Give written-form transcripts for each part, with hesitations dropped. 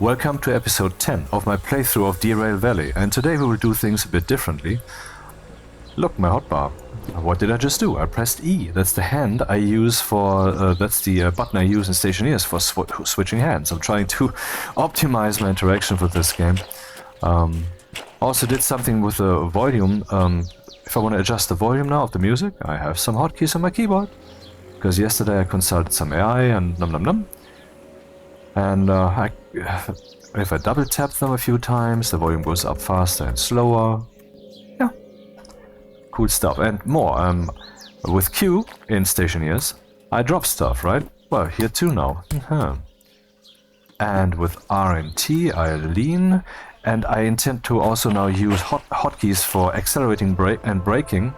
Welcome to episode 10 of my playthrough of DERAIL Valley, and today we will do things a bit differently. Look, my hotbar. What did I just do? I pressed E. That's the hand I use for, that's the button I use in Stationeers for switching hands. I'm trying to optimize my interaction with this game. Also did something with the volume. If I want to adjust the volume now of the music, I have some hotkeys on my keyboard. Because yesterday I consulted some AI and num. And if I double tap them a few times, the volume goes up faster and slower. Yeah, cool stuff. And more, with Q in Stationeers, I drop stuff, right? Well, here too now. And with R and T, I lean. And I intend to also now use hotkeys for accelerating and braking.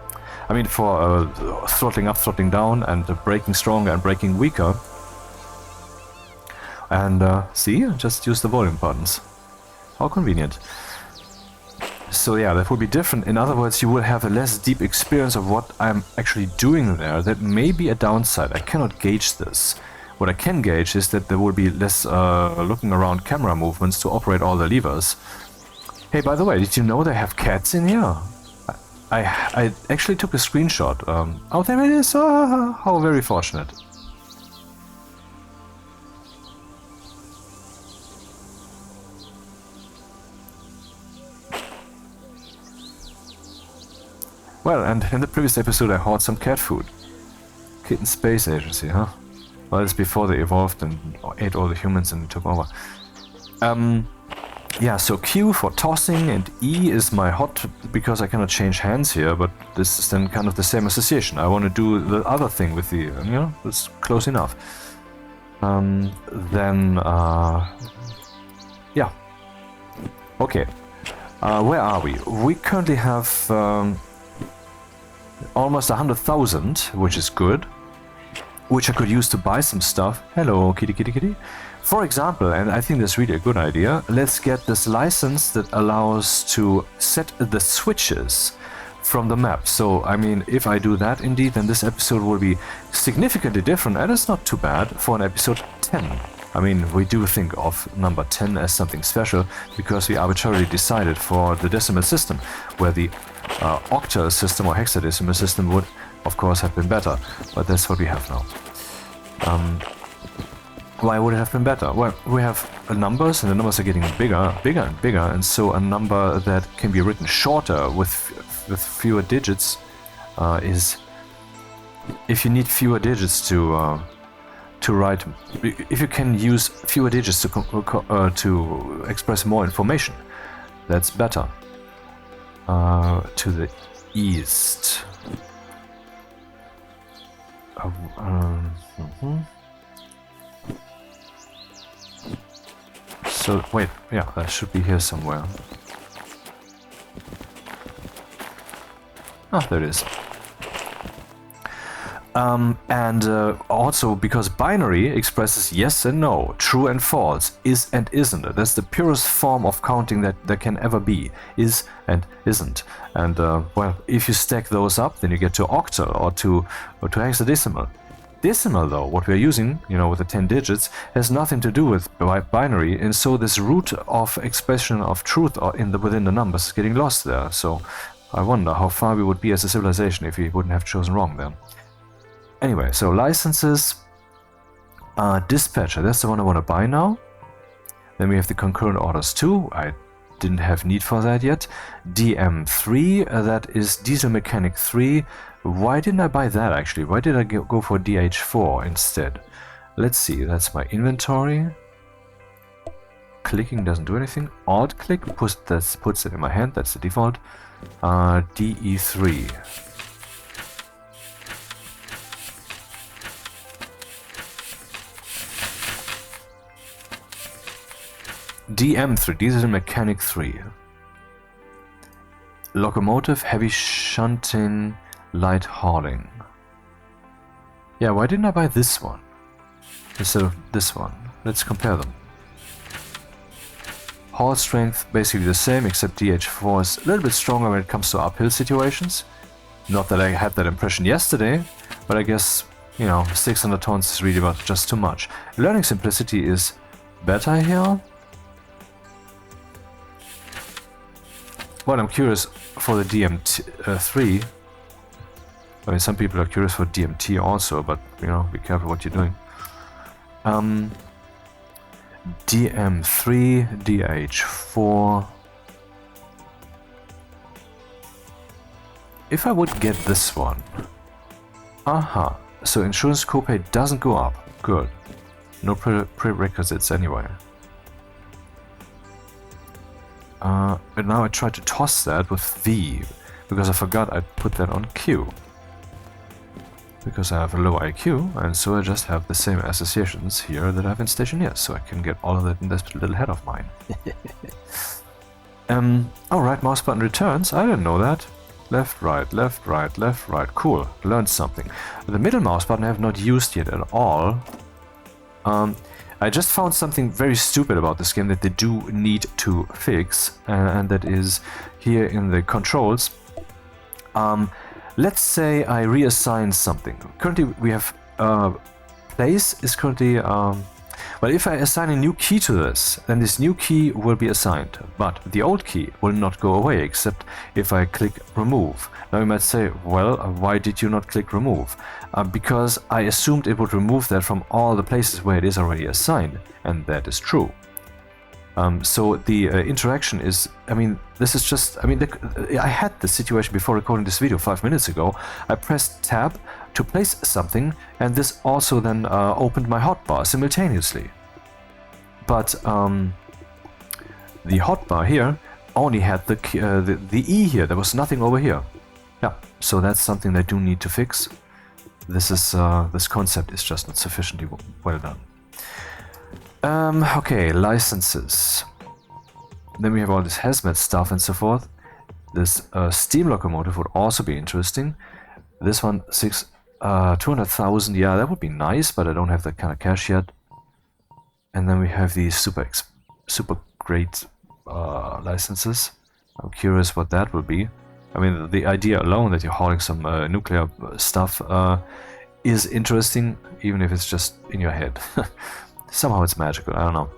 I mean, for throttling up, throttling down, and braking stronger and braking weaker. And see, just use the volume buttons. How convenient. So yeah, that will be different. In other words, you will have a less deep experience of what I'm actually doing there. That may be a downside. I cannot gauge this. What I can gauge is that there will be less looking around camera movements to operate all the levers. Hey, by the way, did you know they have cats in here? I actually took a screenshot. Oh, there it is! How very fortunate. Well, and in the previous episode I hoarded some cat food. Kitten Space Agency, huh? Well, it's before they evolved and ate all the humans and took over. Yeah, so Q for tossing and E is my hot, because I cannot change hands here, but this is then kind of the same association. I want to do the other thing with the, you know, it's close enough. Yeah. Okay. Where are we? We currently have almost 100,000, which is good, which I could use to buy some stuff. Hello, kitty, kitty, kitty. For example, and I think that's really a good idea, let's get this license that allows to set the switches from the map. So, I mean, if I do that indeed, then this episode will be significantly different, and it's not too bad for an episode 10. I mean, we do think of number 10 as something special, because we arbitrarily decided for the decimal system, where the octal system or hexadecimal system would, of course, have been better. But that's what we have now. Why would it have been better? Well, we have numbers, and the numbers are getting bigger and bigger, and so a number that can be written shorter with fewer digits is... If you need fewer digits to write... If you can use fewer digits to express more information, that's better. To the east. So, wait, yeah, that should be here somewhere. Ah, there it is. And also because binary expresses yes and no, true and false, is and isn't. That's the purest form of counting that there can ever be, is and isn't. And well, if you stack those up, then you get to octal or to hexadecimal. Decimal, though, what we're using, you know, with the 10 digits, has nothing to do with binary, and so this root of expression of truth within the numbers is getting lost there. So I wonder how far we would be as a civilization if we wouldn't have chosen wrong there. Anyway, so licenses, dispatcher, that's the one I want to buy now. Then we have the concurrent orders too. I didn't have need for that yet. DM3, that is diesel mechanic 3. Why didn't I buy that actually? Why did I go for DH4 instead? Let's see, that's my inventory. Clicking doesn't do anything. Alt click puts it in my hand, that's the default. DE3. DM3, diesel mechanic 3. Locomotive, heavy shunting, light hauling. Yeah, why didn't I buy this one instead of this one? Let's compare them. Haul strength basically the same, except DH4 is a little bit stronger when it comes to uphill situations. Not that I had that impression yesterday, but I guess, you know, 600 tons is really about just too much. Learning simplicity is better here. Well, I'm curious for the DMT3. I mean, some people are curious for DMT also, but, you know, be careful what you're doing. DM3, DH4. If I would get this one. Aha. So insurance copay doesn't go up. Good. No prerequisites anyway. But now I try to toss that with V, because I forgot I put that on Q. Because I have a low IQ, and so I just have the same associations here that I have in Stationeers, so I can get all of that in this little head of mine. Oh, right mouse button returns. I didn't know that. Left, right, left, right, left, right. Cool. Learned something. The middle mouse button I have not used yet at all. I just found something very stupid about this game that they do need to fix, and that is here in the controls. Let's say I reassign something. Currently we have place is currently well, if I assign a new key to this, then this new key will be assigned, but the old key will not go away except if I click remove. Now you might say, well, why did you not click remove? Because I assumed it would remove that from all the places where it is already assigned, and that is true. So the interaction is, I mean, this is just, I mean, I had this situation before recording this video 5 minutes ago. I pressed tab to place something, and this also then opened my hotbar simultaneously. But the hotbar here only had the E here. There was nothing over here. Yeah, so that's something they do need to fix. This is this concept is just not sufficiently well done. Okay, licenses. Then we have all this hazmat stuff and so forth. This steam locomotive would also be interesting. This one, 200,000. Yeah, that would be nice, but I don't have that kind of cash yet. And then we have these super great licenses. I'm curious what that will be. I mean, the idea alone that you're hauling some nuclear stuff is interesting, even if it's just in your head. Somehow it's magical, I don't know.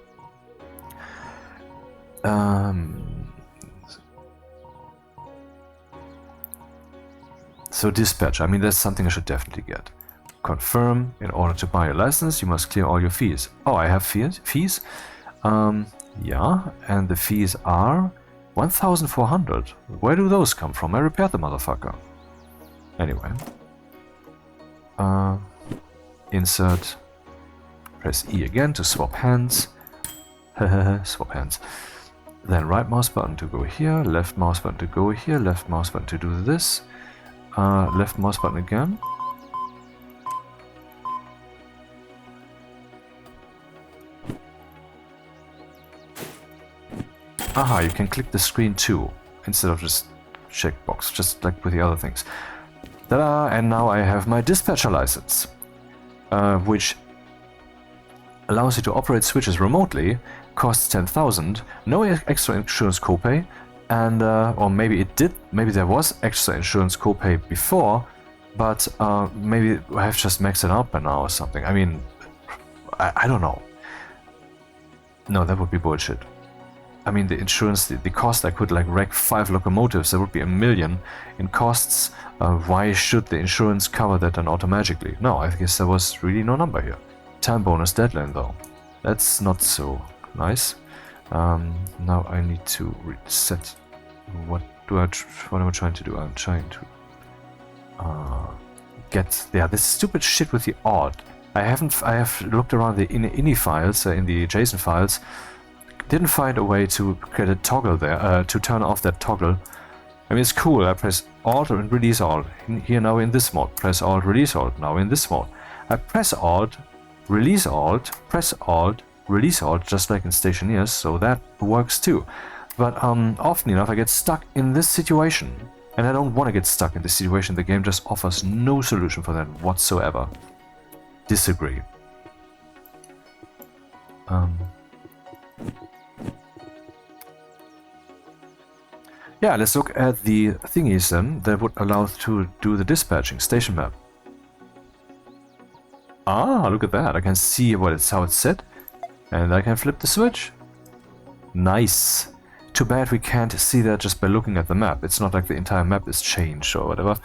So dispatch, I mean, that's something I should definitely get. Confirm, in order to buy a license, you must clear all your fees. Oh, I have fees? Yeah, and the fees are 1,400. Where do those come from? I repaired the motherfucker. Anyway. Insert. Press E again to swap hands. Swap hands. Then right mouse button to go here, left mouse button to go here, left mouse button to do this. Left mouse button again. Aha, you can click the screen too, instead of just checkbox, just like with the other things. Ta-da! And now I have my dispatcher license, which allows you to operate switches remotely, costs 10,000, no extra insurance copay, and or maybe it did, maybe there was extra insurance copay before, but maybe I have just maxed it out by now or something. I mean, I don't know. No, that would be bullshit. I mean, the insurance, the cost, I could like wreck 5 locomotives, that would be $1 million in costs. Why should the insurance cover that then automatically? No, I guess there was really no number here. Time bonus deadline though. That's not so nice. Now I need to reset. What am I trying to do? I'm trying to get this stupid shit with the odd. I have looked around the ini files, in the JSON files. Didn't find a way to get a toggle there, to turn off that toggle. I mean, it's cool. I press Alt and release Alt. Here now in this mode. Press Alt, release Alt. Now in this mode. I press Alt, release Alt, press Alt, release Alt, just like in Stationeers, so that works too. But often enough I get stuck in this situation. And I don't want to get stuck in this situation. The game just offers no solution for that whatsoever. Disagree. Yeah, let's look at the thingies then that would allow to do the dispatching station map. Ah, look at that. I can see how it's set, and I can flip the switch. Nice. Too bad we can't see that just by looking at the map. It's not like the entire map is changed or whatever.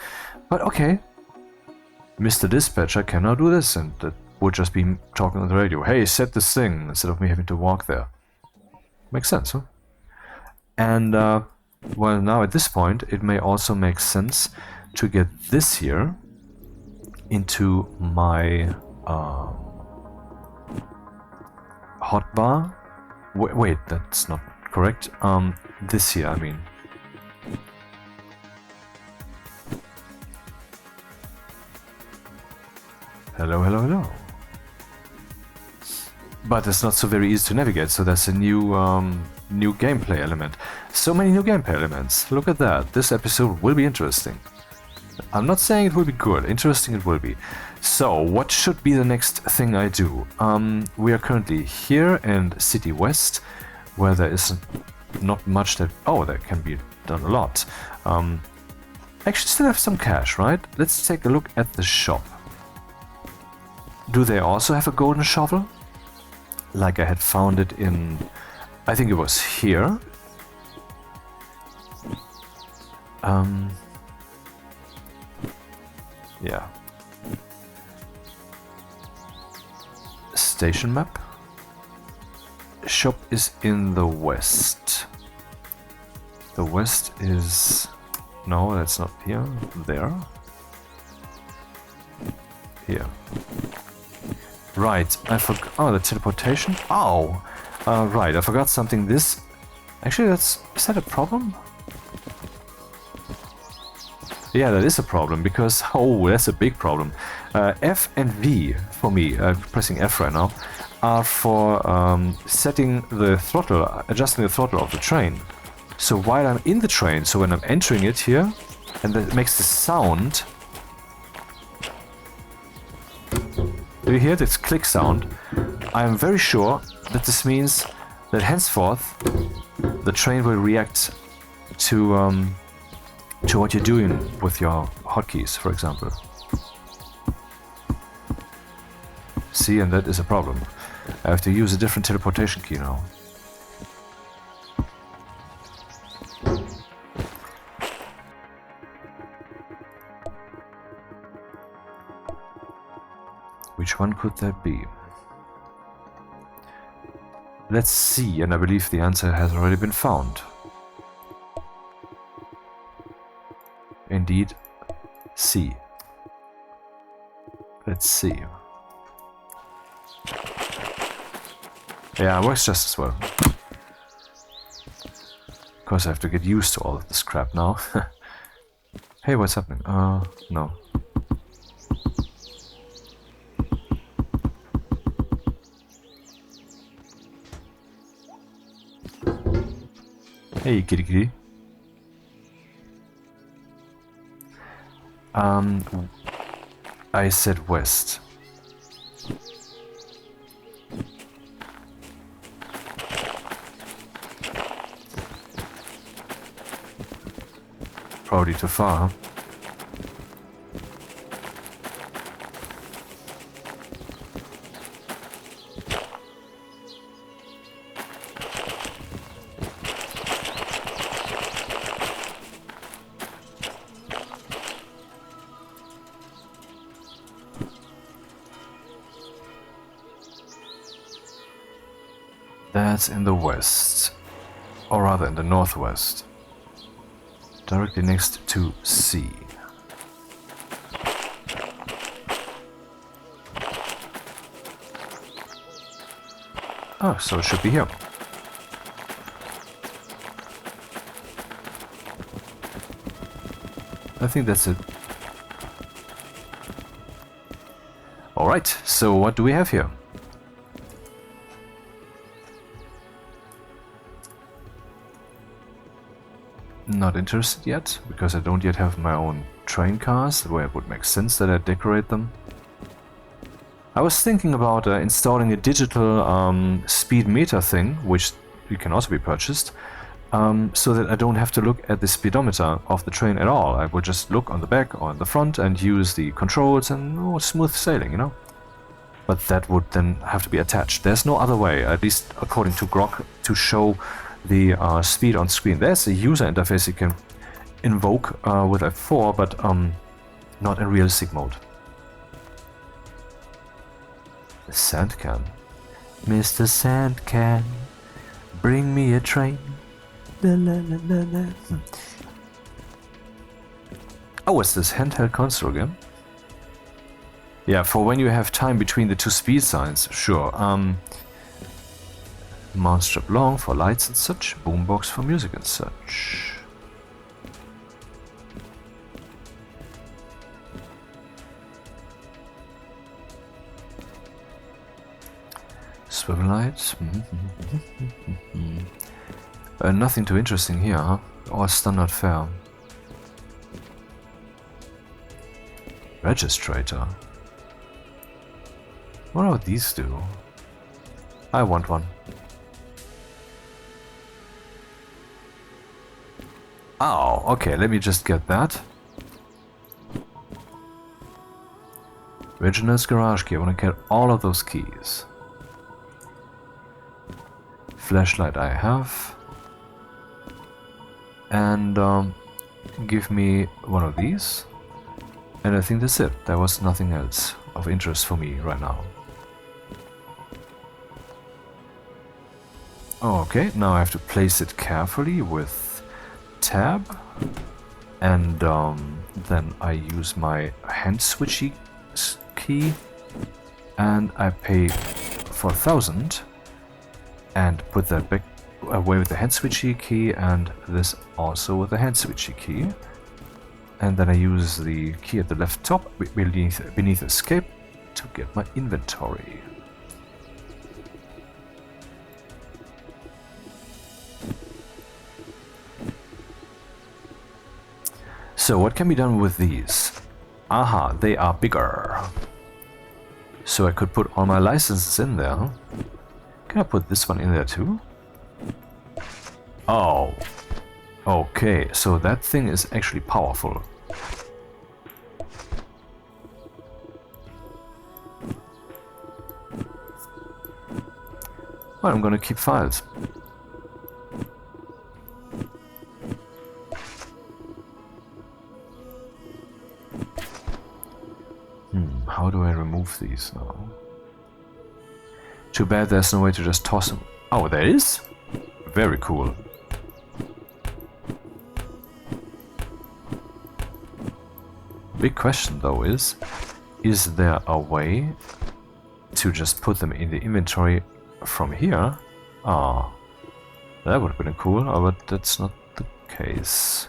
But okay. Mr. Dispatcher can now do this, and that would just be talking on the radio. Hey, set this thing, instead of me having to walk there. Makes sense, huh? And, well, now at this point, it may also make sense to get this here into my hotbar. Wait, that's not correct. This here, I mean. Hello, hello, hello. But it's not so very easy to navigate, so that's a new new gameplay element. So many new gameplay elements. Look at that. This episode will be interesting. I'm not saying it will be good. Interesting it will be. So, what should be the next thing I do? We are currently here in City West, where there is not much that... Oh, that can be done a lot. Actually, still have some cash, right? Let's take a look at the shop. Do they also have a golden shovel? Like I had found it in... I think it was here. Yeah. Station map. Shop is in the west. The west is... No, that's not here. There. Here. Right, I forgot... Oh, the teleportation? Ow! Right, I forgot something. This... Actually, that's... Is that a problem? Yeah, that is a problem, because... Oh, that's a big problem. F and V, for me, pressing F right now, are for setting the throttle, adjusting the throttle of the train. So while I'm in the train, so when I'm entering it here, and that makes the sound... Do you hear this click sound? I am very sure that this means that henceforth the train will react to what you're doing with your hotkeys, for example. See, and that is a problem. I have to use a different teleportation key now. Which one could that be? Let's see, and I believe the answer has already been found. Indeed, C. Let's see. Yeah, it works just as well. Of course, I have to get used to all of this crap now. Hey, what's happening? No. Hey, kitty kitty. I said west. Probably too far, huh? That's in the west, or rather in the northwest, directly next to C. Oh, so it should be here. I think that's it. Alright, so what do we have here? Not interested yet, because I don't yet have my own train cars, where it would make sense that I decorate them. I was thinking about installing a digital speed meter thing, which can also be purchased, so that I don't have to look at the speedometer of the train at all. I would just look on the back or on the front and use the controls and smooth sailing, you know? But that would then have to be attached. There's no other way, at least according to Grok, to show the speed on screen. There's a user interface you can invoke with F4, but not in realistic mode. The sand can. Mr. Sand Can, bring me a train. La, la, la, la, la. Oh, it's this handheld console again? Yeah, for when you have time between the two speed signs, sure. Mount strap long for lights and such, boombox for music and such. Swivel lights. Nothing too interesting here, huh? All standard fare. Registrator. What do these do? I want one. Oh, okay, let me just get that. Original's garage key. I want to get all of those keys. Flashlight I have. And give me one of these. And I think that's it. There was nothing else of interest for me right now. Okay, now I have to place it carefully with tab. And then I use my hand switchy key. And I pay for 1,000. And put that back away with the hand switchy key, and this also with the hand switchy key. And then I use the key at the left top beneath escape to get my inventory. So what can be done with these? Aha, they are bigger. So I could put all my licenses in there. Can I put this one in there too? Oh. Okay, so that thing is actually powerful. Well, I'm gonna keep files. How do I remove these now? Too bad there's no way to just toss them. Oh, there is? Very cool. Big question though is there a way to just put them in the inventory from here? Ah, that would have been cool, but that's not the case.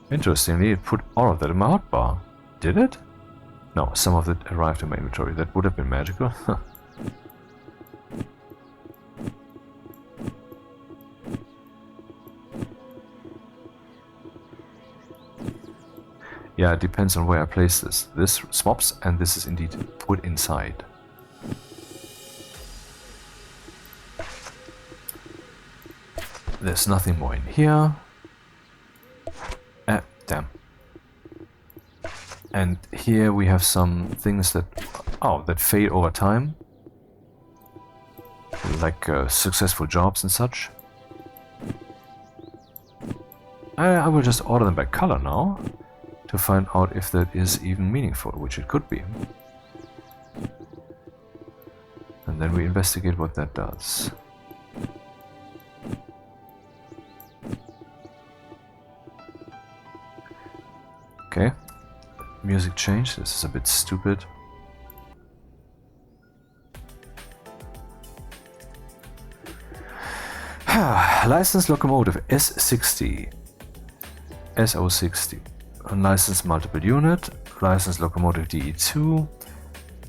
Interestingly, it put all of that in my hotbar. Did it? No, some of it arrived in my inventory. That would have been magical. Yeah, it depends on where I place this. This swaps, and this is indeed put inside. There's nothing more in here. Damn. And here we have some things that that fade over time, like successful jobs and such. I will just order them by color now to find out if that is even meaningful, which it could be. And then we investigate what that does. Okay, music change. This is a bit stupid. License locomotive S60, SO60. Unlicensed multiple unit, licensed locomotive DE2.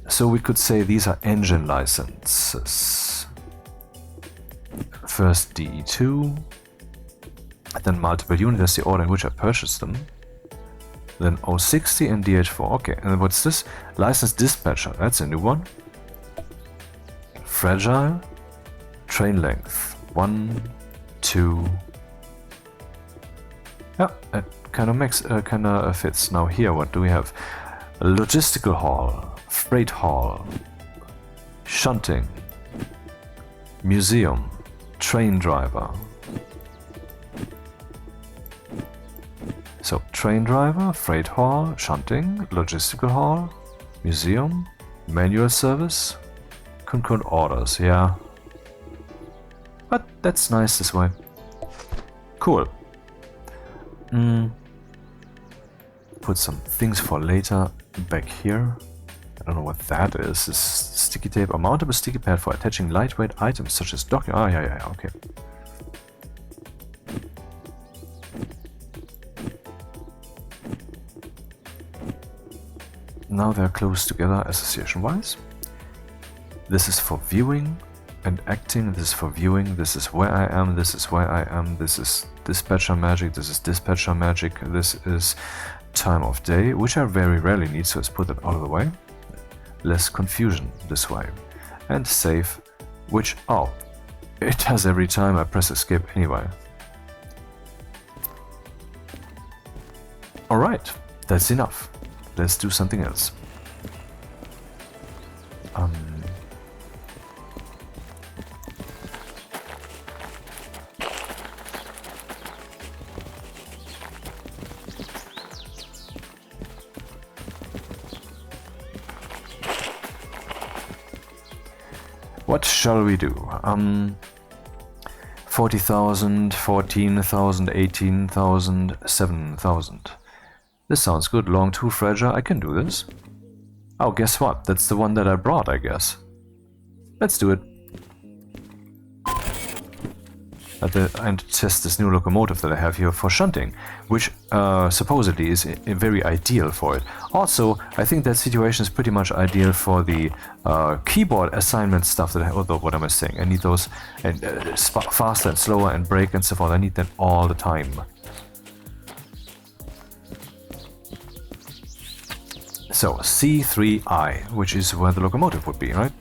So we could say these are engine licenses. First DE2, then multiple unit, that's the order in which I purchased them. Then 060 and DH4. Okay, and what's this? Licensed dispatcher. That's a new one. Fragile. Train length. 1, 2. Yeah, it kind of fits. Now here, what do we have? Logistical hall. freight hall, shunting, museum, train driver. So, train driver, freight hall, shunting, logistical hall, museum, manual service, concurrent orders, yeah. But that's nice this way. Cool. Put some things for later back here. I don't know what that is. This sticky tape, a mountable sticky pad for attaching lightweight items such as docking. Ah, yeah, okay. Now they're close together association-wise. This is for viewing and acting. This is for viewing. This is where I am. This is where I am. This is dispatcher magic. This is dispatcher magic. This is time of day, which I very rarely need, so let's put that out of the way. Less confusion this way. And save, which, oh, it does every time I press escape anyway. Alright, that's enough. Let's do something else. What shall we do? 40,000, 14,000, 18,000, 7,000. This sounds good. Long tooth Regia, I can do this. Oh, guess what? That's the one that I brought, I guess. Let's do it. And test this new locomotive that I have here for shunting, which supposedly is very ideal for it. Also, I think that situation is pretty much ideal for the keyboard assignment stuff that although what am I saying? I need those and faster and slower and brake and so forth. I need them all the time. So C3I, which is where the locomotive would be, right?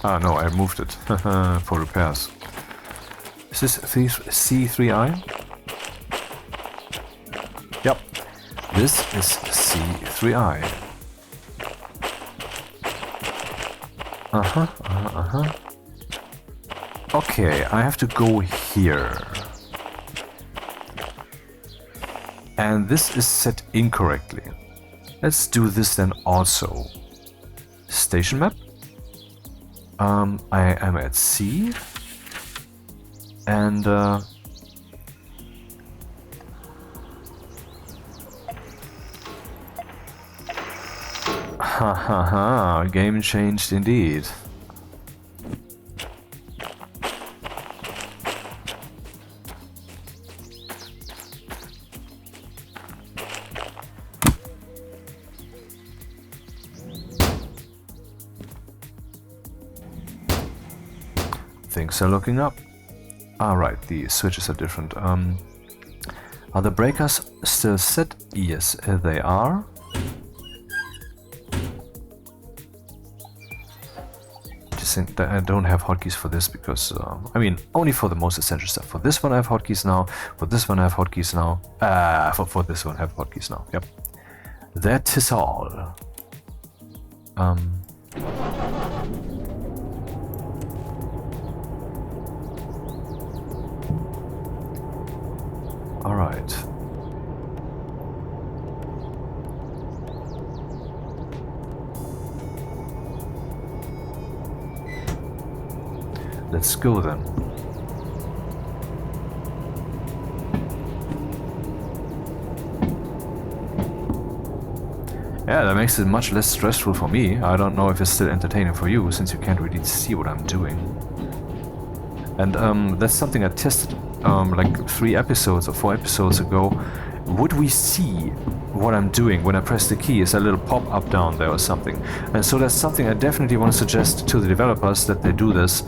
Ah, no, I moved it for repairs. Is this C3I? Yep, this is C3I. Okay, I have to go here. And this is set incorrectly. Let's do this then also. Station map. I am at C. And game changed indeed. Things are looking up. Alright, the switches are different. Are the breakers still set? Yes, they are. Just think that I don't have hotkeys for this because, I mean, only for the most essential stuff. For this one I have hotkeys now, for this one I have hotkeys now, for this one I have hotkeys now, yep. That is all. Alright. Let's go then. Yeah, that makes it much less stressful for me. I don't know if it's still entertaining for you, since you can't really see what I'm doing. And that's something I tested like 3 episodes or 4 episodes ago. Would we see what I'm doing when I press the key? Is a little pop-up down there or something? And so that's something I definitely want to suggest to the developers, that they do this.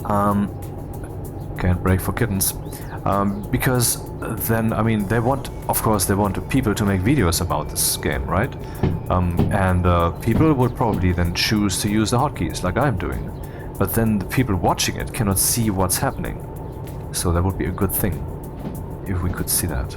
Can't break for kittens. Because then, I mean, they want, of course, they want people to make videos about this game, right? And people would probably then choose to use the hotkeys, like I'm doing. But then the people watching it cannot see what's happening. So that would be a good thing, if we could see that.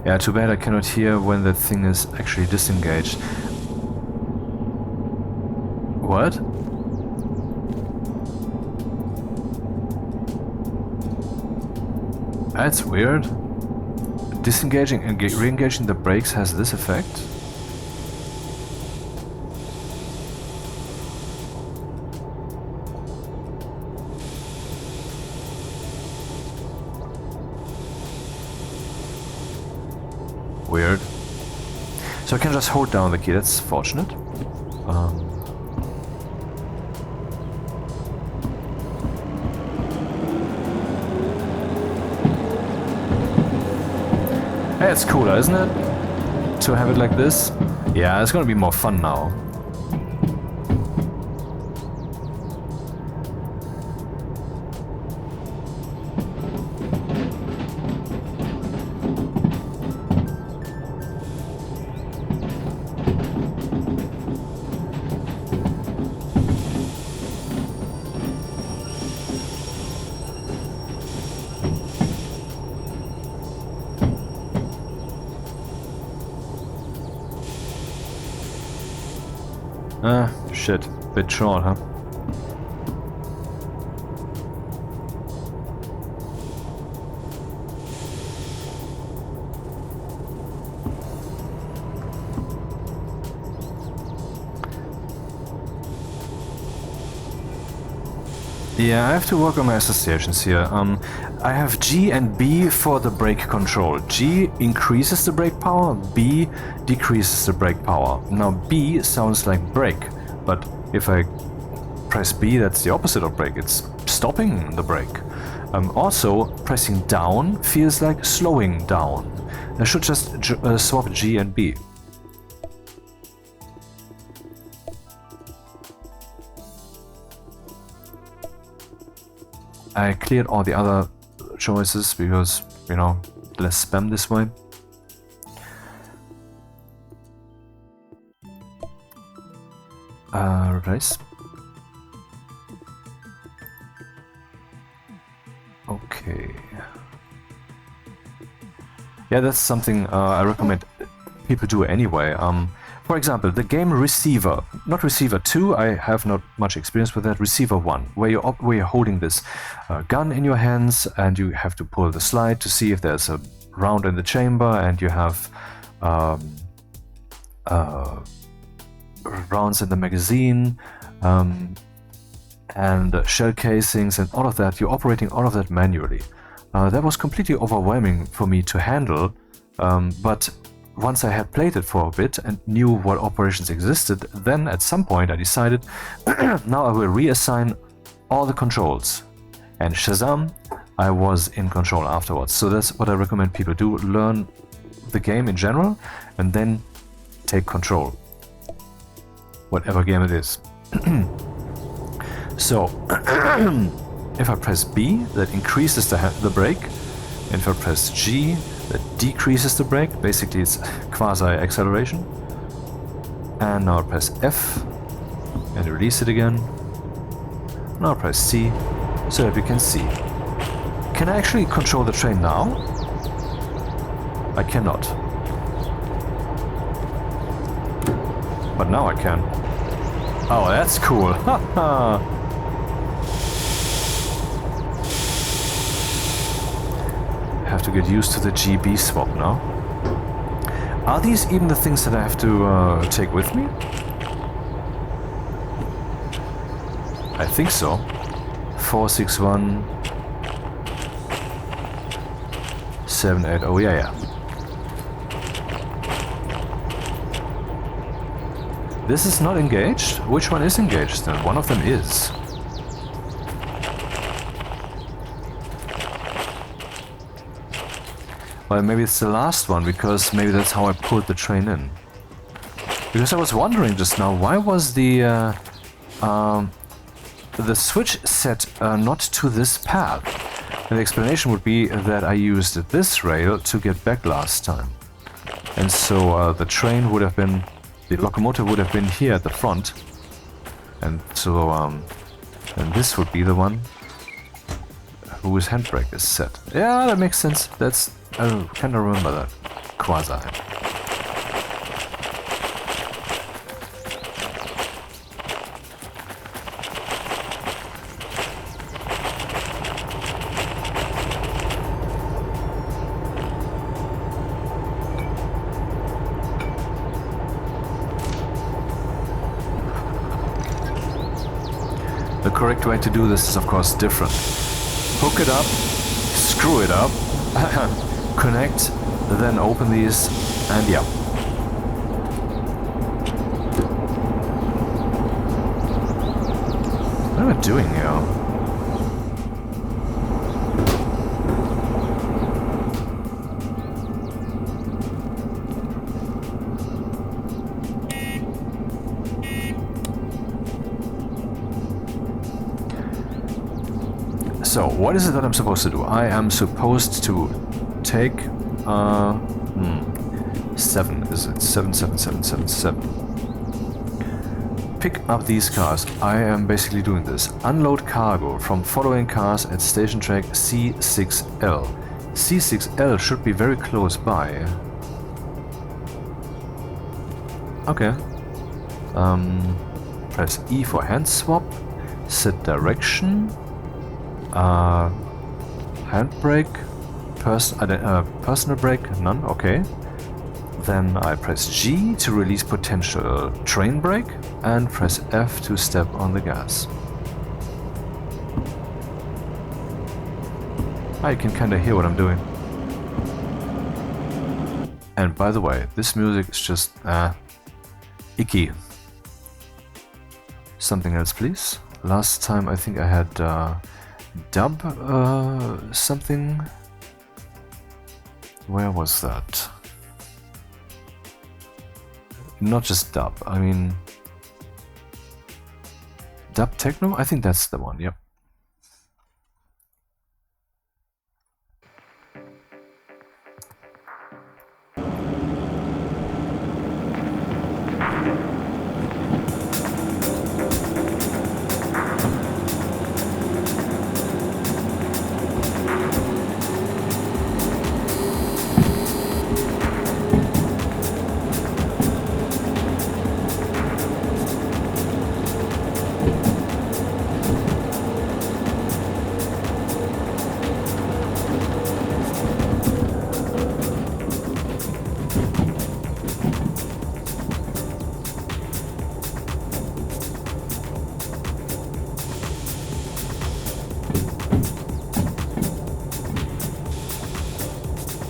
Yeah, too bad I cannot hear when that thing is actually disengaged. What? That's weird. Disengaging and re-engaging the brakes has this effect? Weird. So I can just hold down the key, that's fortunate. Hey, it's cooler, isn't it? To have it like this? Yeah, it's gonna be more fun now. Shit. Bit short, huh? Yeah, I have to work on my associations here. I have G and B for the brake control. G increases the brake power, B decreases the brake power. Now B sounds like brake, but if I press B, that's the opposite of brake. It's stopping the brake. Also, pressing down feels like slowing down. I should just swap G and B. I cleared all the other choices because, you know, less spam this way. Replace. Okay. Yeah, that's something I recommend people do anyway. For example, the game Receiver, not Receiver 2, I have not much experience with that, Receiver 1, where you're holding this gun in your hands and you have to pull the slide to see if there's a round in the chamber, and you have rounds in the magazine and shell casings and all of that. You're operating all of that manually. That was completely overwhelming for me to handle, but once I had played it for a bit and knew what operations existed, then at some point I decided now I will reassign all the controls. And Shazam, I was in control afterwards. So that's what I recommend people do. Learn the game in general and then take control. Whatever game it is. So, if I press B, that increases the brake. And if I press G, that decreases the brake. Basically, it's quasi-acceleration. And now I press F and release it again. Now I press C so that we can see. Can I actually control the train now? I cannot. But now I can. Oh, that's cool. Haha. Have to get used to the GB swap now. Are these even the things that I have to take with me? I think so. 461 78. Oh yeah. This is not engaged? Which one is engaged then? One of them is. Well, maybe it's the last one, because maybe that's how I pulled the train in. Because I was wondering just now, why was the switch set not to this path? And the explanation would be that I used this rail to get back last time. And so the train would have been, the locomotive would have been here at the front. And so, and this would be the one whose handbrake is set. Yeah, that makes sense. That's, I kind of remember that. quasi. The correct way to do this is of course different. Hook it up, screw it up, connect, then open these, and yeah. What am I doing here? So, what is it that I'm supposed to do? I am supposed to take 7, is it? 7. Pick up these cars. I am basically doing this. Unload cargo from following cars at station track C6L. C6L should be very close by. Okay. Press E for hand swap. Set direction. Handbrake, personal brake, none, okay. Then I press G to release potential train brake and press F to step on the gas. I can kinda hear what I'm doing. And by the way, this music is just icky. Something else, please. Last time I think I had dub something. Where was that? Not just dub, I mean dub techno? I think that's the one, yep.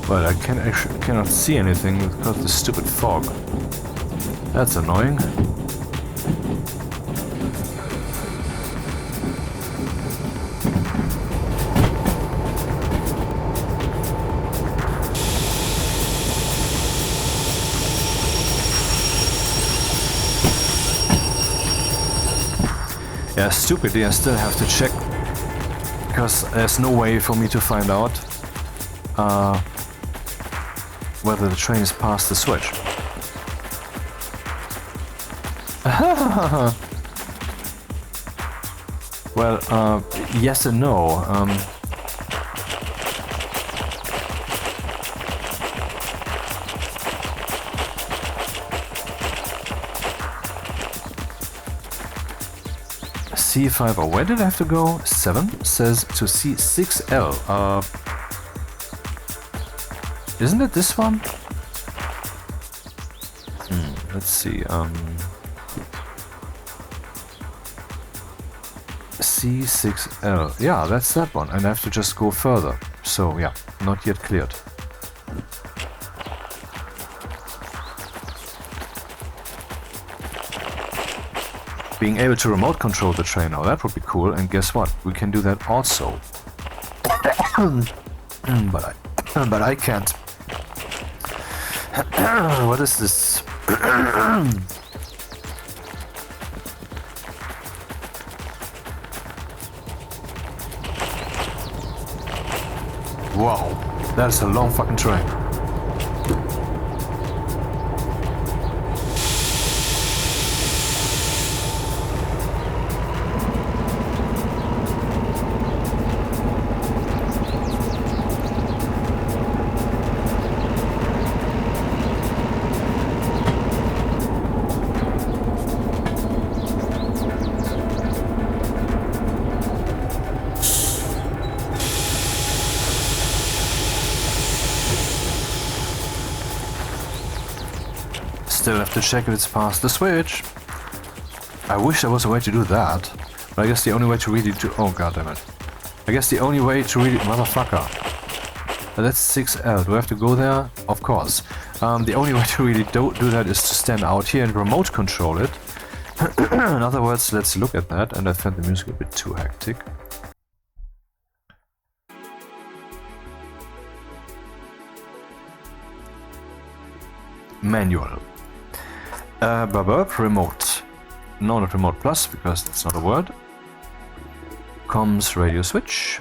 Well, I cannot see anything because of the stupid fog. That's annoying. Yeah, stupidly I still have to check, because there's no way for me to find out whether the train is past the switch. Well, yes and no. C5, or where did I have to go? 7 says to C6L. Isn't it this one? Let's see. C6L. Yeah, that's that one. And I have to just go further. So, yeah, not yet cleared. Being able to remote control the train now, that would be cool. And guess what? We can do that also. But I can't. What is this? Wow, that is a long fucking train. Still have to check if it's past the switch. I wish there was a way to do that. But I guess the only way to really do... Oh, goddammit. I guess the only way to really... Motherfucker. That's 6L. Do I have to go there? Of course. The only way to really do that is to stand out here and remote control it. In other words, let's look at that. And I found the music a bit too hectic. Manual. Remote. No, not remote plus, because that's not a word. Comms radio switch.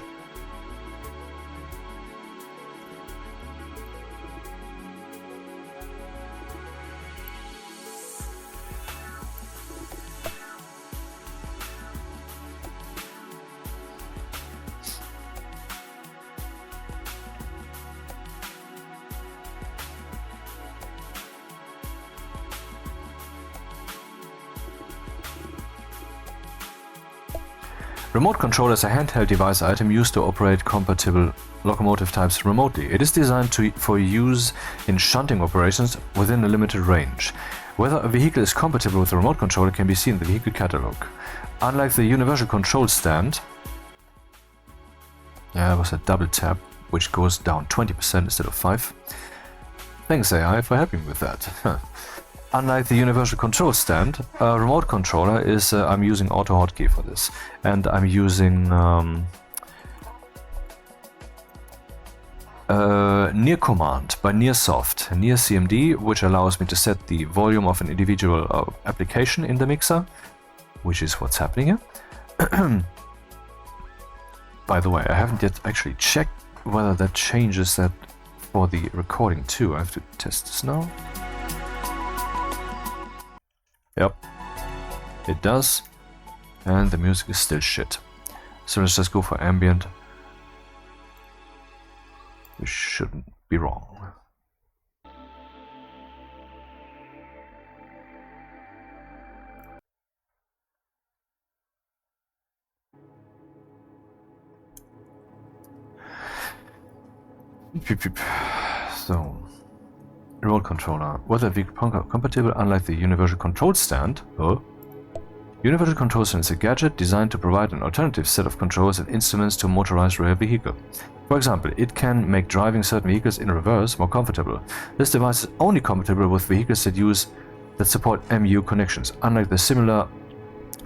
Remote control is a handheld device item used to operate compatible locomotive types remotely. It is designed for use in shunting operations within a limited range. Whether a vehicle is compatible with the remote controller can be seen in the vehicle catalog. Unlike the universal control stand, yeah, that was a double tap, which goes down 20% instead of 5. Thanks AI for helping with that. Unlike the universal control stand, a remote controller is, I'm using auto hotkey for this, and I'm using Near Command by Nearsoft, Near CMD, which allows me to set the volume of an individual application in the mixer, which is what's happening here. By the way, I haven't yet actually checked whether that changes that for the recording too. I have to test this now. Yep, it does, and the music is still shit. So let's just go for ambient. We shouldn't be wrong. So, remote controller. Whether vehicle compatible, unlike the universal control stand. Oh. Universal control stand is a gadget designed to provide an alternative set of controls and instruments to a motorized rear vehicle. For example, it can make driving certain vehicles in reverse more comfortable. This device is only compatible with vehicles that support MU connections. Unlike the similar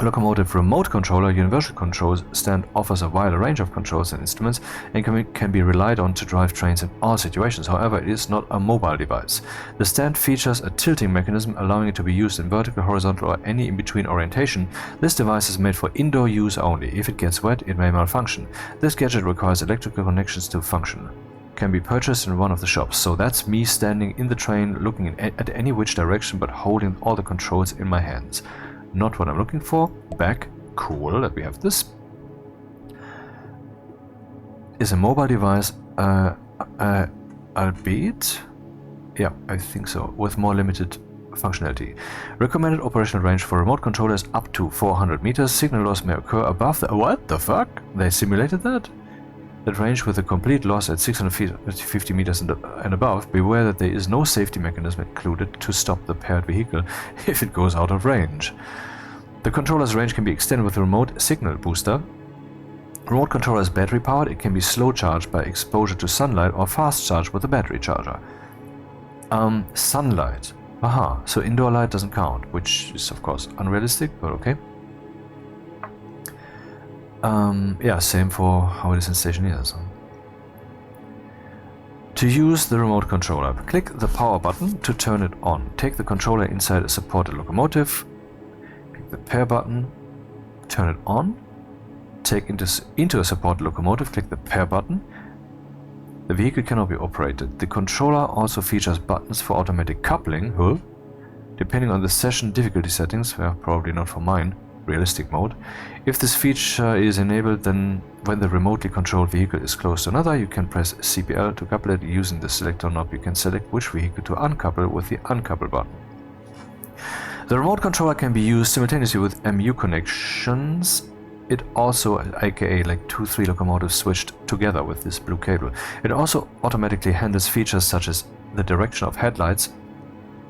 locomotive remote controller, universal control stand offers a wider range of controls and instruments and can be relied on to drive trains in all situations. However, it is not a mobile device. The stand features a tilting mechanism allowing it to be used in vertical, horizontal or any in-between orientation. This device is made for indoor use only. If it gets wet, it may malfunction. This gadget requires electrical connections to function. Can be purchased in one of the shops. So that's me standing in the train looking at any which direction but holding all the controls in my hands. Not what I'm looking for. Back. Cool that we have this. Is a mobile device, albeit, yeah, I think so, with more limited functionality. Recommended operational range for remote controllers up to 400 meters. Signal loss may occur above the... What the fuck? They simulated that? That range with a complete loss at 650 meters and above. Beware that there is no safety mechanism included to stop the paired vehicle if it goes out of range. The controller's range can be extended with a remote signal booster. Remote controller is battery powered. It can be slow charged by exposure to sunlight or fast charged with a battery charger. Sunlight. Aha, so indoor light doesn't count, which is of course unrealistic, but okay. Yeah, same for how it is in stationeers. To use the remote controller, click the power button to turn it on. Take the controller inside a supported locomotive. Click the pair button. Turn it on. Take into a supported locomotive. Click the pair button. The vehicle cannot be operated. The controller also features buttons for automatic coupling. Huh? Depending on the session difficulty settings, well, probably not for mine. Realistic mode. If this feature is enabled, then when the remotely controlled vehicle is close to another, you can press CPL to couple it. Using the selector knob, you can select which vehicle to uncouple with the uncouple button. The remote controller can be used simultaneously with MU connections. It also, aka like 2-3 locomotives switched together with this blue cable. It also automatically handles features such as the direction of headlights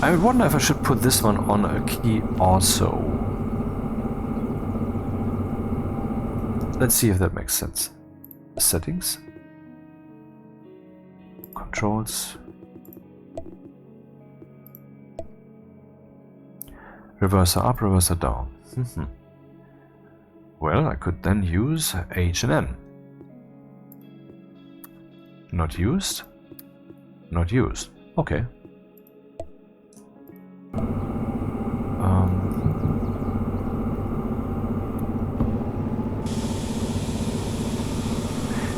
I wonder if I should put this one on a key also. Let's see if that makes sense. Settings. Controls. Reverser up, reverser down. Well, I could then use H and N. Not used. Not used. Okay.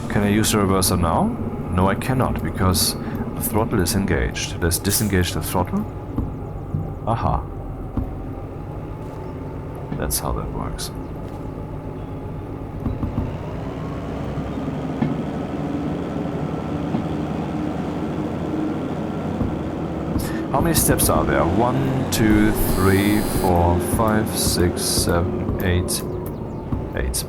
Can I use the reverser now? No, I cannot, because the throttle is engaged. Let's disengage the throttle. Aha. That's how that works. How many steps are there? 1, 2, 3, 4, 5, 6, 7, 8. 8.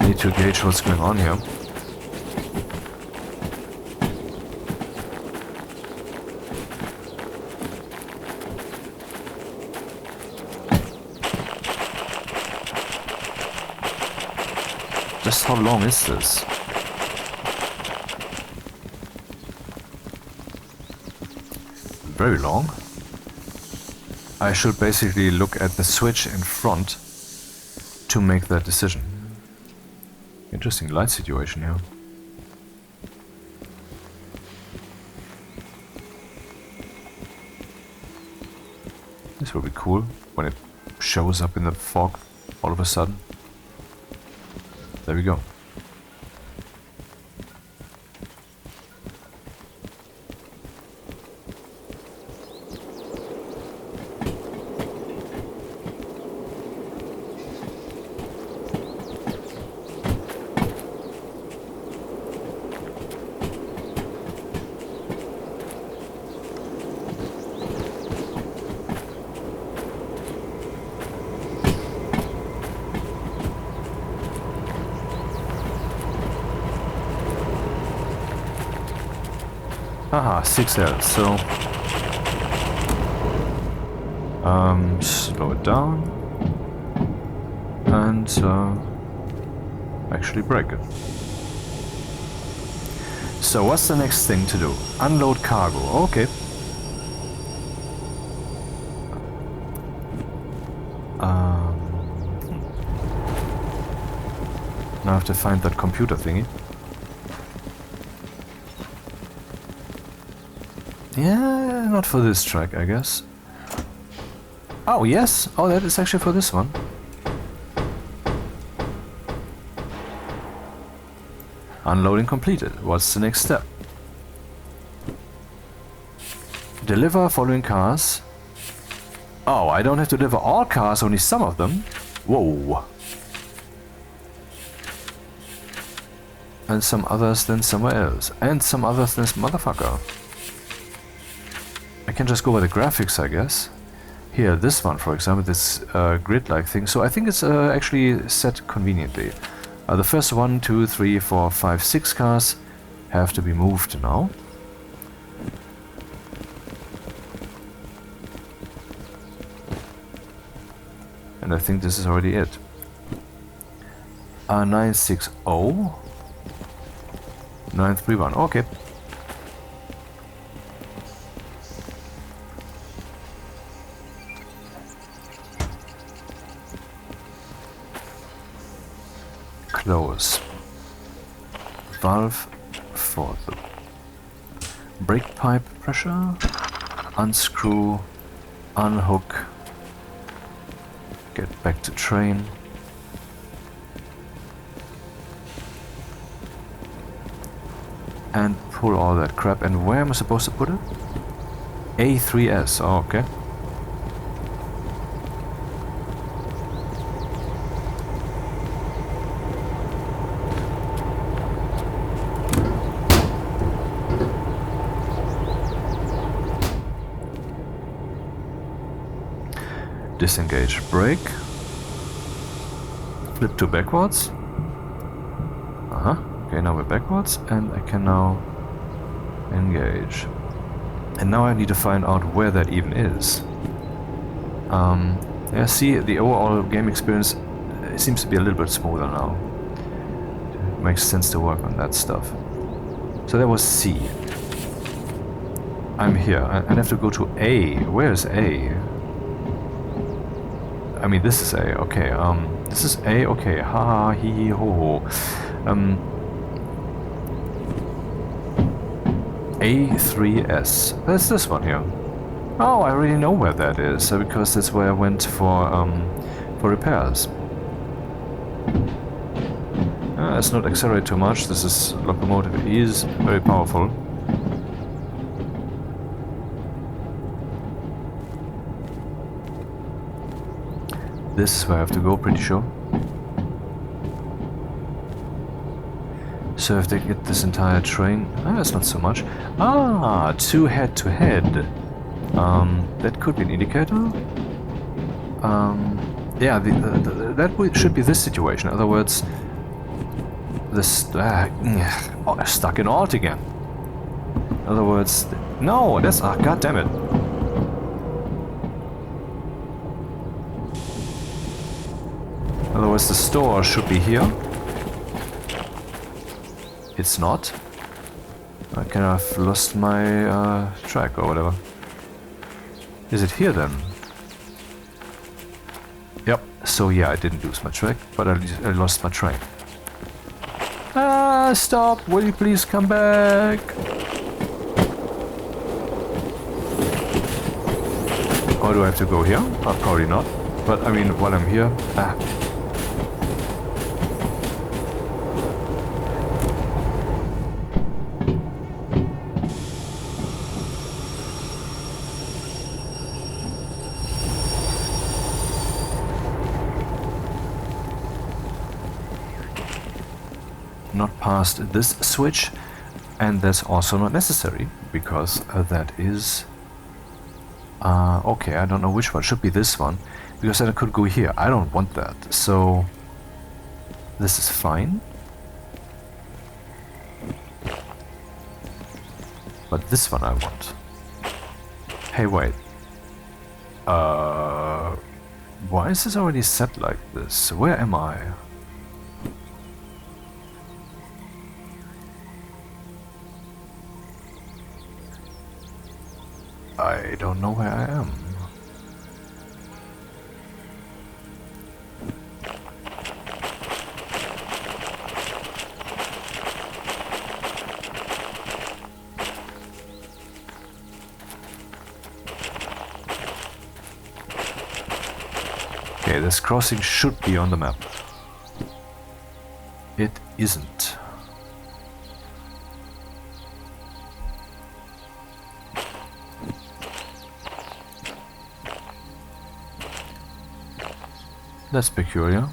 Need to gauge what's going on here. Just how long is this? Very long. I should basically look at the switch in front to make that decision. Interesting light situation here. This will be cool when it shows up in the fog all of a sudden. There we go. Aha, 6L, so slow it down and actually break it. So what's the next thing to do? Unload cargo, okay. Now I have to find that computer thingy. Yeah, not for this track, I guess. Oh, yes! Oh, that is actually for this one. Unloading completed. What's the next step? Deliver following cars. Oh, I don't have to deliver all cars, only some of them. Whoa. And some others than somewhere else. And some others than some motherfucker. I can just go by the graphics, I guess. Here, this one, for example, this grid-like thing. So I think it's actually set conveniently. The first 1, 2, 3, 4, 5, 6 cars have to be moved now. And I think this is already it. 960, 931, okay. Close. Valve for the brake pipe pressure. Unscrew. Unhook. Get back to train. And pull all that crap. And where am I supposed to put it? A3S. Oh, okay. Disengage brake. Flip to backwards. Okay, now we're backwards, and I can now Engage. And now I need to find out where that even is. Yeah, see, the overall game experience seems to be a little bit smoother now. It makes sense to work on that stuff. So that was C. I'm here. I have to go to A. Where is A? I mean, this is A. Okay, this is A. Okay, ha ha, hee hee ho ho. A3S. That's this one here. Oh, I already know where that is, because that's where I went for repairs. Let's not accelerate too much. This is locomotive is very powerful. This is where I have to go, pretty sure. So if they get this entire train... that's not so much. Ah, 2 head-to-head. That could be an indicator. Yeah, that should be this situation. In other words, this... stuck in alt again. In other words... No, that's... God damn it. In other words, the store should be here. It's not. I kind of lost my track or whatever. Is it here then? Yep. So yeah, I didn't lose my track, but I lost my train. Ah, stop! Will you please come back? Or do I have to go here? Probably not. But I mean, while I'm here... Not past this switch, and that's also not necessary, because that is... okay, I don't know which one. Should be this one, because then I could go here. I don't want that, so... This is fine. But this one I want. Hey, wait. Why is this already set like this? Where am I? I don't know where I am. Okay, this crossing should be on the map. It isn't. That's peculiar.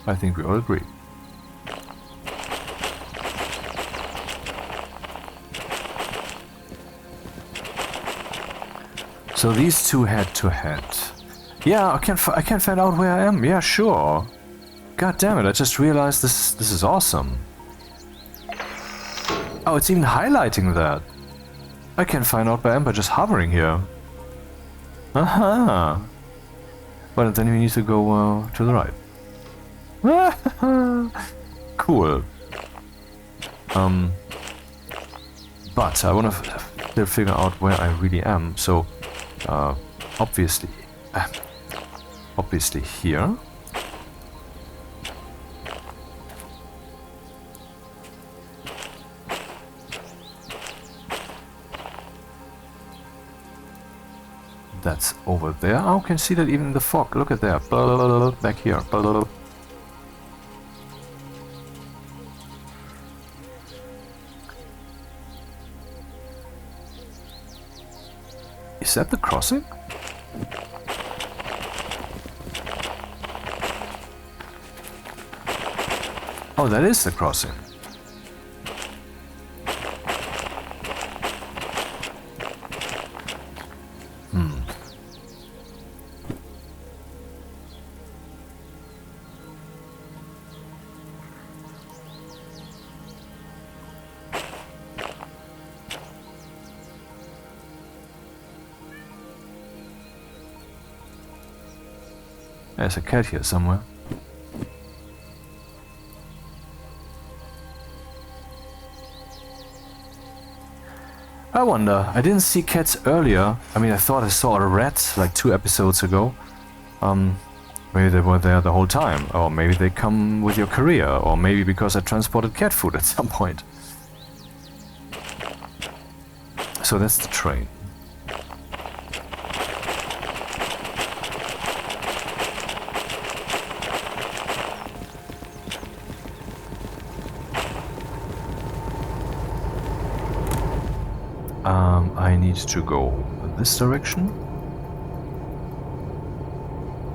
I think we all agree. So these two head-to-head. Yeah, I can't find out where I am. Yeah, sure. God damn it! I just realized this is awesome. Oh, it's even highlighting that. I can find out where I am by just hovering here. Aha. But then we need to go to the right. Cool. But I want to still figure out where I really am. So, obviously here. That's over there. Oh, I can see that even in the fog. Look at that. Back here. Is that the crossing? Oh, that is the crossing. There's a cat here somewhere. I wonder, I didn't see cats earlier. I mean, I thought I saw a rat like 2 episodes ago. Maybe they were there the whole time, or maybe they come with your career, or maybe because I transported cat food at some point. So that's the train. I need to go this direction?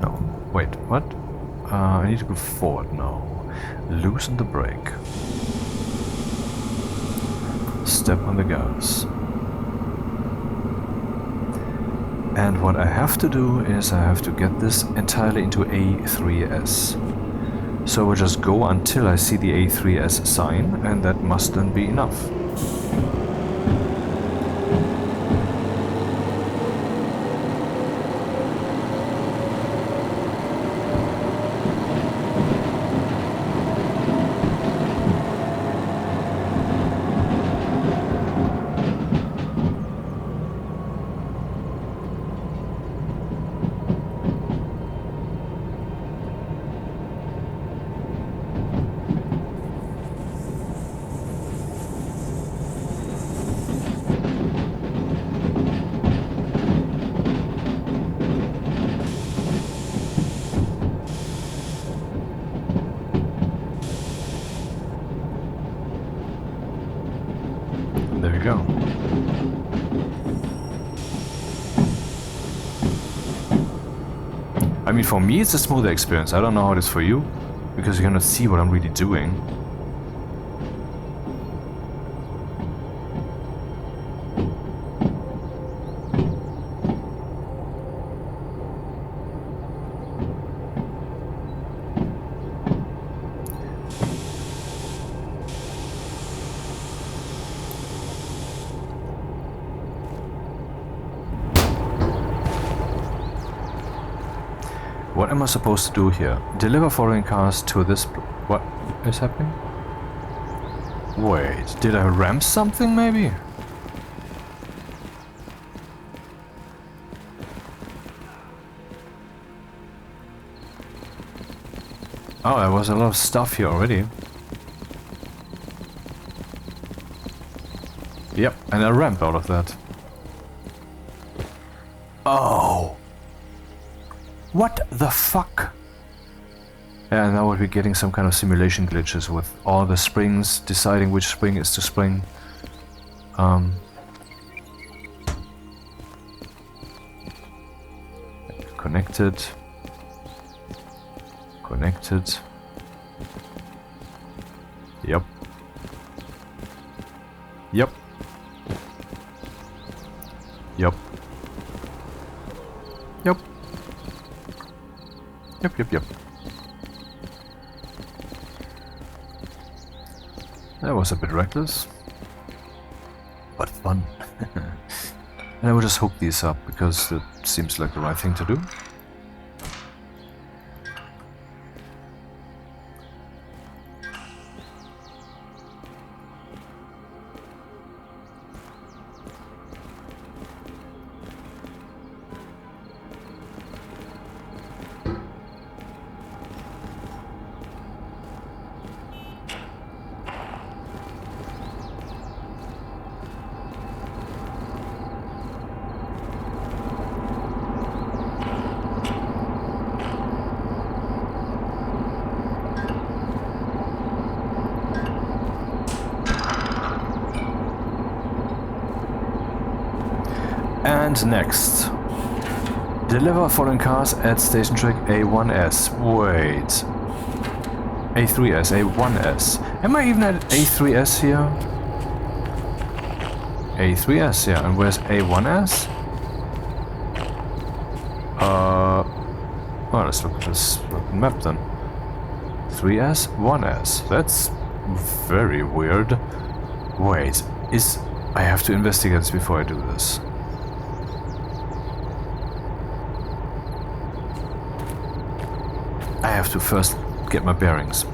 No, wait, what? I need to go forward now. Loosen the brake. Step on the gas. And what I have to do is I have to get this entirely into A3S. So we'll just go until I see the A3S sign, and that must then be enough. There we go. I mean, for me it's a smoother experience. I don't know how it is for you, because you cannot see what I'm really doing. What am I supposed to do here? Deliver foreign cars to this... What is happening? Wait, did I ramp something maybe? Oh, there was a lot of stuff here already. Yep, and I ramped out of that. Oh! What the fuck? Yeah, now we'll be getting some kind of simulation glitches with all the springs, deciding which spring is to spring. Connected. Connected. Yep. Yep. Yep. Yep. Yep, yep, yep. That was a bit reckless, but fun. And I will just hook these up, because it seems like the right thing to do. And next, deliver foreign cars at station track A1S. Wait, A3S, A1S. Am I even at A3S here? A3S, yeah. And where's A1S? Well, let's look at this map then. 3S, 1S. That's very weird. Wait, I have to investigate this before I do this. have to first get my bearings.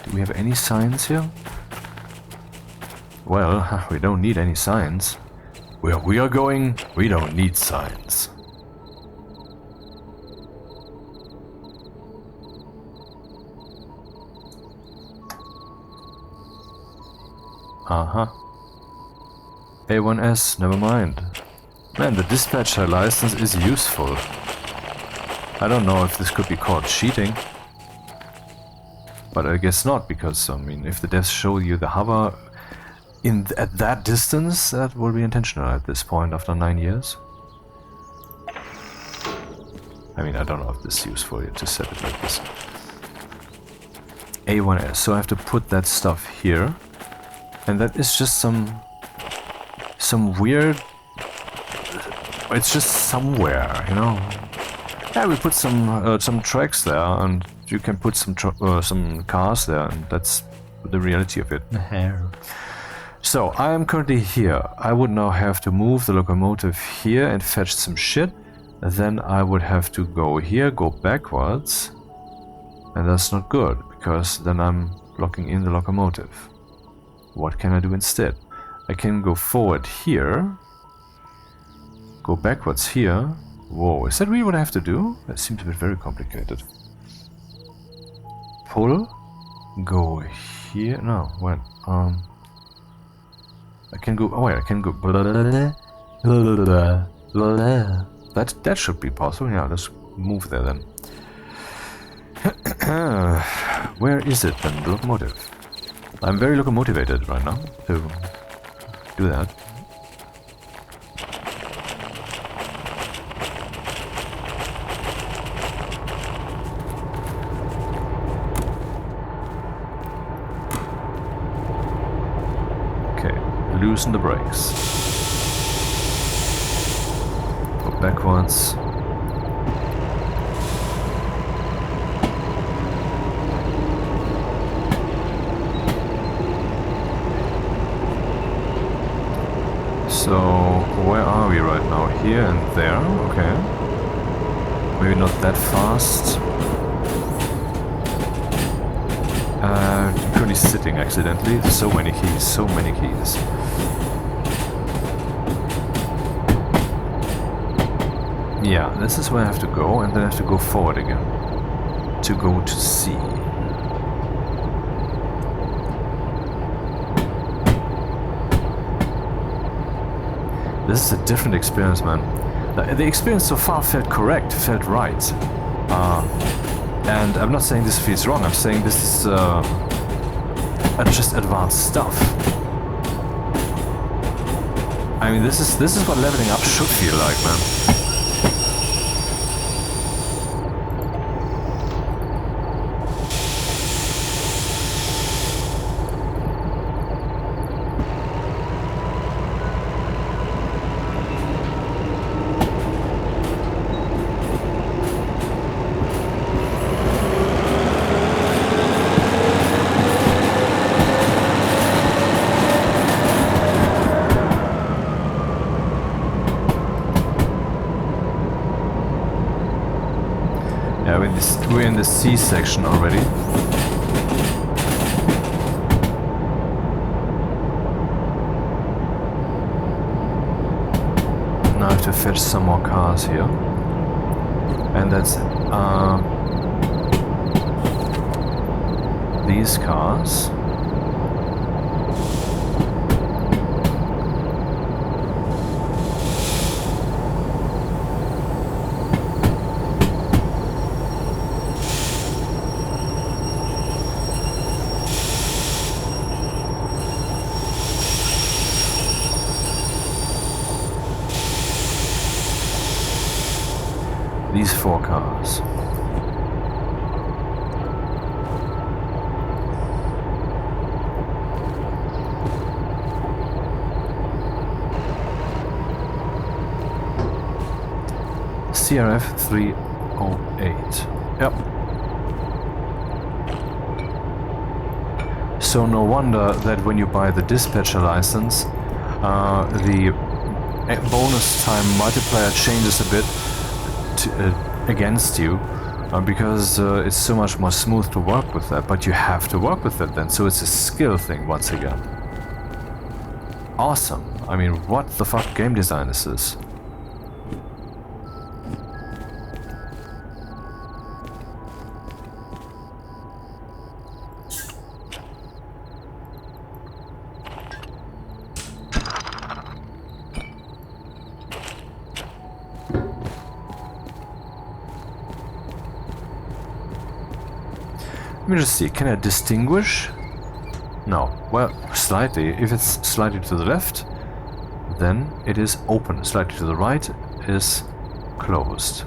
Do we have any signs here? Well, we don't need any signs. Where we are going, we don't need signs. Uh-huh. A1S, never mind. Man, the dispatcher license is useful. I don't know if this could be called cheating. But I guess not, because, I mean, if the devs show you the hover at that distance, that will be intentional at this point after 9 years. I mean, I don't know if this is useful to set it like this. A1S, so I have to put that stuff here. And that is just some weird... It's just somewhere, you know? Yeah, we put some tracks there, and you can put some cars there, and that's the reality of it. So, I am currently here. I would now have to move the locomotive here and fetch some shit. Then I would have to go here, go backwards. And that's not good, because then I'm blocking in the locomotive. What can I do instead? I can go forward here. Go backwards here. Whoa, is that really what I have to do? That seems a bit very complicated. Pull. Go here. No, when? I can go. Oh wait, I can go. That should be possible. Yeah, let's move there then. Where is it then? The locomotive. I'm very locomotivated right now to do that. Okay, loosen the brakes. Go backwards. So, where are we right now? Here and there, okay. Maybe not that fast. Currently sitting accidentally. So many keys, so many keys. Yeah, this is where I have to go, and then I have to go forward again. To go to C. This is a different experience, man. The experience so far felt correct, felt right. And I'm not saying this feels wrong, I'm saying this is just advanced stuff. I mean, this is what leveling up should feel like, man. We're in the C section already. Now I have to fetch some more cars here. And that's these cars. These 4 cars. CRF 308. Yep. So no wonder that when you buy the dispatcher license, the bonus time multiplier changes a bit against you, because it's so much more smooth to work with that, but you have to work with it then, so it's a skill thing once again. Awesome. I mean, what the fuck game design is this? Let me just see, can I distinguish? No. Well, slightly. If it's slightly to the left, then it is open. Slightly to the right is closed.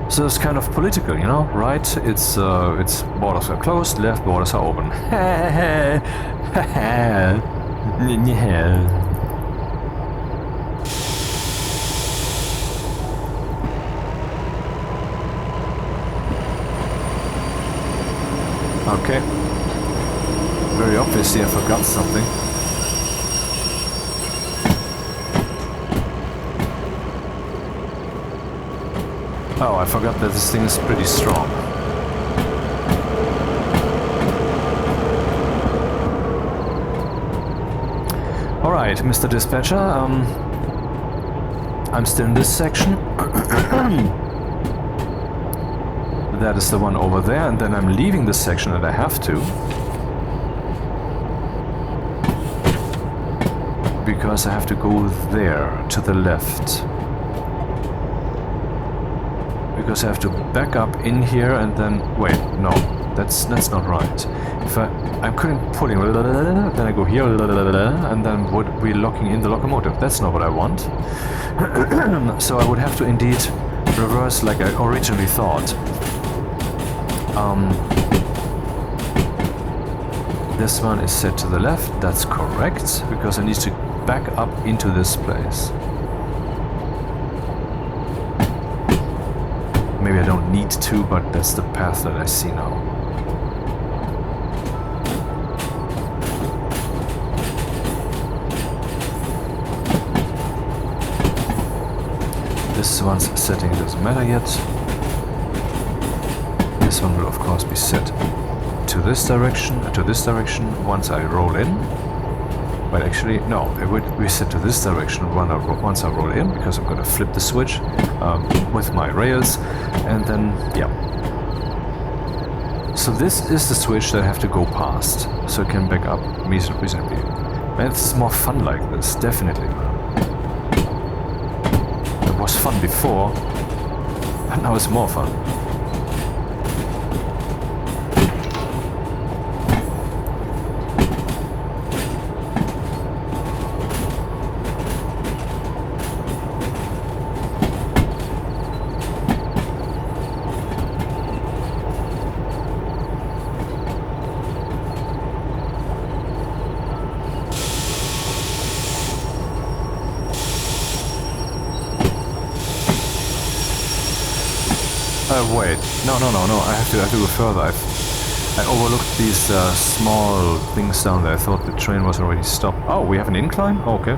So it's kind of political, you know? Right? It's borders are closed, left borders are open. Okay. Very obviously I forgot something. Oh, I forgot that this thing is pretty strong. Alright, Mr. Dispatcher, I'm still in this section. That is the one over there, and then I'm leaving this section, and I have to. Because I have to go there, to the left. Because I have to back up in here and then... Wait, no, that's not right. If I'm pulling, then I go here, and then would be locking in the locomotive. That's not what I want. So I would have to indeed reverse like I originally thought. This one is set to the left, that's correct, because I need to back up into this place. Maybe I don't need to, but that's the path that I see now. This one's setting doesn't matter yet. This one will of course be set to this direction once I roll in. But actually, no, it would be set to this direction once I roll in, because I'm going to flip the switch with my rails, and then, yeah. So this is the switch that I have to go past, so I can back up reasonably. And it's more fun like this, definitely. It was fun before, and now it's more fun. Wait, no, I have to go further. I overlooked these small things down there. I thought the train was already stopped. Oh, we have an incline? Oh, okay.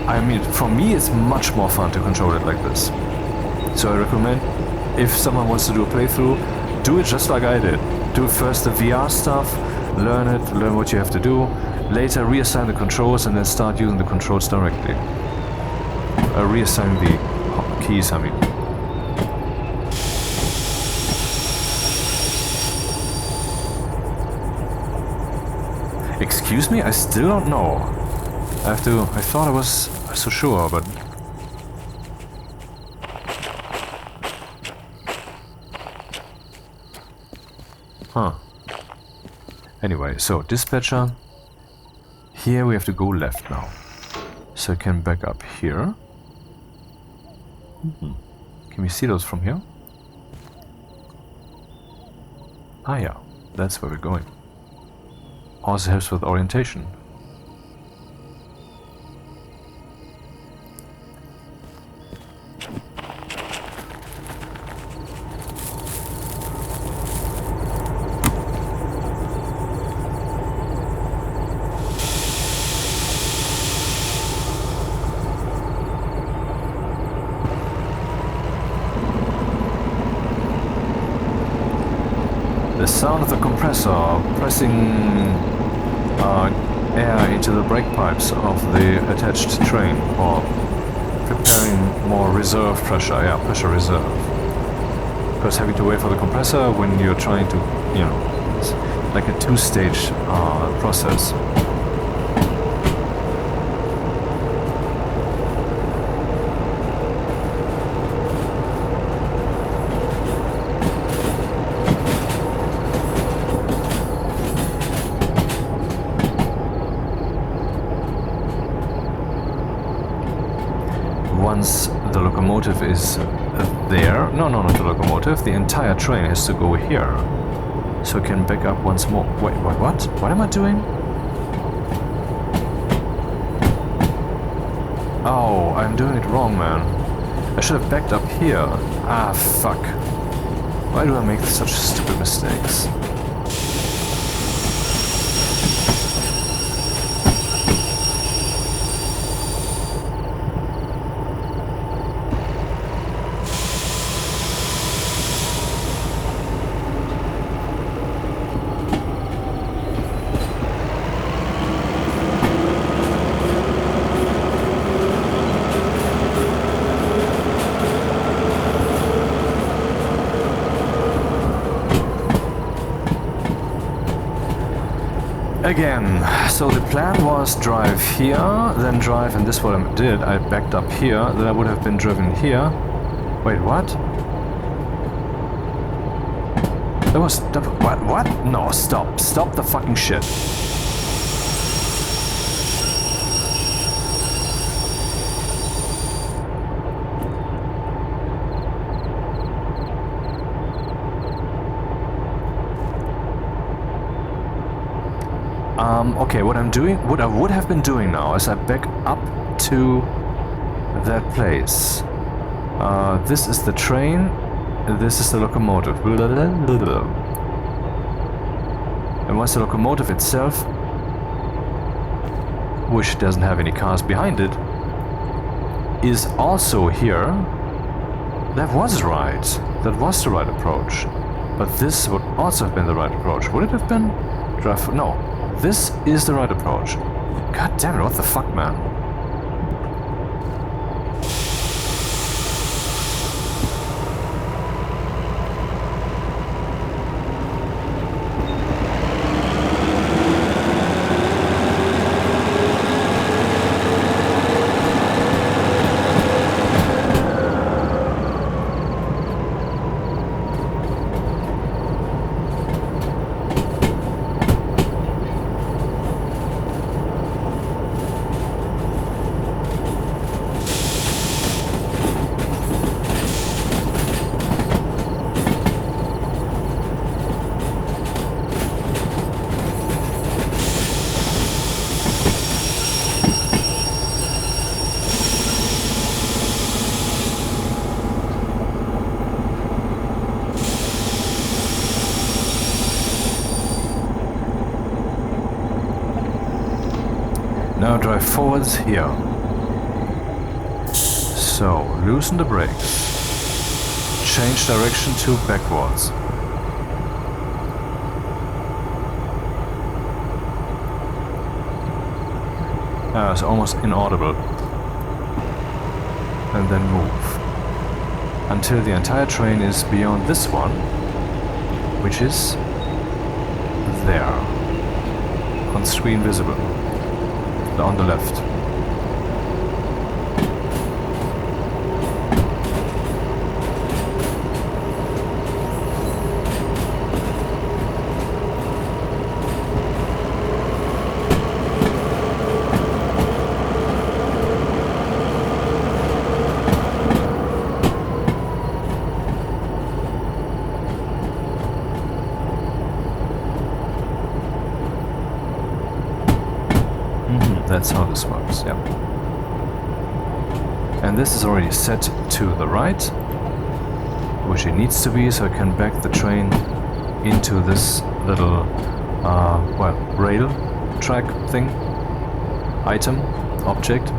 I mean, for me it's much more fun to control it like this. So I recommend, if someone wants to do a playthrough, do it just like I did. Do first the VR stuff, learn what you have to do. Later reassign the controls and then start using the controls directly. Reassign the keys, I mean. Excuse me? I still don't know. I thought I was so sure, but... Huh. Anyway, so dispatcher. Here we have to go left now. So I can back up here. Can we see those from here? Ah, yeah. That's where we're going. Also helps with orientation. The sound of the compressor pressing air into the brake pipes of the attached train, or preparing more reserve pressure, yeah, pressure reserve. Because having to wait for the compressor when you're trying to, you know, it's like a two-stage process. Once the locomotive is there, no, not the locomotive, the entire train has to go here, so it can back up once more. Wait, what? What am I doing? Oh, I'm doing it wrong, man. I should have backed up here. Ah, fuck. Why do I make such stupid mistakes? Again, so the plan was drive here, then drive, and this is what I did. I backed up here, then I would have been driven here. Wait, what? That was... What? No, stop. Stop the fucking shit. Okay, what I would have been doing now is I back up to that place. This is the train, this is the locomotive. And once the locomotive itself, which doesn't have any cars behind it, is also here, that was right. That was the right approach. But this would also have been the right approach. Would it have been? Drive... No. This is the right approach. God damn it, what the fuck, man? Now drive forwards here. So, loosen the brakes. Change direction to backwards. It's almost inaudible. And then move. Until the entire train is beyond this one, which is there. On screen visible. On the left. That's how this works, yeah. And this is already set to the right, which it needs to be, so I can back the train into this little, well, rail track thing, item, object,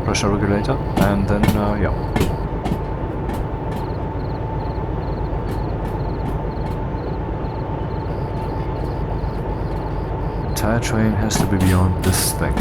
pressure regulator, and then, yeah. The entire train has to be beyond this thing.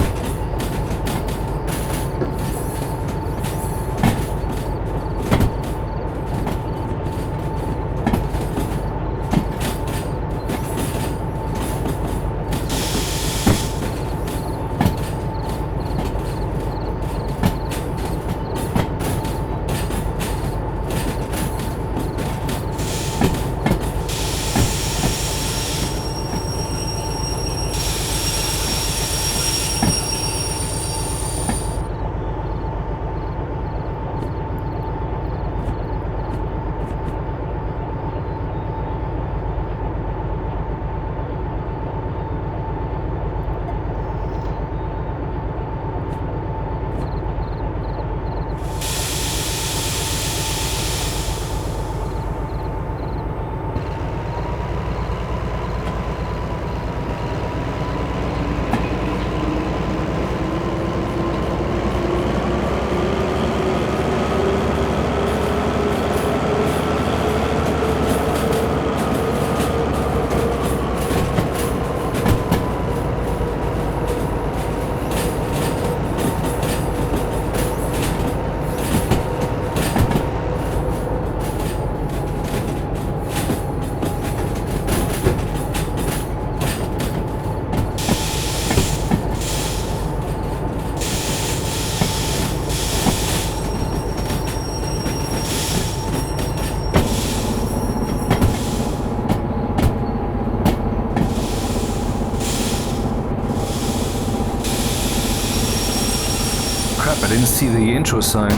I didn't see the intro sign.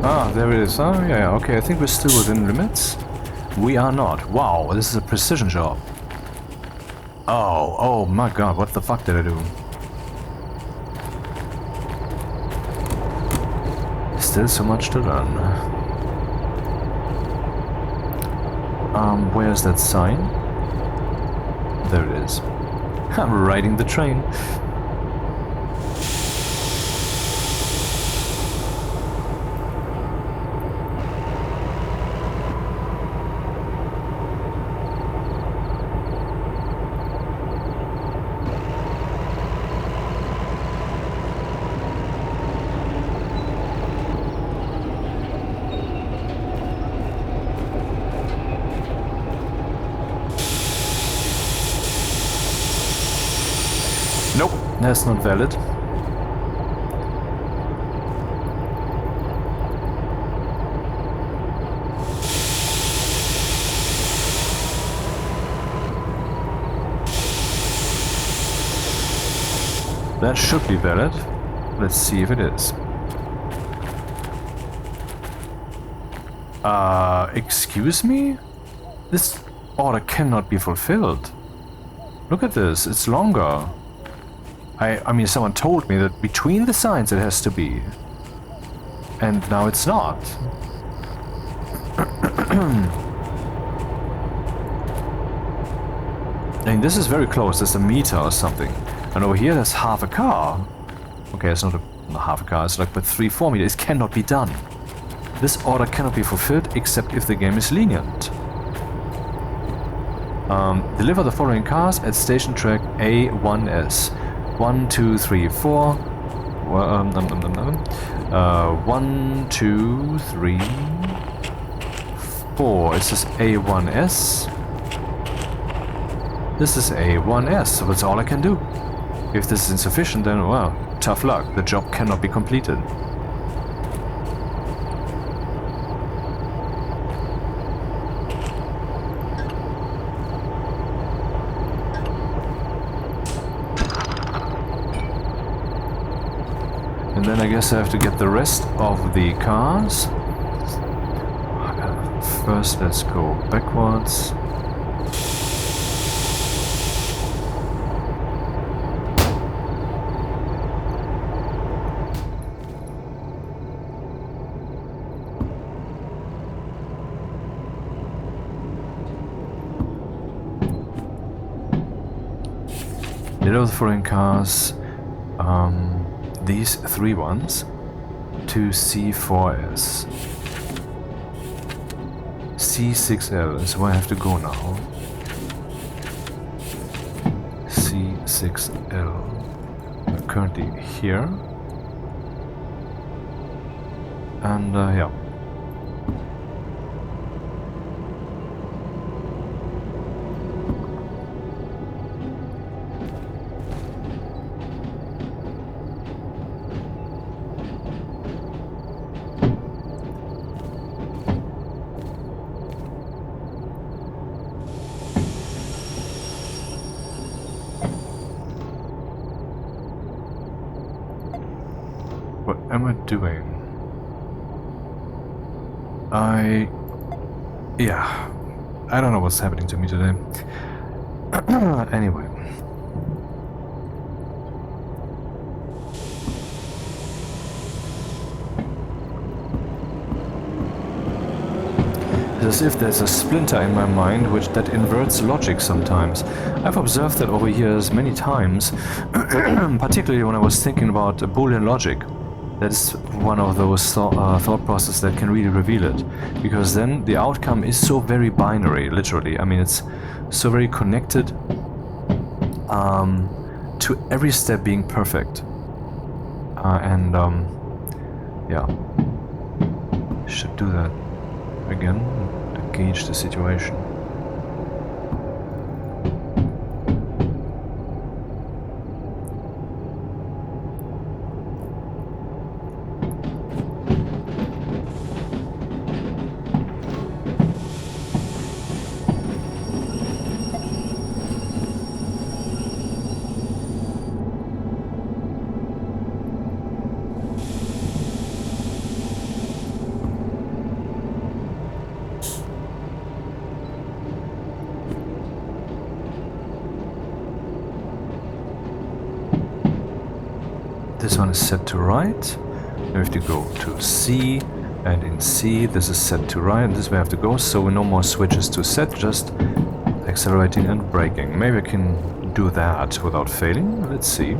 Ah, there it is. Oh, yeah, okay, I think we're still within limits. We are not. Wow, this is a precision job. Oh my god, what the fuck did I do? Still so much to learn. Where's that sign? There it is. I'm riding the train. Nope, that's not valid. That should be valid. Let's see if it is. Excuse me? This order cannot be fulfilled. Look at this, it's longer. I mean, someone told me that between the signs it has to be. And now it's not. I mean, this is very close, there's a meter or something. And over here there's half a car. Okay, it's not half a car, it's like with 3-4 meters. It cannot be done. This order cannot be fulfilled except if the game is lenient. Deliver the following cars at station track A1S. 1, 2, 3, 4. 1, 2, 3, 4. It says A1S. This is A1S, so that's all I can do. If this is insufficient, then, well, tough luck. The job cannot be completed. And then I guess I have to get the rest of the cars. First, let's go backwards. Little foreign cars, these three ones, to C4S. C6L is where I have to go now. C6L. I'm currently here. And yeah. What am I doing? Yeah, I don't know what's happening to me today. Anyway. It's as if there's a splinter in my mind that inverts logic sometimes. I've observed that over years many times, particularly when I was thinking about Boolean logic. That is one of those thought processes that can really reveal it, because then the outcome is so very binary, literally. I mean, it's so very connected to every step being perfect. Yeah, should do that again to gauge the situation. This one is set to right. We have to go to C, and in C this is set to right, and this way I have to go, so no more switches to set, just accelerating and braking. Maybe I can do that without failing. Let's see.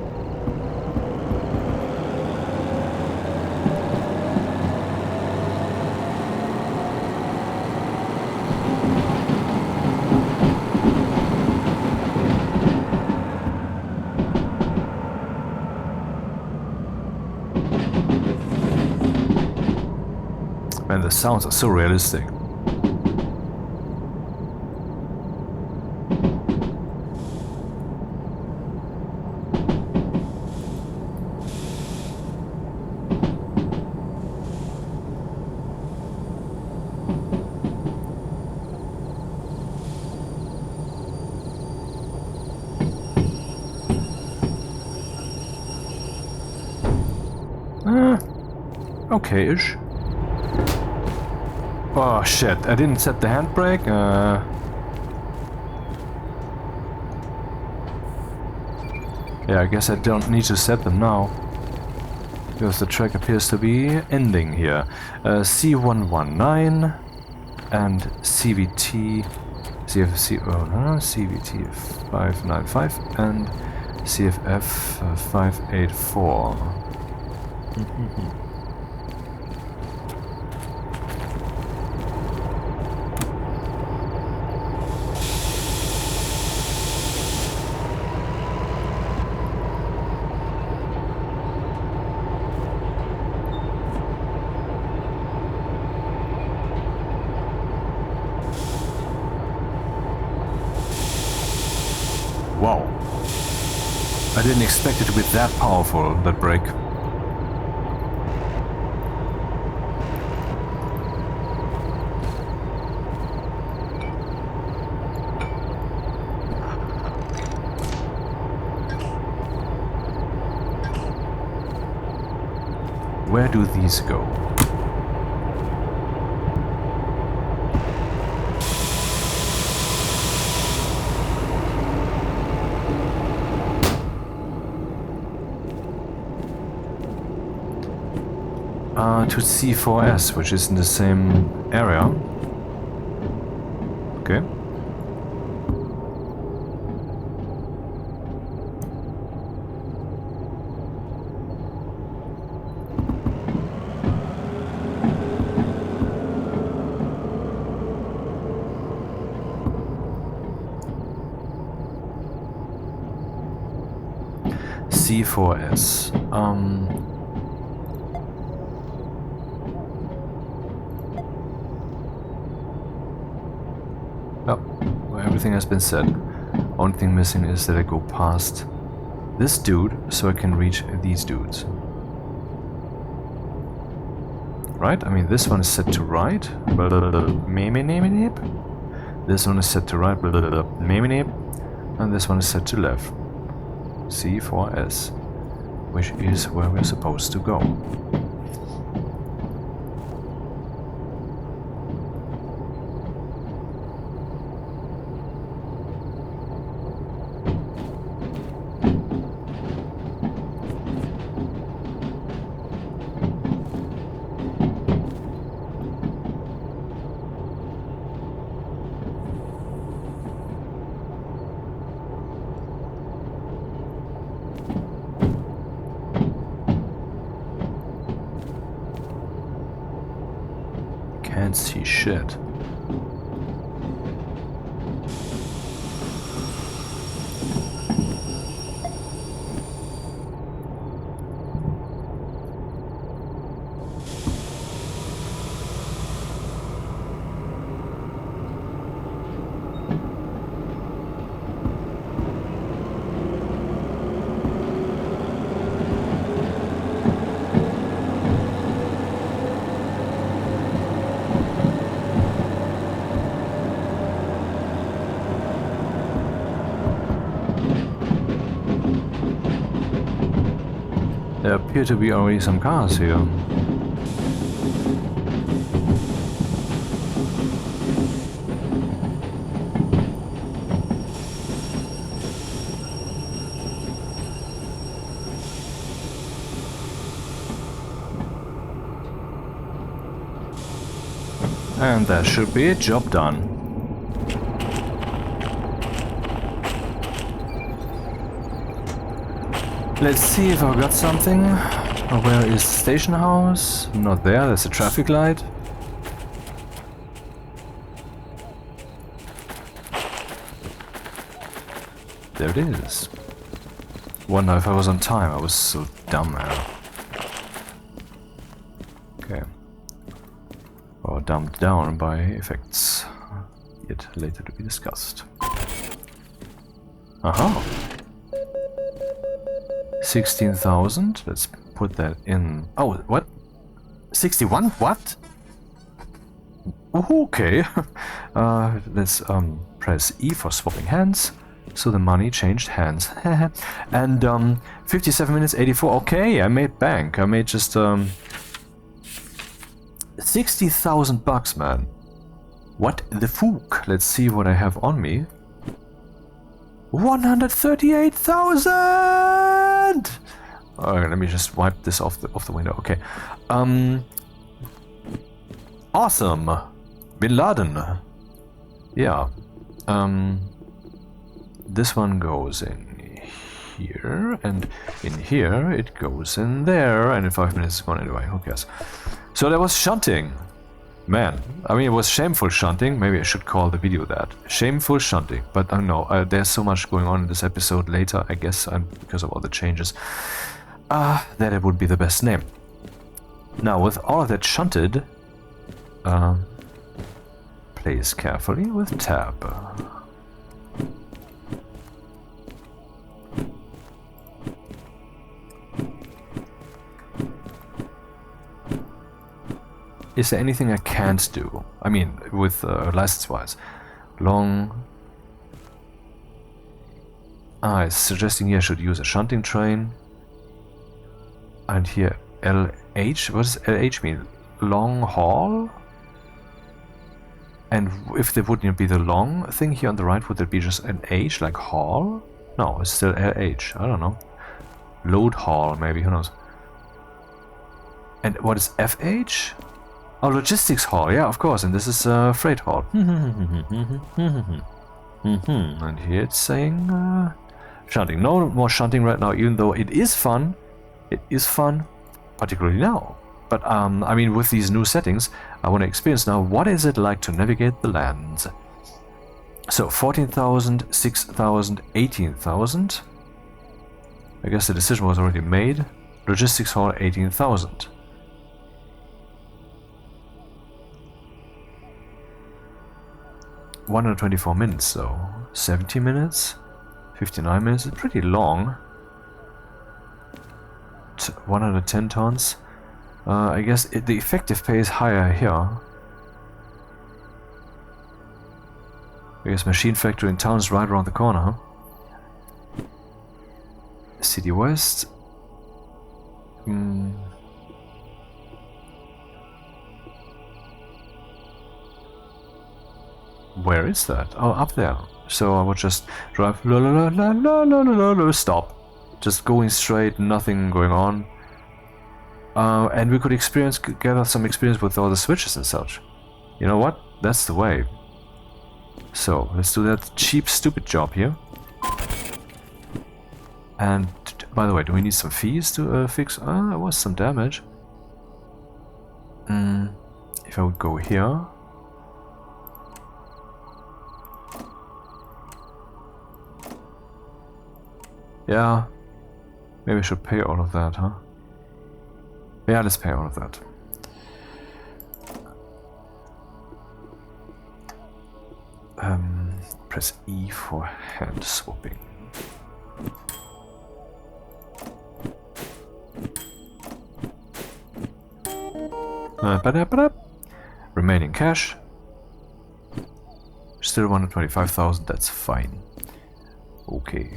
Man, the sounds are so realistic. Okay-ish. Oh shit, I didn't set the handbrake. Yeah, I guess I don't need to set them now, because the track appears to be ending here. C119 and CVT, CVT 595 and CFF 584. Wow. I didn't expect it to be that powerful, that brake. Where do these go? To C4S, which is in the same area. Okay. C4S. Oh, well, everything has been said. Only thing missing is that I go past this dude so I can reach these dudes. Right? I mean, this one is set to right. This one is set to right. And this one is set to left. C4S, which is where we're supposed to go. Can't see shit. There appear to be already some cars here. And that should be it, job done. Let's see if I got something. Where is the station house? Not there, there's a traffic light. There it is. Wonder if I was on time, I was so dumb, man. Okay. Or dumbed down by effects. Yet later to be discussed. Aha! 16,000. Let's put that in. Oh, what? 61? What? Okay. Let's press E for swapping hands. So the money changed hands. And 57 minutes 84. Okay, I made bank. I made just 60,000 bucks, man. What the fuck? Let's see what I have on me. 138,000! Alright, let me just wipe this off the window. Okay. Awesome. Bin Laden. Yeah. This one goes in here, and in here it goes in there, and in 5 minutes it's gone anyway. Who cares? So that was shunting. Man, I mean, it was shameful shunting. Maybe I should call the video that. Shameful shunting. But I don't know, there's so much going on in this episode later, I guess, because of all the changes, that it would be the best name. Now, with all of that shunted, place carefully with tab. Is there anything I can't do? I mean, with license-wise. Long... it's suggesting here I should use a shunting train. And here, LH? What does LH mean? Long haul? And if there wouldn't be the long thing here on the right, would there be just an H, like haul? No, it's still LH. I don't know. Load haul, maybe, who knows? And what is FH? Oh, logistics haul, yeah, of course, and this is freight haul. And here it's saying shunting. No more shunting right now, even though it is fun. It is fun, particularly now. But, I mean, with these new settings, I want to experience now what is it like to navigate the lands. So, 14,000, 6,000, 18,000. I guess the decision was already made. Logistics hall 18,000. $124 minutes, so 70 minutes, 59 minutes. It's pretty long. 110 tons. I guess the effective pay is higher here. I guess machine factory in town is right around the corner. City West. Where is that? Oh, up there. So I would just drive. Stop. Just going straight, nothing going on. And we could gather some experience with all the switches and such. You know what? That's the way. So let's do that cheap, stupid job here. And by the way, do we need some fees to fix? There was some damage. If I would go here. Yeah, maybe I should pay all of that, huh? Yeah, let's pay all of that. Press E for hand swapping. Remaining cash. Still 125,000, that's fine. Okay.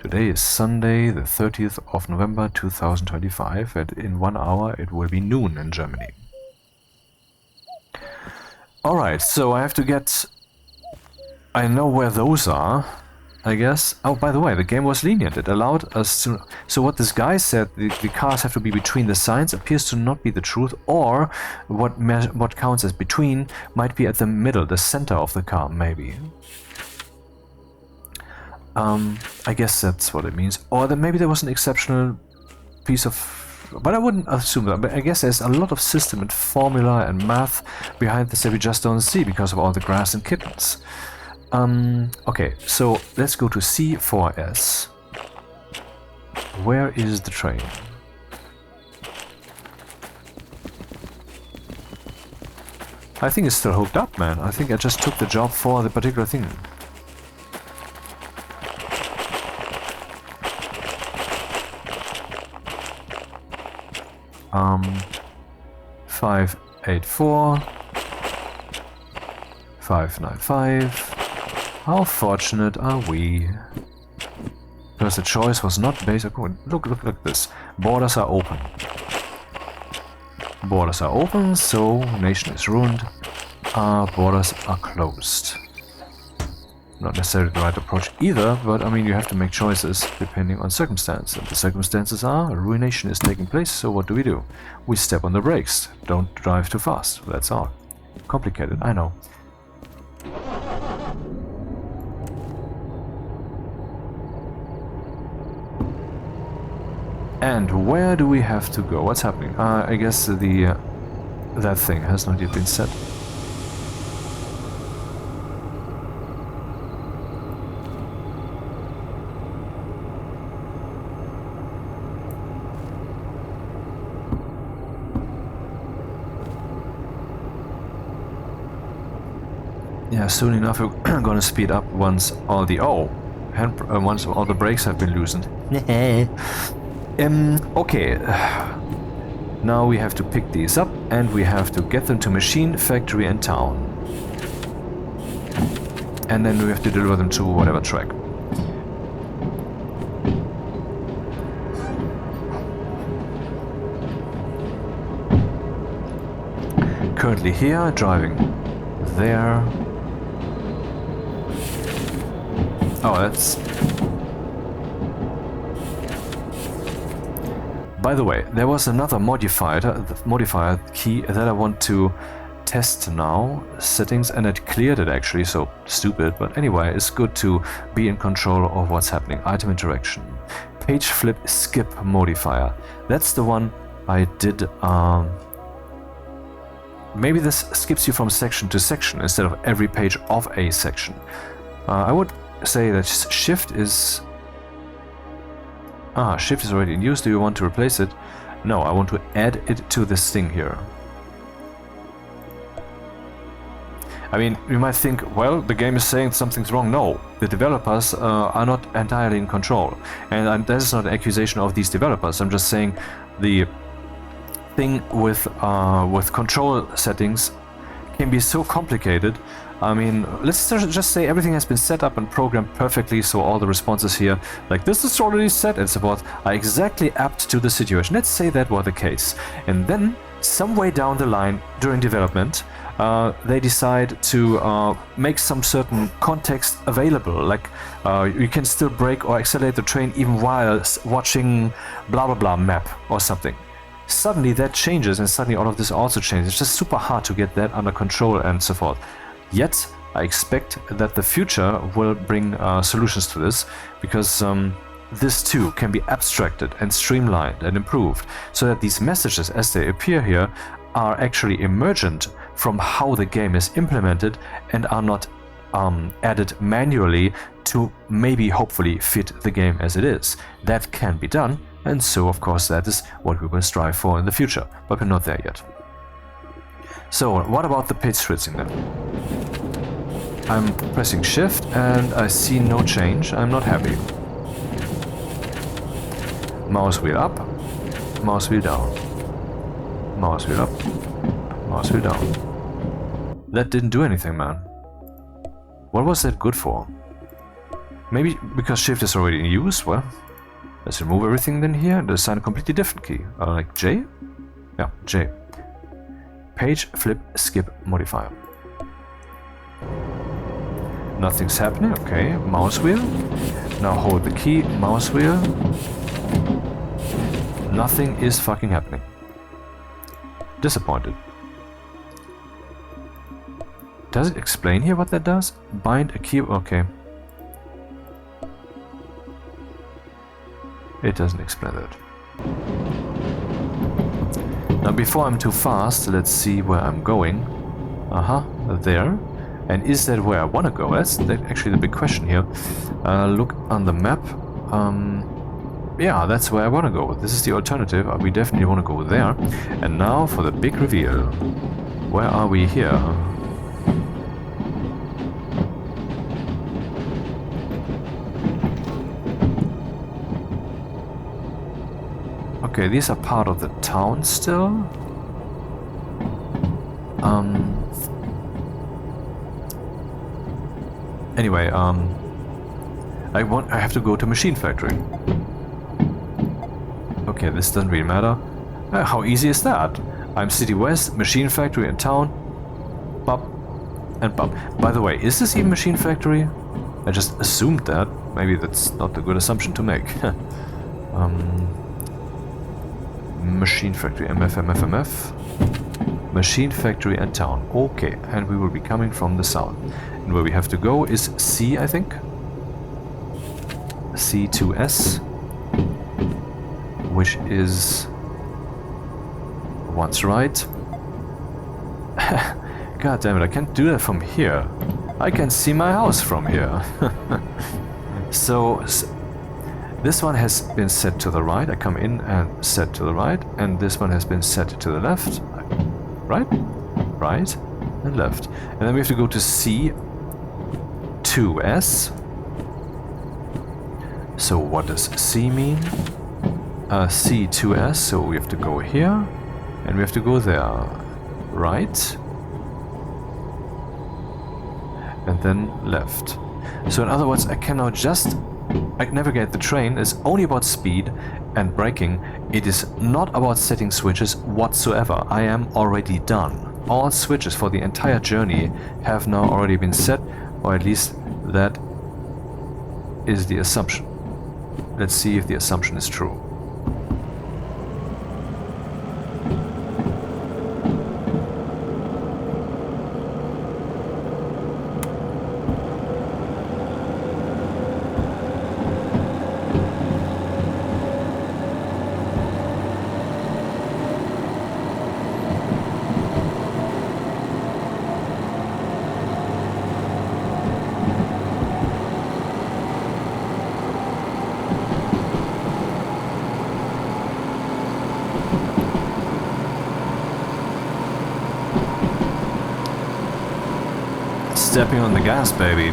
Today is Sunday, the 30th of November 2025, and in 1 hour it will be noon in Germany. Alright, so I have to get... I know where those are, I guess. Oh, by the way, the game was lenient. It allowed us to... So what this guy said, the cars have to be between the signs, appears to not be the truth, or what counts as between might be at the middle, the center of the car, maybe. I guess that's what it means. Or that maybe there was an exceptional piece of... But I wouldn't assume that. But I guess there's a lot of system and formula and math behind this that we just don't see because of all the grass and kittens. Okay, so let's go to C4S. Where is the train? I think it's still hooked up, man. I think I just took the job for the particular thing. Um, 584 595. How fortunate are we? Because the choice was not based on... Look at this. Borders are open. Borders are open, so nation is ruined. Borders are closed. Not necessarily the right approach either, but I mean you have to make choices depending on circumstance. And the circumstances are ruination is taking place, so what do? We step on the brakes. Don't drive too fast. That's all. Complicated, I know. And where do we have to go? What's happening? I guess the that thing has not yet been set. Yeah, soon enough we're gonna speed up once all the once all the brakes have been loosened. Okay. Now we have to pick these up and we have to get them to machine, factory and town. And then we have to deliver them to whatever track. Currently here, driving there. Oh, that's... By the way, there was another modifier key that I want to test now. Settings, and it cleared it actually, so stupid. But anyway, it's good to be in control of what's happening. Item interaction. Page flip skip modifier. That's the one I did... Maybe this skips you from section to section instead of every page of a section. I would say that shift is... shift is already in use. Do you want to replace it? No, I want to add it to this thing here. I mean, you might think, well, the game is saying something's wrong. No, the developers are not entirely in control. And that is not an accusation of these developers. I'm just saying the thing with control settings can be so complicated. I mean, let's just say everything has been set up and programmed perfectly, so all the responses here, like this is already set and so forth, are exactly apt to the situation. Let's say that were the case. And then, some way down the line, during development, they decide to make some certain context available, like you can still brake or accelerate the train even while watching blah blah blah map or something. Suddenly that changes, and suddenly all of this also changes. It's just super hard to get that under control and so forth. Yet, I expect that the future will bring solutions to this, because this too can be abstracted and streamlined and improved, so that these messages, as they appear here, are actually emergent from how the game is implemented and are not added manually to maybe hopefully fit the game as it is. That can be done, and so of course that is what we will strive for in the future, but we're not there yet. So what about the pitch switching then? I'm pressing shift and I see no change. I'm not happy. Mouse wheel up, mouse wheel down, mouse wheel up, mouse wheel down. That didn't do anything, man. What was that good for? Maybe because shift is already in use? Well, let's remove everything then here and assign a completely different key. Like J? Yeah, J. Page, flip, skip, modifier. Nothing's happening. Okay, mouse wheel. Now hold the key, mouse wheel. Nothing is fucking happening. Disappointed. Does it explain here what that does? Bind a key. Okay. It doesn't explain that. Now before I'm too fast, let's see where I'm going. There. And is that where I want to go? That's actually the big question here. Look on the map. Yeah, that's where I want to go. This is the alternative. We definitely want to go there. And now for the big reveal. Where are we here? Okay, these are part of the town still. Anyway, I have to go to Machine Factory. Okay, this doesn't really matter. How easy is that? I'm City West, Machine Factory in town. Bop and bop. By the way, is this even Machine Factory? I just assumed that. Maybe that's not a good assumption to make. Machine Factory, MF. Machine Factory and town. Okay, and we will be coming from the south. And where we have to go is C, I think. C2S. Which is once right. God damn it, I can't do that from here. I can see my house from here. So this one has been set to the right. I come in and set to the right, and this one has been set to the left. Right? Right and left. And then we have to go to C2S. So what does C mean? C2S, so we have to go here, and we have to go there. Right? And then left. So in other words, I can now just navigate the train. It's only about speed and braking. It is not about setting switches whatsoever. I am already done. All switches for the entire journey have now already been set, or at least that is the assumption. Let's see if the assumption is true. stepping on the gas, baby.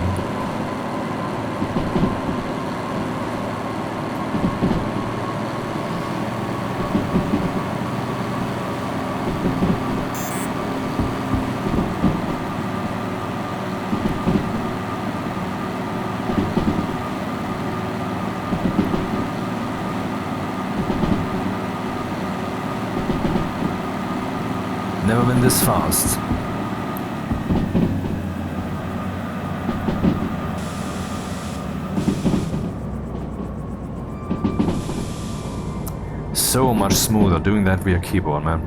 Never been this fast. So much smoother doing that via keyboard, man.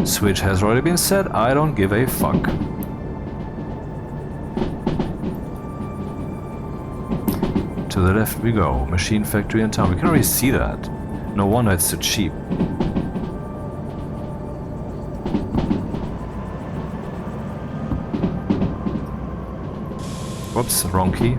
Switch has already been set, I don't give a fuck. To the left we go. Machine factory in town. We can already see that. No wonder it's so cheap. Whoops, wrong key.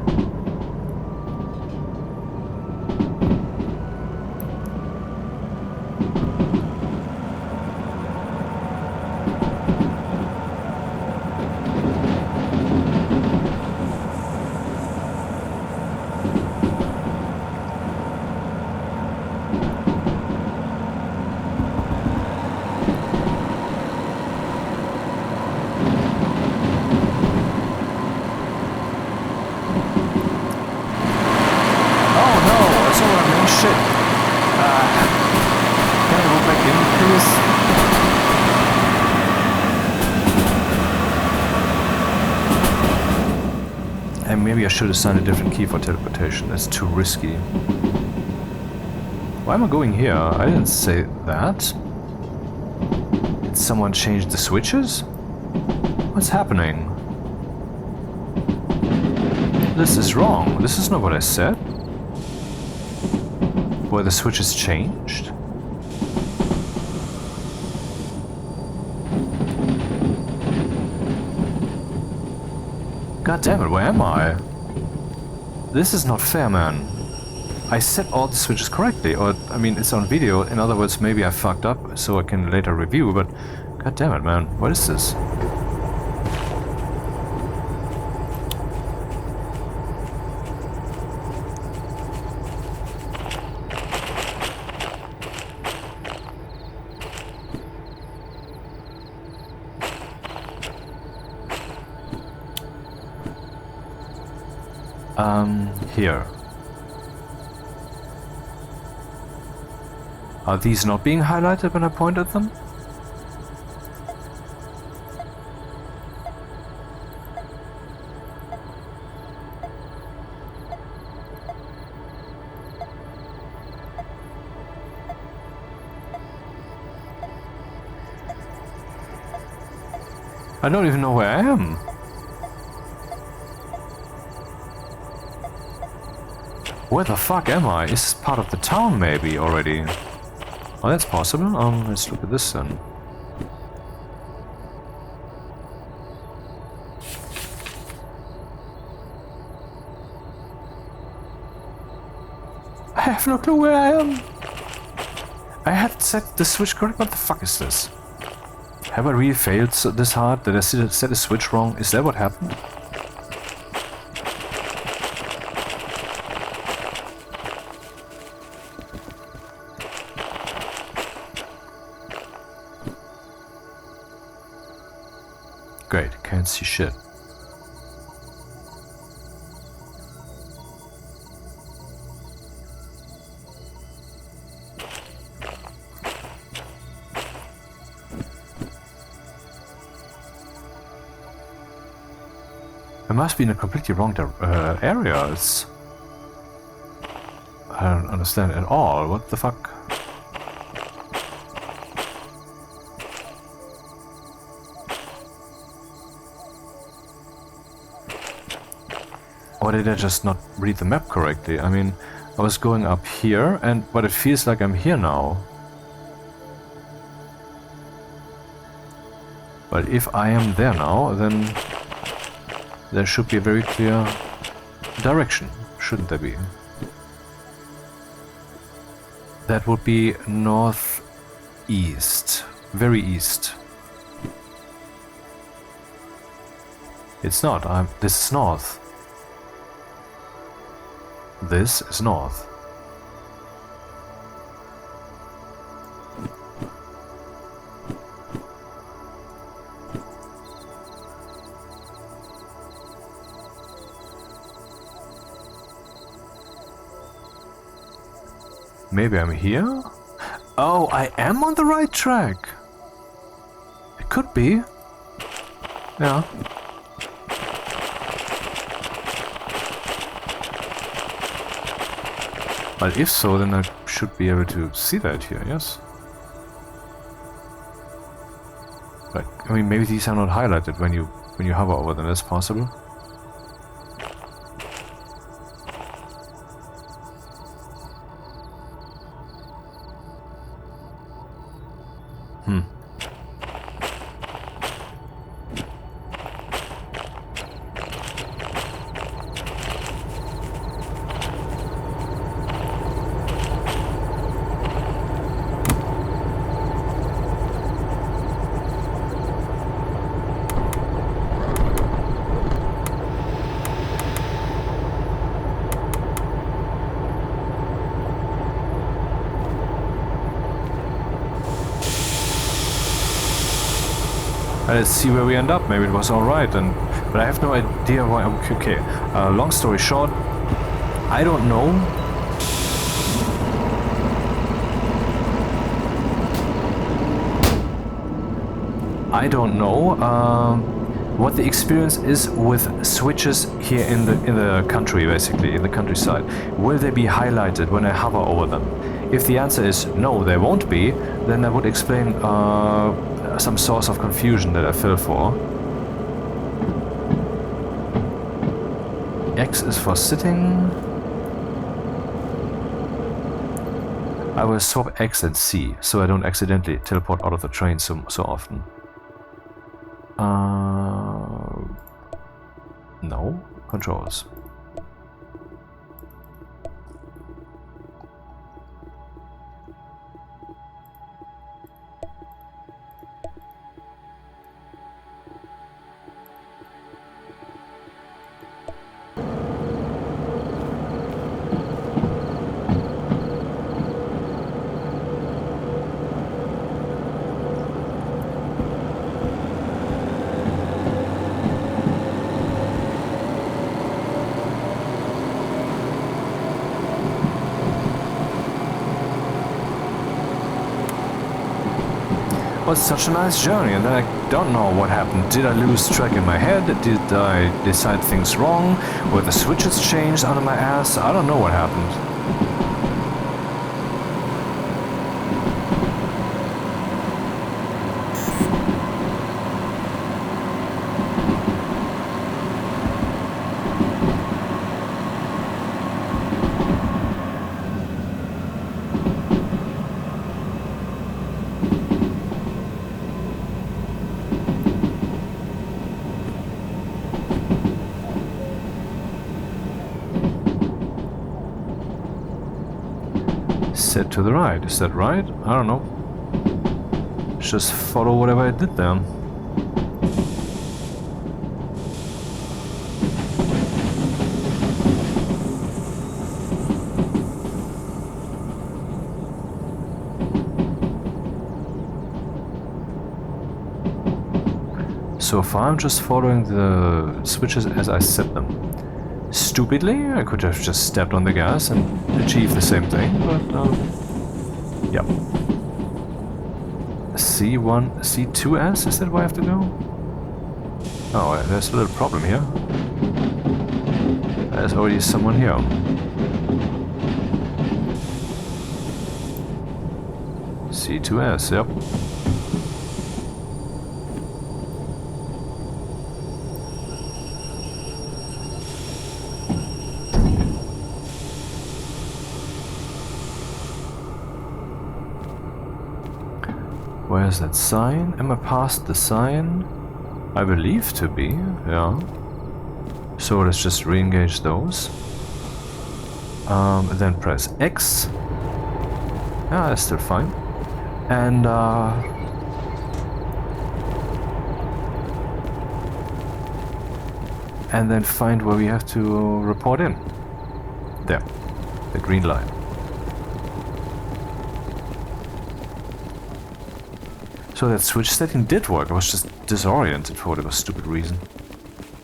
Maybe I should assign a different key for teleportation. That's too risky. Why am I going here? I didn't say that. Did someone change the switches? What's happening? This is wrong. This is not what I said. Were the switches changed? God damn it, where am I? This is not fair, man. I set all the switches correctly, or, I mean, it's on video. In other words, maybe I fucked up so I can later review, but god damn it, man. What is this? Here. Are these not being highlighted when I point at them? I don't even know where I am. Where the fuck am I? Is this part of the town maybe already? Oh, that's possible. Let's look at this then. I have no clue where I am. I had set the switch correct. What the fuck is this? Have I really failed this hard? Did I set the switch wrong? Is that what happened? Great, can't see shit. I must be in a completely wrong area. I don't understand at all. What the fuck? Or did I just not read the map correctly? I mean, I was going up here, but it feels like I'm here now. But if I am there now, then there should be a very clear direction, shouldn't there be? That would be northeast, very east. It's not. This is north. This is north. Maybe I'm here? Oh, I am on the right track. It could be. Yeah. But if so, then I should be able to see that here, yes? But, I mean, maybe these are not highlighted when you hover over them, that's possible. Let's see where we end up. Maybe it was alright, but I have no idea why. Okay, long story short, I don't know. I don't know what the experience is with switches here in the country, basically in the countryside. Will they be highlighted when I hover over them? If the answer is no, they won't be, then that would explain some source of confusion that I fell for. X is for sitting. I will swap X and C so I don't accidentally teleport out of the train so often. No controls. It was such a nice journey, and then I don't know what happened. Did I lose track in my head? Did I decide things wrong? Were the switches changed under my ass? I don't know what happened. Set to the right, is that right? I don't know. Just follow whatever I did there. So far I'm just following the switches as I set them. Stupidly, I could have just stepped on the gas and achieved the same thing, but yep. C1, C2S, is that where I have to go? Oh, there's a little problem here. There's already someone here. C2S, yep. Where's that sign? Am I past the sign? I believe to be, yeah. So let's just re-engage those. And then press X. Yeah, that's still fine. And and then find where we have to report in. There, the green line. So that switch setting did work. I was just disoriented for whatever stupid reason.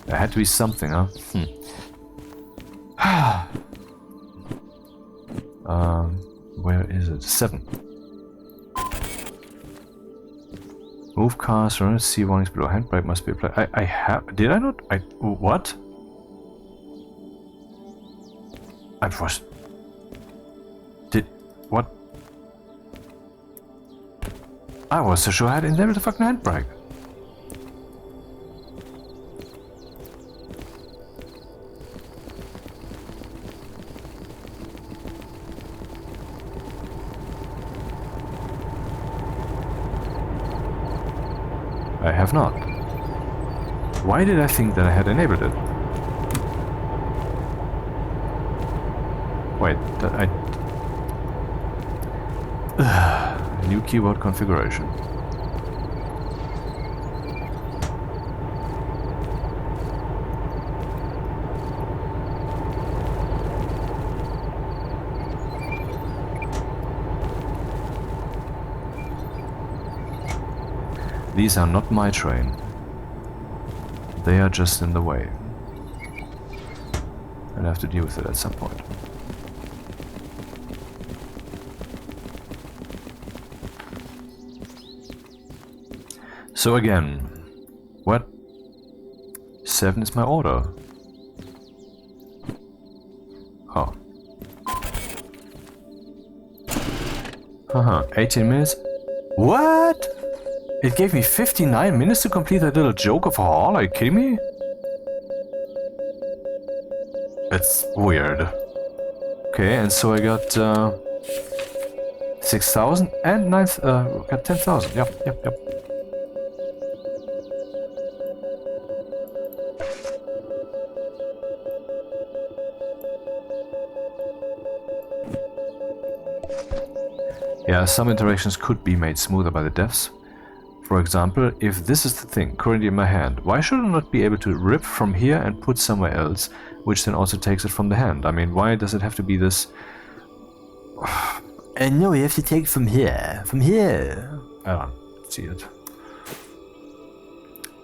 There had to be something, huh? Where is it? 7. Move cars, run, see warnings below. Handbrake must be applied. I have. Did I not? What? I was. What? I was so sure I had enabled the fucking handbrake. I have not. Why did I think that I had enabled it? Wait, new keyboard configuration. These are not my train. They are just in the way. I'll have to deal with it at some point. So again, what? 7 is my order. Oh. 18 minutes? What? It gave me 59 minutes to complete that little joke of a haul? Are you kidding me? It's weird. Okay, and so I got 6,000 and got 10,000. Yep. Yeah, some interactions could be made smoother by the devs. For example, if this is the thing currently in my hand, why should I not be able to rip from here and put somewhere else, which then also takes it from the hand? I mean, why does it have to be this... And no, you have to take from here. From here. I don't see it.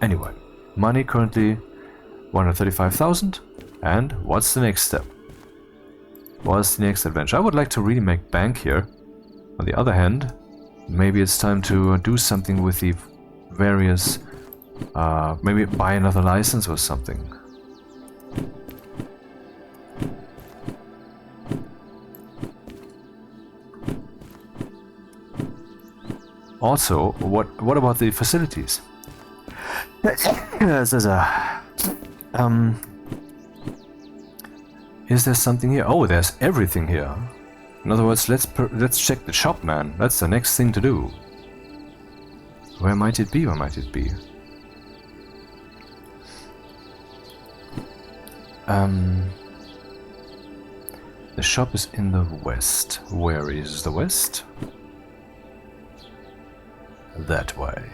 Anyway, money currently 135,000. And what's the next step? What's the next adventure? I would like to really make bank here. On the other hand, maybe it's time to do something with the various... maybe buy another license or something. Also, what about the facilities? Is there something here? Oh, there's everything here. In other words, let's check the shop, man. That's the next thing to do. Where might it be? Where might it be? The shop is in the west. Where is the west? That way.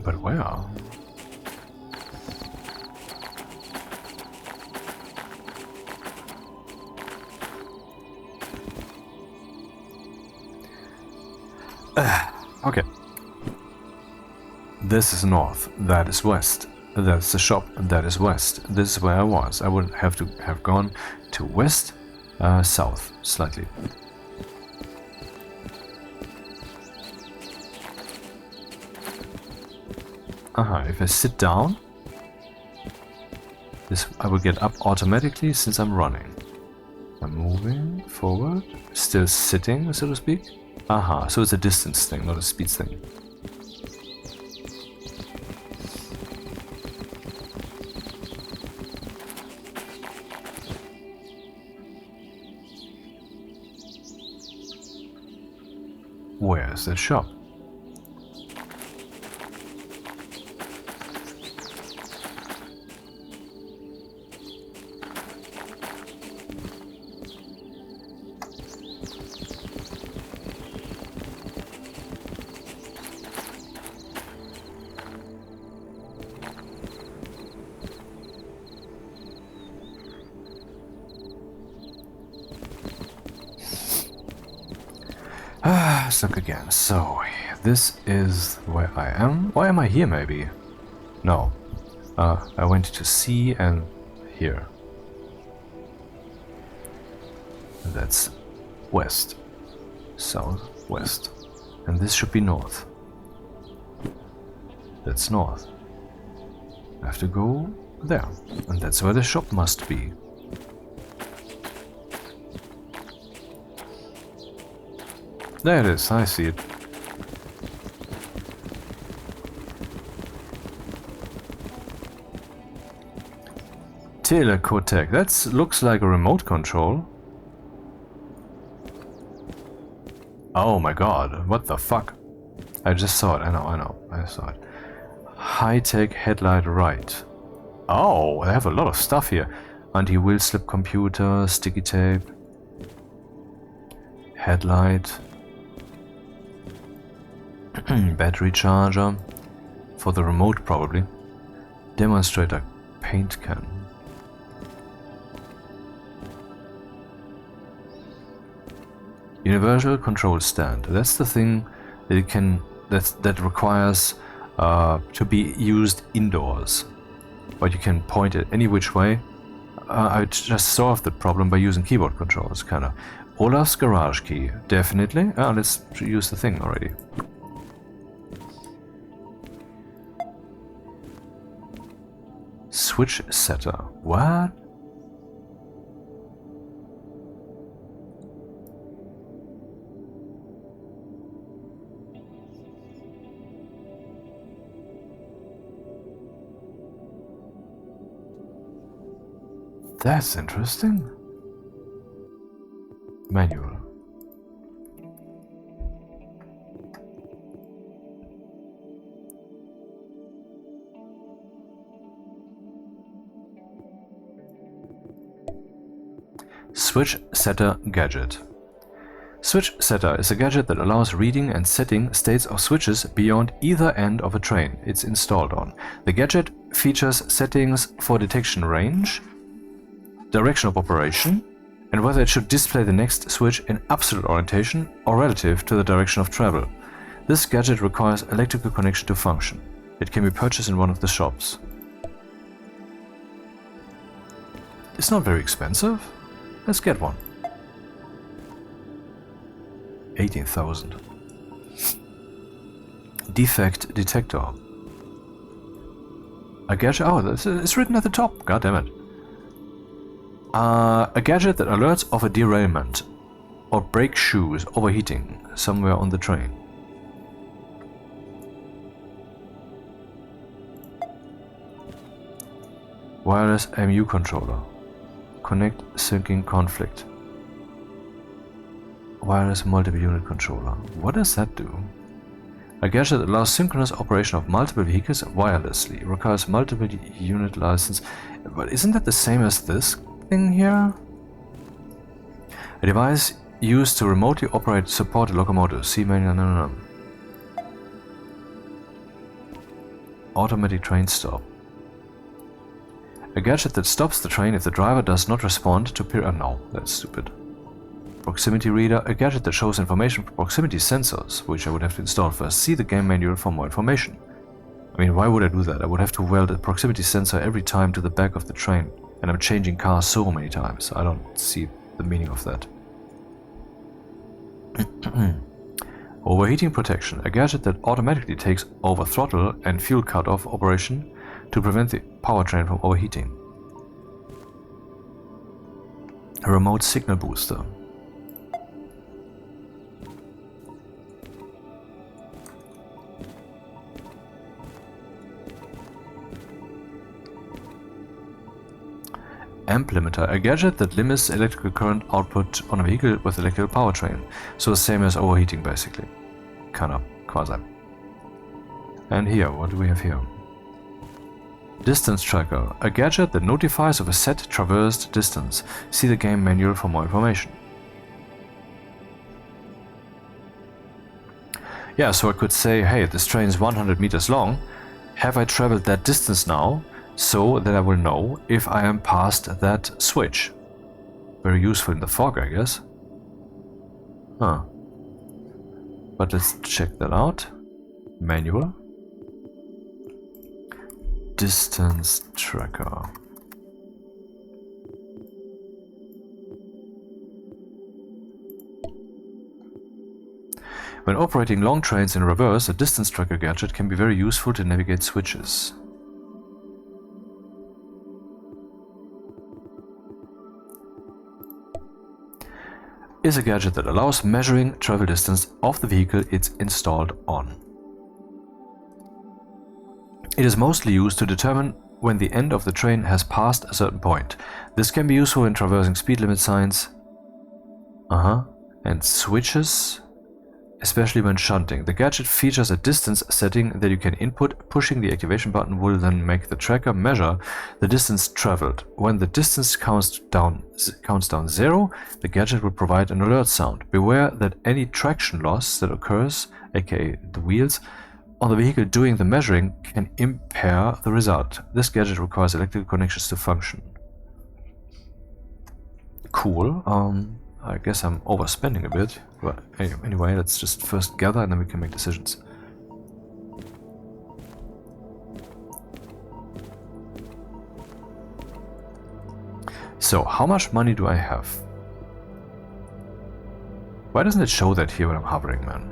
But where? Okay. This is north, that is west. That's the shop, that is west. This is where I was. I would have to have gone to west, south, slightly. If I sit down, this I will get up automatically since I'm running. I'm moving forward, still sitting, so to speak. So it's a distance thing, not a speed thing. Where's the shop? Let's look again. So, this is where I am. Why am I here, maybe? No. I went to C and here. And that's west. South, west. And this should be north. That's north. I have to go there. And that's where the shop must be. There it is, I see it. Telecotech, that looks like a remote control. Oh my god, what the fuck? I just saw it, I know, I saw it. High-tech headlight right. Oh, I have a lot of stuff here. Anti-wheel slip computer, sticky tape. Headlight. Battery charger. For the remote probably. Demonstrator paint can. Universal control stand. That's the thing that it can that requires to be used indoors. But you can point it any which way. I just solved the problem by using keyboard controls, kind of. Olaf's garage key, definitely. Let's use the thing already. Switch setter. What? That's interesting. Manual. Switch setter gadget. Switch setter is a gadget that allows reading and setting states of switches beyond either end of a train it's installed on. The gadget features settings for detection range, direction of operation, and whether it should display the next switch in absolute orientation or relative to the direction of travel. This gadget requires electrical connection to function. It can be purchased in one of the shops. It's not very expensive. Let's get one. 18,000. Defect detector. A gadget. Oh, it's written at the top. God damn it. A gadget that alerts of a derailment or brake shoes overheating somewhere on the train. Wireless MU controller. Connect syncing conflict. Wireless multiple unit controller. What does that do? A gadget that allows synchronous operation of multiple vehicles wirelessly. Requires multiple unit license. But isn't that the same as this thing here? A device used to remotely operate supported locomotives. See manual. No. Automatic train stop. A gadget that stops the train if the driver does not respond to no, that's stupid. Proximity reader, a gadget that shows information from proximity sensors, which I would have to install first. See the game manual for more information. I mean, why would I do that? I would have to weld a proximity sensor every time to the back of the train, and I'm changing cars so many times. I don't see the meaning of that. Overheating protection, a gadget that automatically takes over throttle and fuel cutoff operation to prevent the powertrain from overheating. A remote signal booster. Amp limiter, a gadget that limits electrical current output on a vehicle with electrical powertrain. So the same as overheating basically. Kinda, quasi. And here, what do we have here? Distance tracker, a gadget that notifies of a set traversed distance. See the game manual for more information. Yeah, so I could say, hey, this train is 100 meters long. Have I traveled that distance now? So that I will know if I am past that switch. Very useful in the fog, I guess. Huh. but let's check that out. Manual. Distance tracker. When operating long trains in reverse, a distance tracker gadget can be very useful to navigate switches. Is a gadget that allows measuring travel distance of the vehicle it's installed on. It is mostly used to determine when the end of the train has passed a certain point. This can be useful in traversing speed limit signs and switches, especially when shunting. The gadget features a distance setting that you can input. Pushing the activation button will then make the tracker measure the distance traveled. When the distance counts down 0, the gadget will provide an alert sound. Beware that any traction loss that occurs, aka the wheels, on the vehicle doing the measuring can impair the result. This gadget requires electrical connections to function. Cool. I guess I'm overspending a bit, but anyway, let's just first gather and then we can make decisions. So, how much money do I have? Why doesn't it show that here when I'm hovering, man?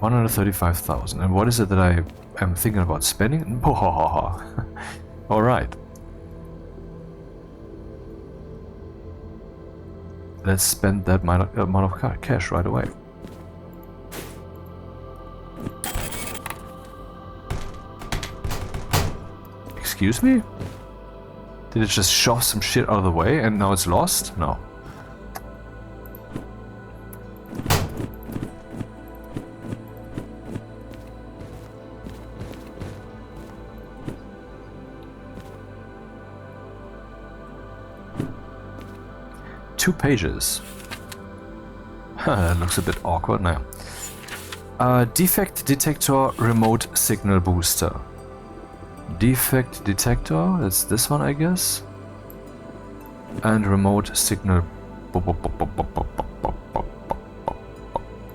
135,000. And what is it that I am thinking about spending? Alright. Let's spend that amount of cash right away. Excuse me? Did it just shove some shit out of the way and now it's lost? No. Two pages. That looks a bit awkward now. Defect detector remote signal booster. Defect detector, that's this one I guess. And remote signal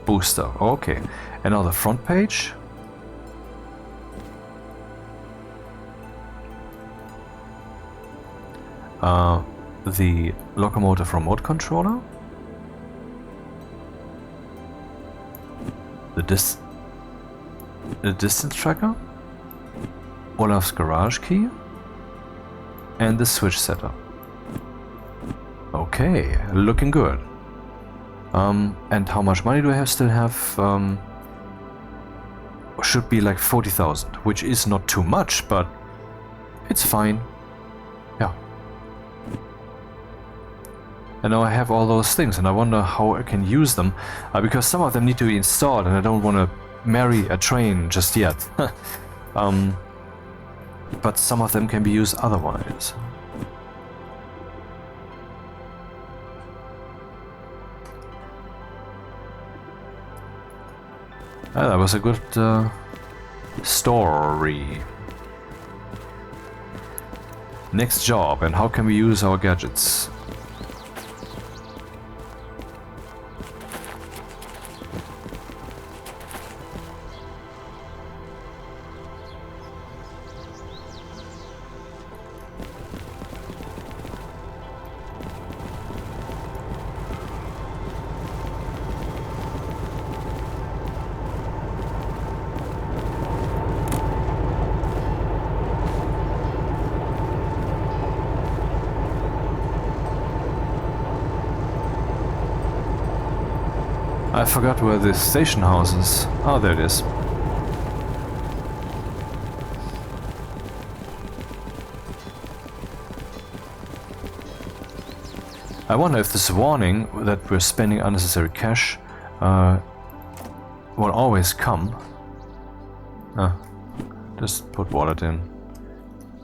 booster. Okay. And now the front page. The locomotive remote controller, the distance tracker, Olaf's garage key, and the switch setter. Okay, looking good. And how much money do I still have? Should be like 40,000, which is not too much, but it's fine. Yeah. And now I have all those things, and I wonder how I can use them, because some of them need to be installed, and I don't want to marry a train just yet. But some of them can be used otherwise. That was a good story. Next job, and how can we use our gadgets? I forgot where the station house is. Oh, there it is. I wonder if this warning that we're spending unnecessary cash will always come. Just put wallet in.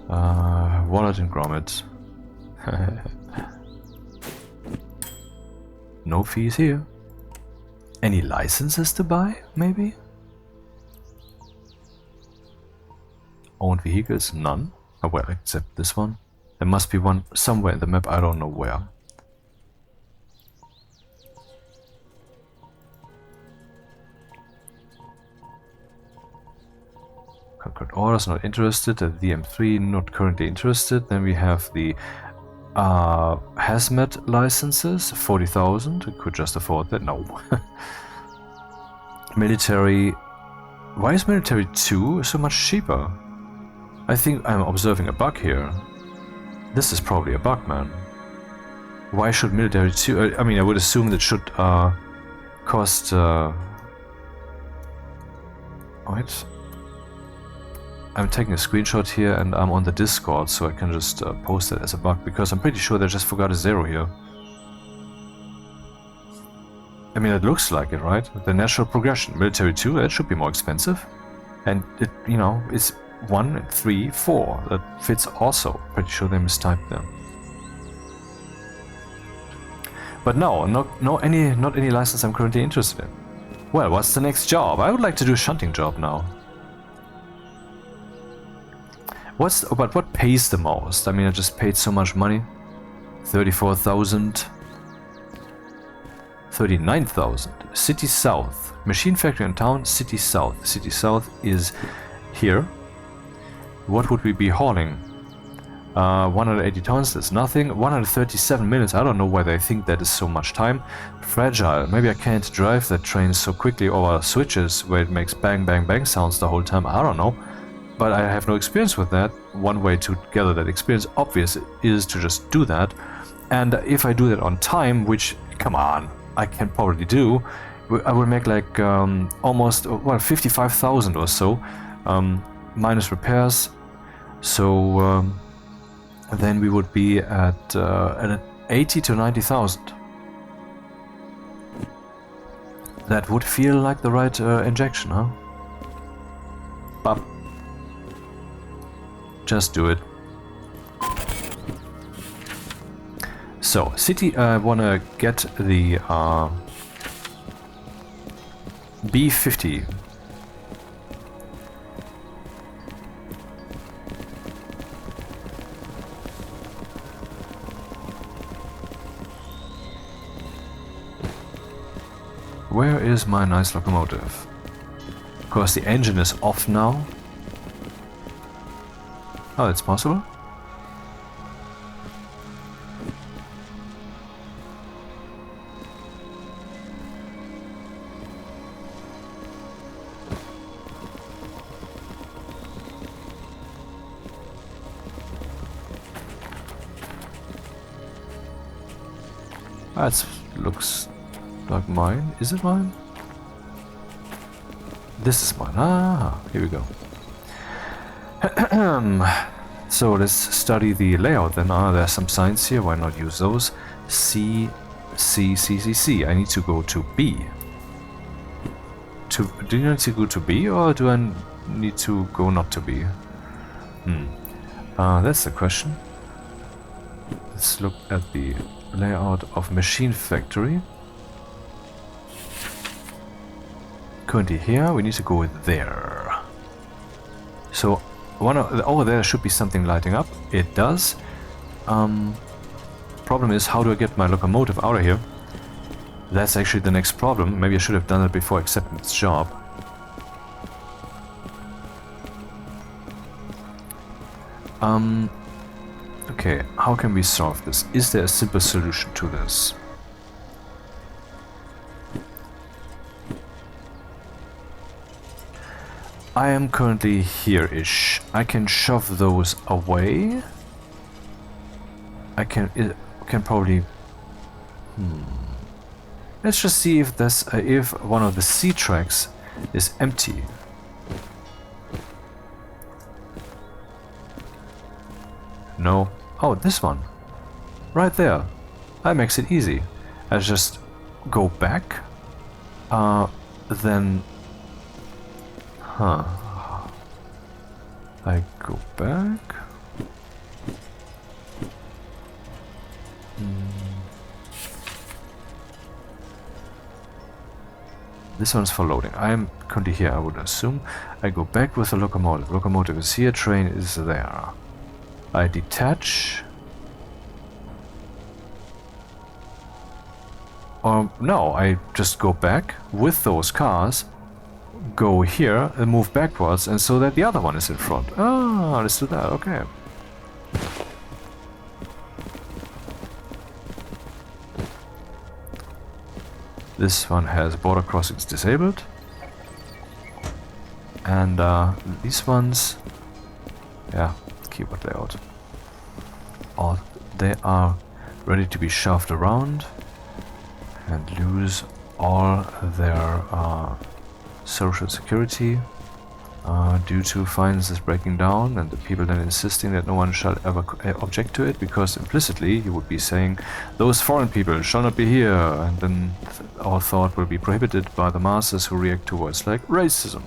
Wallet and grommet. No fees here. Any licenses to buy, maybe? Owned vehicles? None. Oh, well, except this one. There must be one somewhere in the map, I don't know where. Concurrent orders, not interested. The M3, not currently interested. Then we have the hazmat licenses, 40,000. We could just afford that. No. Military. Why is military 2 so much cheaper? I think I'm observing a bug here. This is probably a bug, man. Why should military 2... I mean, I would assume that should cost... Wait. I'm taking a screenshot here and I'm on the Discord, so I can just post it as a bug, because I'm pretty sure they just forgot a 0 here. I mean, it looks like it, right? The natural progression. Military 2, that should be more expensive. And it, you know, it's 1, 3, 4. That fits also. Pretty sure they mistyped them. But no, not any license I'm currently interested in. Well, what's the next job? I would like to do a shunting job now. But what pays the most? I mean, I just paid so much money. 34,000. 39,000. City South. Machine factory in town, City South. City South is here. What would we be hauling? 180 tons, that's nothing. 137 minutes, I don't know why they think that is so much time. Fragile, maybe I can't drive that train so quickly over switches where it makes bang bang bang sounds the whole time, I don't know. But I have no experience with that. One way to gather that experience, obvious, is to just do that. And if I do that on time, which, come on, I can probably do, I will make like almost, well, 55,000 or so, minus repairs. So then we would be at 80 to 90,000. That would feel like the right injection, huh? But just do it. So, city, I wanna get the B50. Where is my nice locomotive? Of course, the engine is off now. Oh, that's possible. That looks like mine. Is it mine? This is mine. Ah, here we go. So let's study the layout then. There's some signs here. Why not use those? C, C, C, C, C. I need to go to B. Do you need to go to B, or do I need to go not to B? That's the question. Let's look at the layout of machine factory. Currently here, we need to go there. So over there should be something lighting up. It does. Problem is, how do I get my locomotive out of here? That's actually the next problem. Maybe I should have done it before accepting this job. Okay, how can we solve this? Is there a simple solution to this? I am currently here-ish. I can shove those away. I can probably... Let's just see if this, if one of the C tracks is empty. No. Oh, this one. Right there. That makes it easy. I just go back. Then... I go back. This one's for loading. I am currently here, I would assume. I go back with the locomotive. Locomotive is here, train is there. I detach. Or no, I just go back with those cars go here and move backwards, and so that the other one is in front. Ah, let's do that, okay. This one has border crossings disabled. And these ones, yeah, keyboard layout. Or they are ready to be shoved around and lose all their social security due to finances breaking down, and the people then insisting that no one shall ever object to it, because implicitly you would be saying those foreign people shall not be here, and then our thought will be prohibited by the masses who react to words like racism.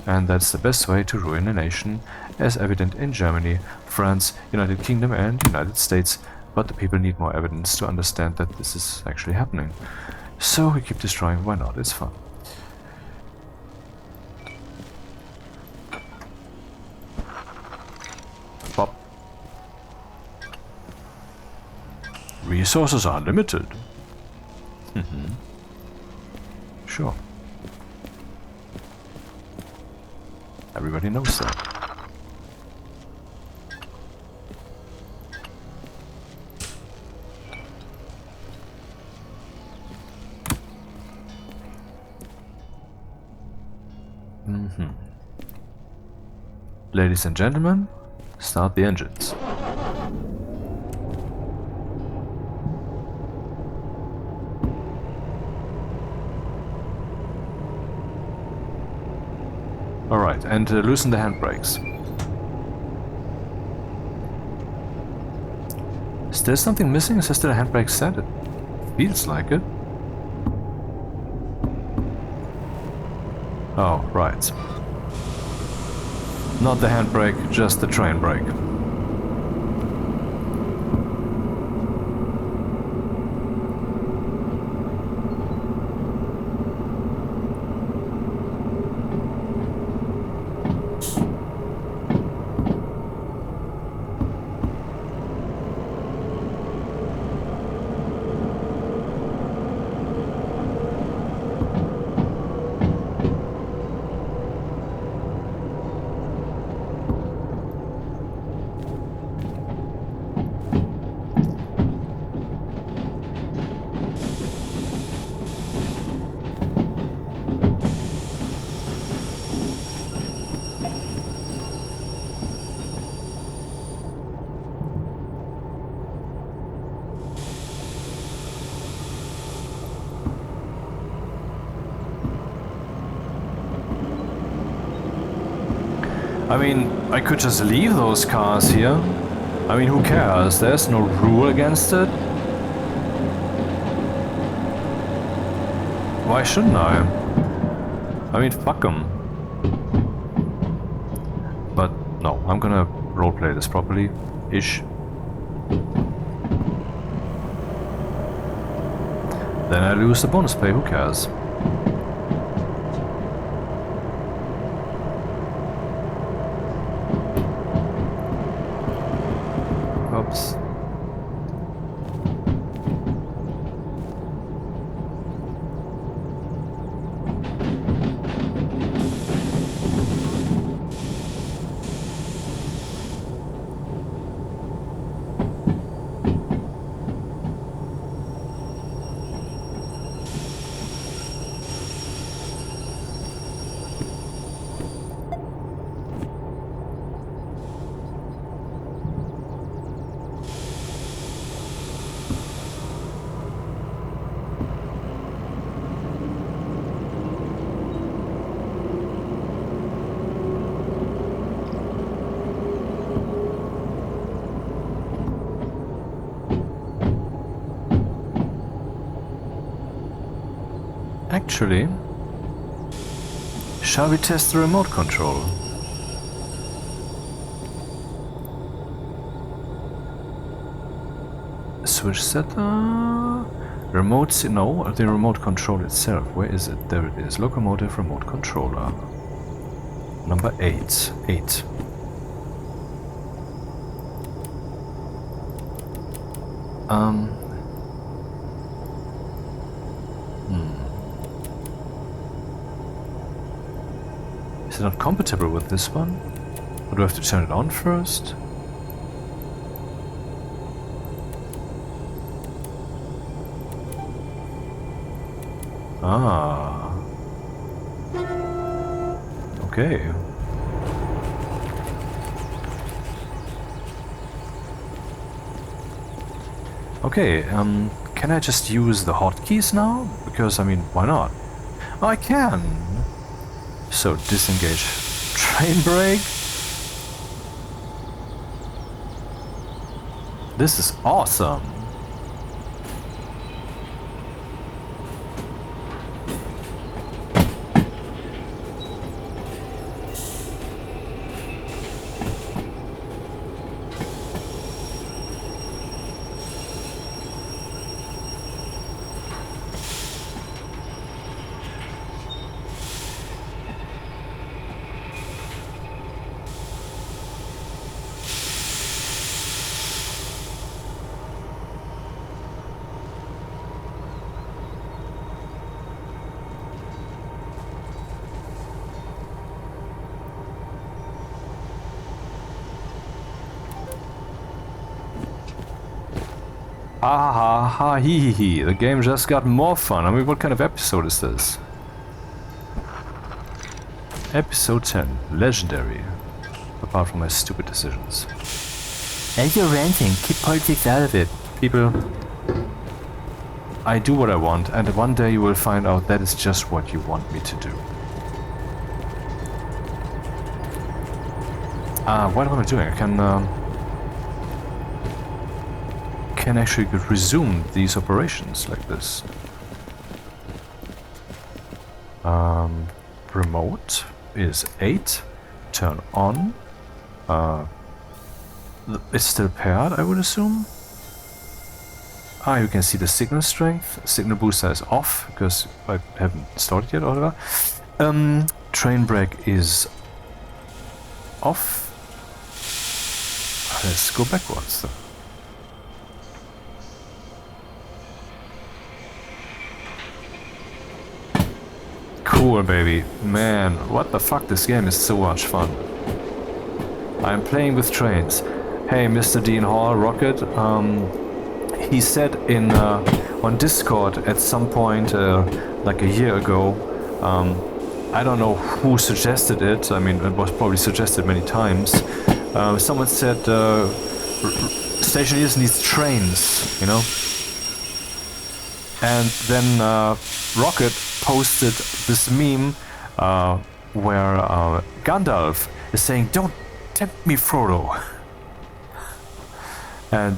And that's the best way to ruin a nation, as evident in Germany, France, United Kingdom and United States. But the people need more evidence to understand that this is actually happening. So we keep destroying, why not? It's fun. Pop. Resources are limited. Sure. Everybody knows that. Ladies and gentlemen, start the engines. Alright, and loosen the handbrakes. Is there something missing? Is there still a handbrake set? It feels like it. Oh, right. Not the handbrake, just the train brake. I mean, I could just leave those cars here. I mean, who cares? There's no rule against it. Why shouldn't I? I mean, fuck them. But no, I'm gonna roleplay this properly. Ish. Then I lose the bonus pay, who cares? Oops. Actually, shall we test the remote control? Switch setup. No, the remote control itself. Where is it? There it is. Locomotive remote controller. Number 8. 8. it not compatible with this one? Or do I have to turn it on first? Ah. Okay. Okay, can I just use the hotkeys now? Because, I mean, why not? Oh, I can! So, disengage train brake. This is awesome! Ha ha ha hee hee hee. The game just got more fun. I mean, what kind of episode is this? Episode 10. Legendary. Apart from my stupid decisions. And you're ranting. Keep politics out of it. People, I do what I want, and one day you will find out that is just what you want me to do. What am I doing? I can actually resume these operations like this. Remote is 8. Turn on. It's still paired, I would assume. You can see the signal strength. Signal booster is off because I haven't started yet or whatever. Train brake is off. Let's go backwards then. Cool, baby. Man, what the fuck, this game is so much fun. I'm playing with trains. Hey, Mr. Dean Hall, Rocket, he said in on Discord at some point, like a year ago, I don't know who suggested it, I mean, it was probably suggested many times, someone said, Station East needs trains, you know? And then Rocket posted this meme where Gandalf is saying, "Don't tempt me, Frodo." And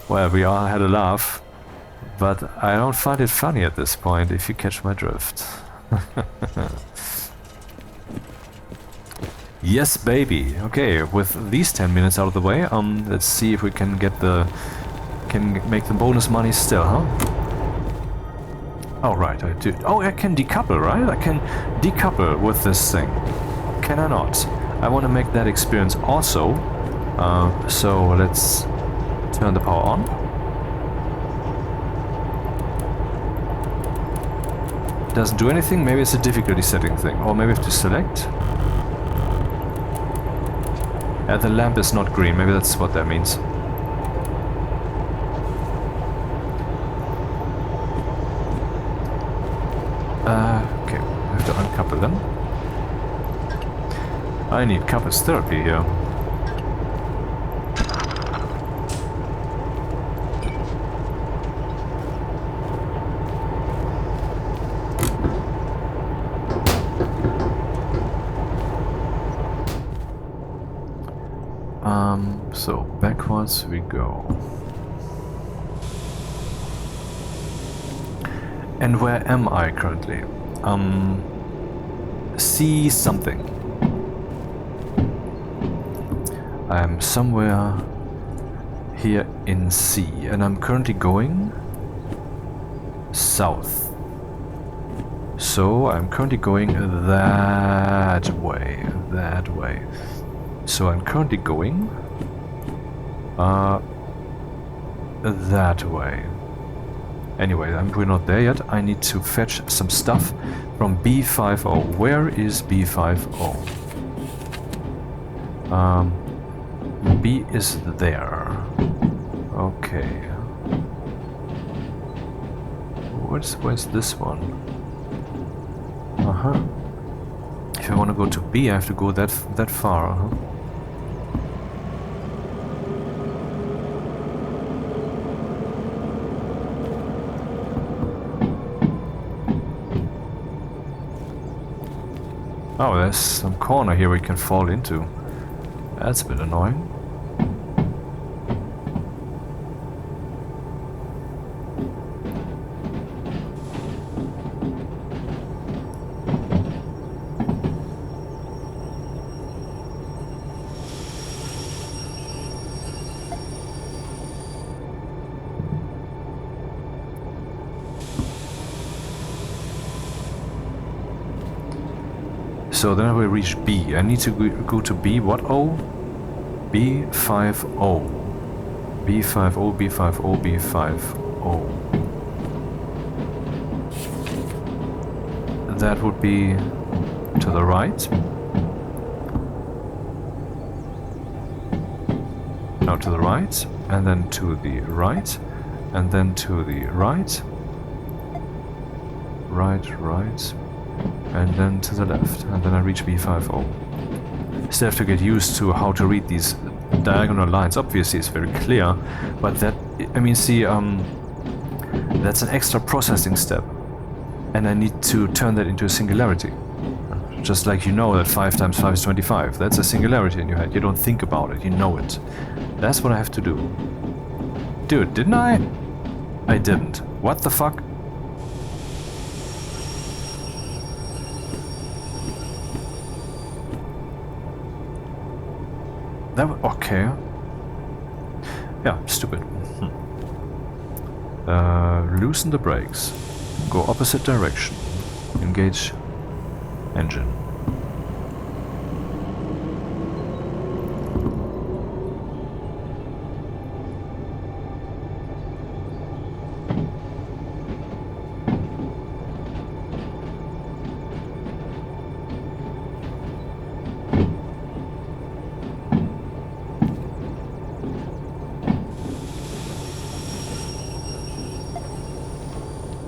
well, we all had a laugh, but I don't find it funny at this point, if you catch my drift. Yes, baby. Okay, with these 10 minutes out of the way, let's see if we can get make the bonus money still, huh? Oh, right, I do. Oh, I can decouple, right? I can decouple with this thing. Can I not? I want to make that experience also. So let's turn the power on. Doesn't do anything. Maybe it's a difficulty setting thing. Or maybe I have to select. The lamp is not green. Maybe that's what that means. Okay, I have to uncouple them. I need couples therapy here. So backwards we go. And where am I currently? C something. I'm somewhere here in C, and I'm currently going south. So I'm currently going that way, So I'm currently going that way. Anyway, we're not there yet. I need to fetch some stuff from B50. Where is B50? B is there. Okay. Where's this one? Uh-huh. If I want to go to B, I have to go that far, huh? Oh, there's some corner here we can fall into. That's a bit annoying. So then I will reach B. I need to go to B. What O? B50. B50, B50, B50. That would be to the right. No, to the right. And then to the right. And then to the right. Right. And then to the left, and then I reach B50. Still have to get used to how to read these diagonal lines. Obviously it's very clear, but that, I mean, see, that's an extra processing step, and I need to turn that into a singularity. Just like you know that 5 times 5 is 25. That's a singularity in your head. You don't think about it, you know it. That's what I have to do. Dude, didn't I? I didn't. What the fuck? That okay. Yeah, stupid. Loosen the brakes. Go opposite direction. Engage engine.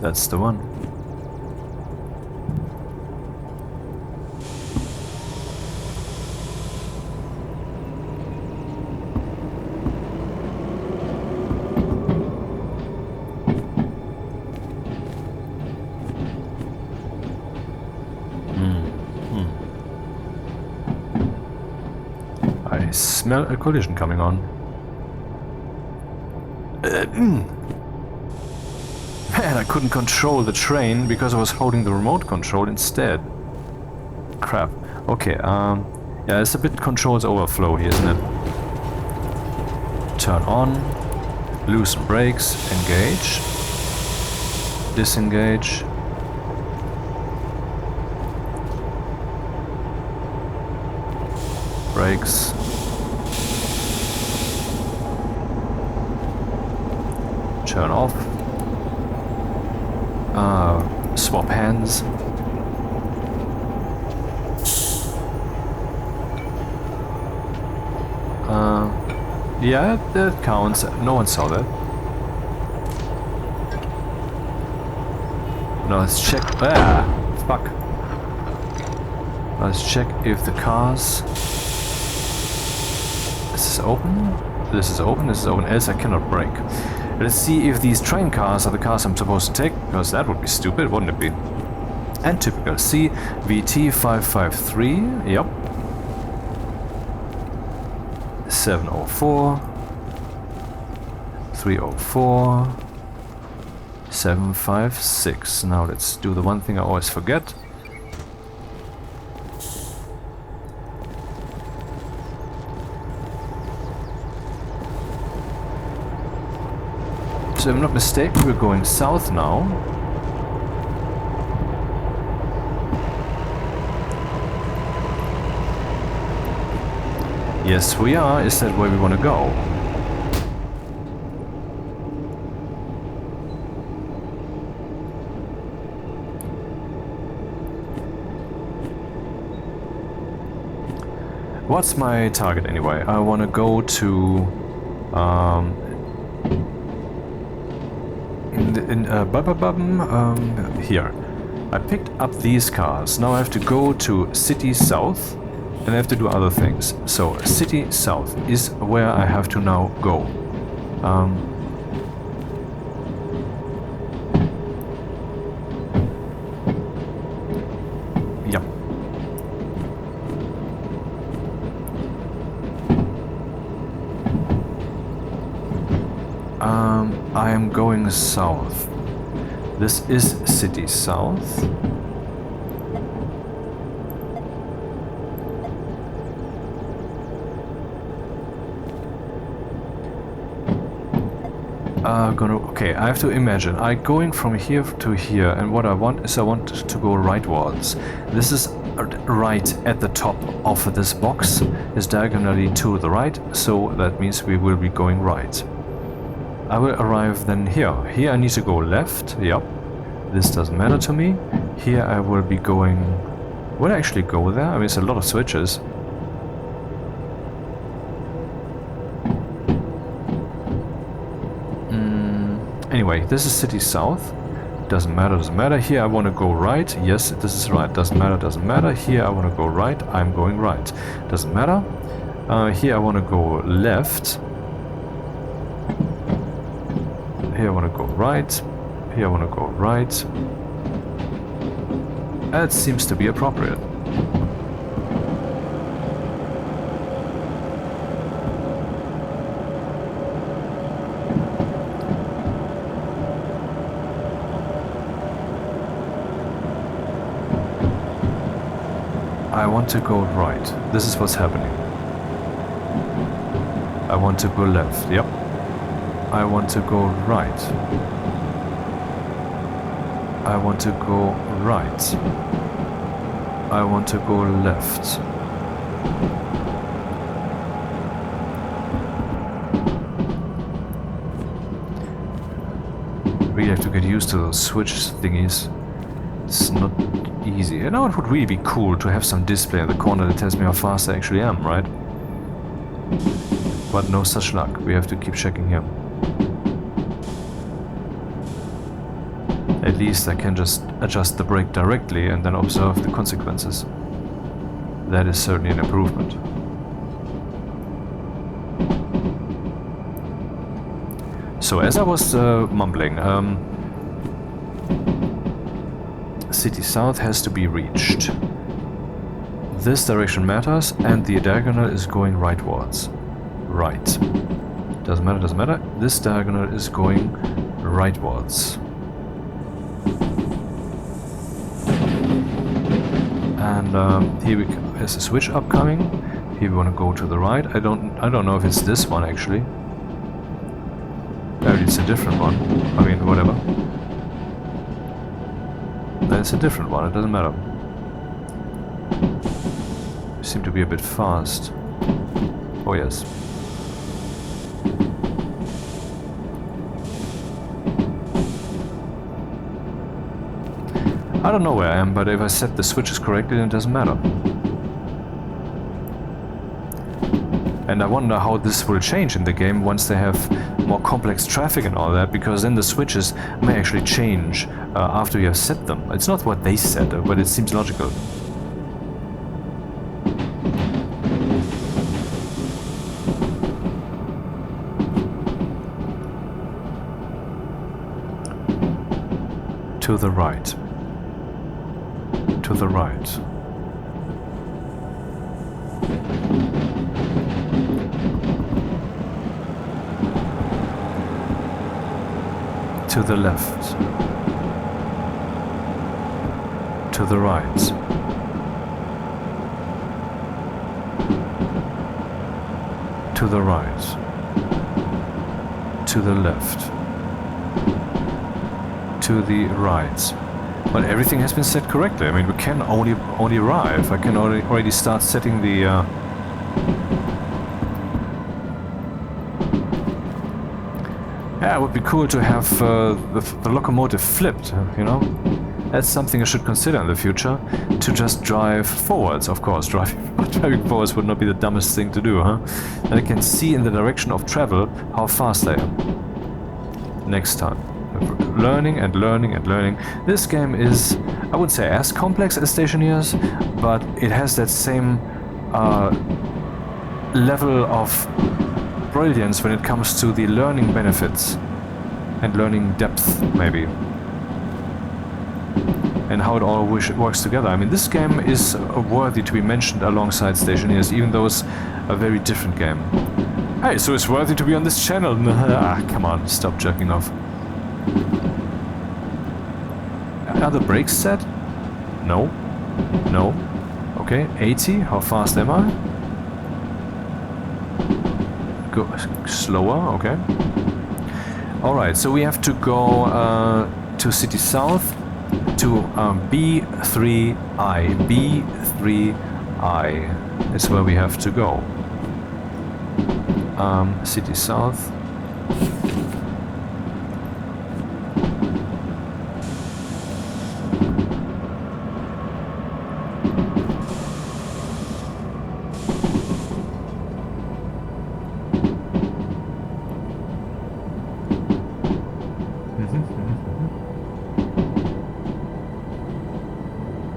That's the one. I smell a collision coming on. Man, I couldn't control the train because I was holding the remote control instead. Crap. Okay, yeah, it's a bit controls overflow here, isn't it? Turn on, loosen brakes, engage, disengage. Brakes. Turn off. Swap hands. Yeah, that counts. No one saw that. Now let's check. Ah, fuck. Let's check if the cars. This is open. This is open. This is open. Else I cannot brake. Let's see if these train cars are the cars I'm supposed to take, because that would be stupid, wouldn't it be? And typical. See, VT553, yep. 704, 304, 756. Now let's do the one thing I always forget. So if I'm not mistaken, we're going south now. Yes, we are. Is that where we want to go? What's my target anyway? I want to go to here. I picked up these cars. Now I have to go to City South and I have to do other things. So City South is where I have to now go. Yeah. I am going south. This is City South. Okay, I have to imagine. I'm going from here to here, and what I want is I want to go rightwards. This is right at the top of this box, is diagonally to the right, so that means we will be going right. I will arrive then here. Here I need to go left, yep. This doesn't matter to me. Here I will be going... Will I actually go there? I mean, it's a lot of switches. Anyway, this is City South. Doesn't matter, doesn't matter. Here I want to go right. Yes, this is right. Doesn't matter, doesn't matter. Here I want to go right. I'm going right. Doesn't matter. Here I want to go left. Here I want to go right. Here I want to go right. That seems to be appropriate. I want to go right. This is what's happening. I want to go left. Yep. I want to go right. I want to go right. I want to go left. Really have to get used to those switch thingies. It's not easy. You know, it would really be cool to have some display in the corner that tells me how fast I actually am, right? But no such luck. We have to keep checking here. At least I can just adjust the brake directly and then observe the consequences. That is certainly an improvement. So as I was mumbling, City South has to be reached. This direction matters and the diagonal is going rightwards. Right. Doesn't matter, doesn't matter. This diagonal is going rightwards. And here there's a switch upcoming. Here we want to go to the right. I don't know if it's this one actually. Maybe it's a different one. I mean, whatever. Then it's a different one. It doesn't matter. You seem to be a bit fast. Oh yes. I don't know where I am, but if I set the switches correctly, then it doesn't matter. And I wonder how this will change in the game once they have more complex traffic and all that, because then the switches may actually change after you have set them. It's not what they set, but it seems logical. To the right. To the right. To the left. To the right. To the right. To the left. To the right. But everything has been set correctly. I mean, we can only arrive. I can already start setting the... Yeah, it would be cool to have the locomotive flipped, you know? That's something I should consider in the future, to just drive forwards, of course. Driving forwards would not be the dumbest thing to do, huh? And I can see in the direction of travel how fast I am. Next time. Learning and learning and learning. This game is, I wouldn't say as complex as Stationeers, but it has that same level of brilliance when it comes to the learning benefits and learning depth, maybe, and how it all works together. I mean, this game is worthy to be mentioned alongside Stationeers, even though it's a very different game. Hey, so it's worthy to be on this channel. Come on, stop jerking off. Are the brakes set? No. No. Okay, 80. How fast am I? Go slower, okay. Alright, so we have to go to City South to B3I. B3I is where we have to go. City South.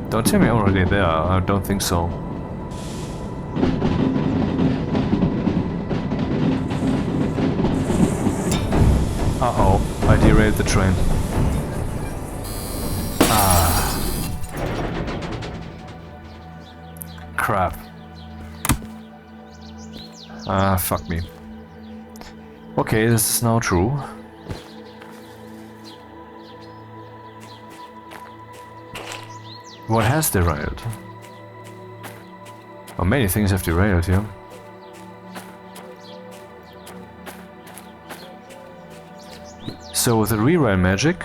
Don't tell me I'm already there, I don't think so. Uh-oh, I derailed the train. Ah. Crap. Ah, fuck me. Okay, this is now true. What has derailed? Well, many things have derailed here. So with the re-rail magic,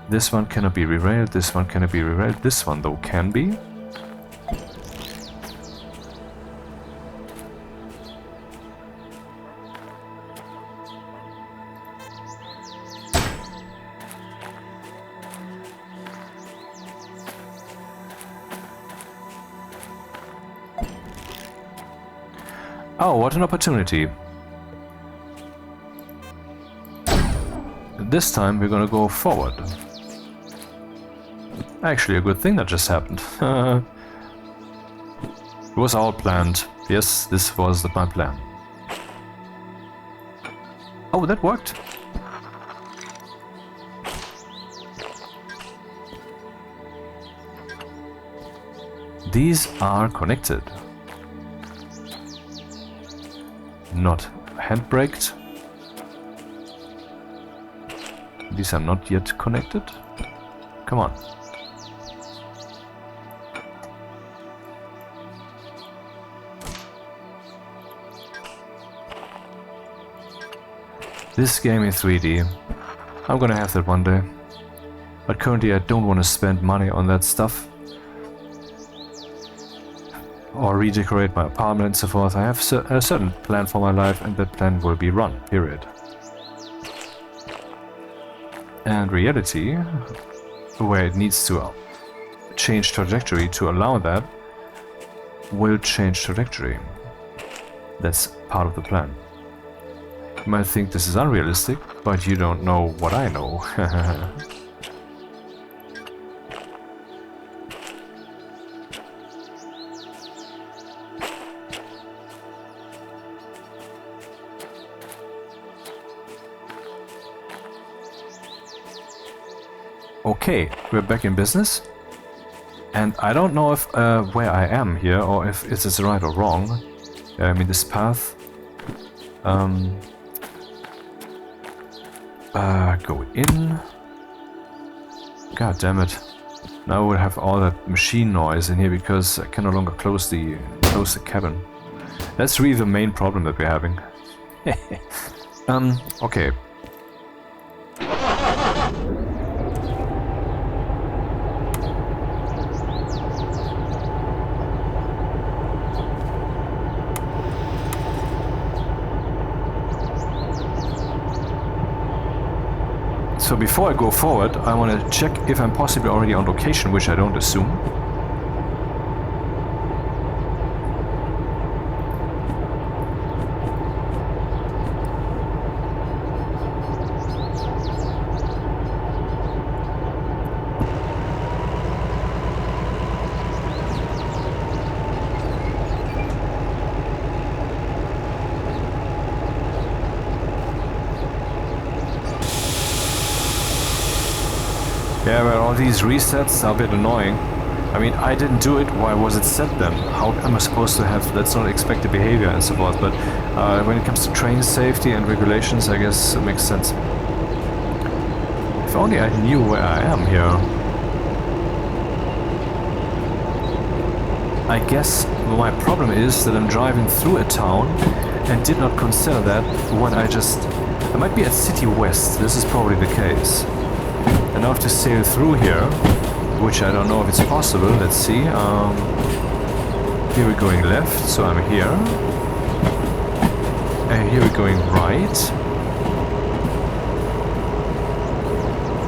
this one cannot be re-railed, this one cannot be re-railed, this one though can be. Oh, what an opportunity. This time we're gonna go forward. Actually, a good thing that just happened. It was all planned. Yes, this was my plan. Oh, that worked. These are connected. Not handbraked. These are not yet connected. Come on. This game in 3D. I'm gonna have that one day. But currently I don't want to spend money on that stuff. Or redecorate my apartment and so forth. I have a certain plan for my life, and that plan will be run, period. And reality, where it needs to change trajectory to allow that, will change trajectory. That's part of the plan. You might think this is unrealistic, but you don't know what I know. Okay, we're back in business, and I don't know if where I am here, or if it is right or wrong. I mean, this path. Go in. God damn it! Now we'll have all that machine noise in here because I can no longer close the cabin. That's really the main problem that we're having. Okay. So before I go forward, I want to check if I'm possibly already on location, which I don't assume. Yeah, but all these resets are a bit annoying. I mean, I didn't do it, why was it set then? How am I supposed to have, that's not expected behavior and so forth, but when it comes to train safety and regulations, I guess it makes sense. If only I knew where I am here. I guess my problem is that I'm driving through a town and did not consider that when I might be at City West, this is probably the case. And I have to sail through here, which I don't know if it's possible. Let's see. Here we're going left, so I'm here. And here we're going right.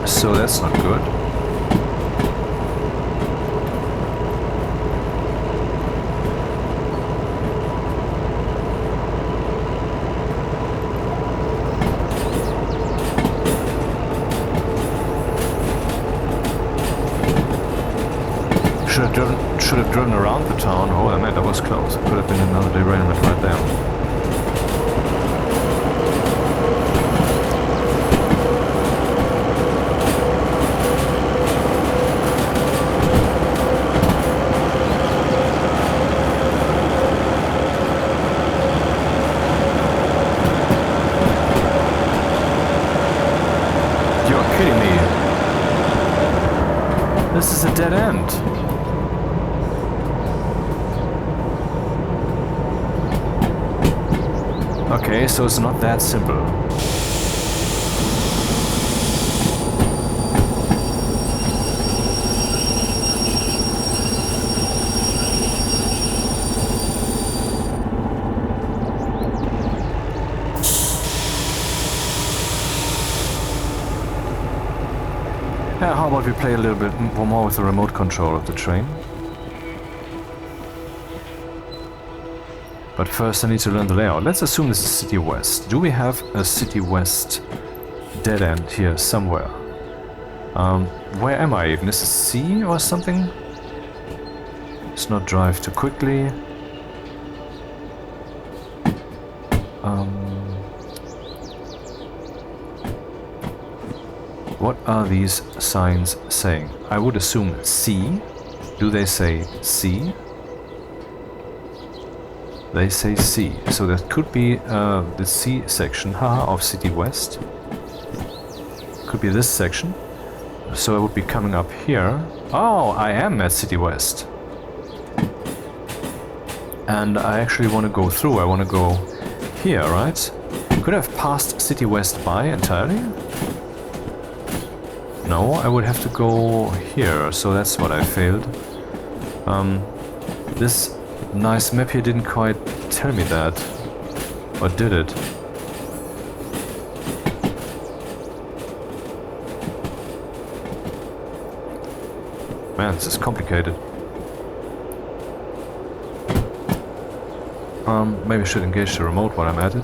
So that's not good. Should have driven around the town. Oh, I meant that was close. Could have been another derailment right there. You're kidding me. This is a dead end. Okay, so it's not that simple. Yeah, how about we play a little bit more with the remote control of the train? But first I need to learn the layout. Let's assume this is City West. Do we have a City West dead end here somewhere? Where am I even? Is this C or something? Let's not drive too quickly. What are these signs saying? I would assume C. Do they say C? They say C, so that could be the C section, haha, of City West. Could be this section. So I would be coming up here. Oh, I am at City West. And I actually want to go through. I want to go here, right? Could I have passed City West by entirely? No, I would have to go here, so that's what I failed. This nice map here didn't quite tell me that. Or did it? Man, this is complicated. Maybe I should engage the remote while I'm at it.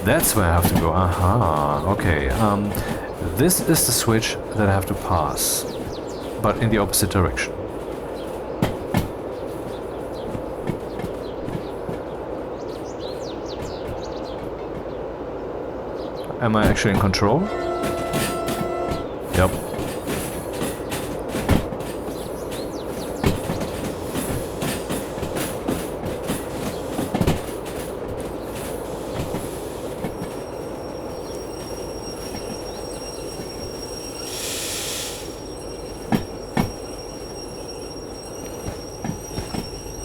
That's where I have to go. Aha, okay. This is the switch that I have to pass, but in the opposite direction. Am I actually in control? Yep.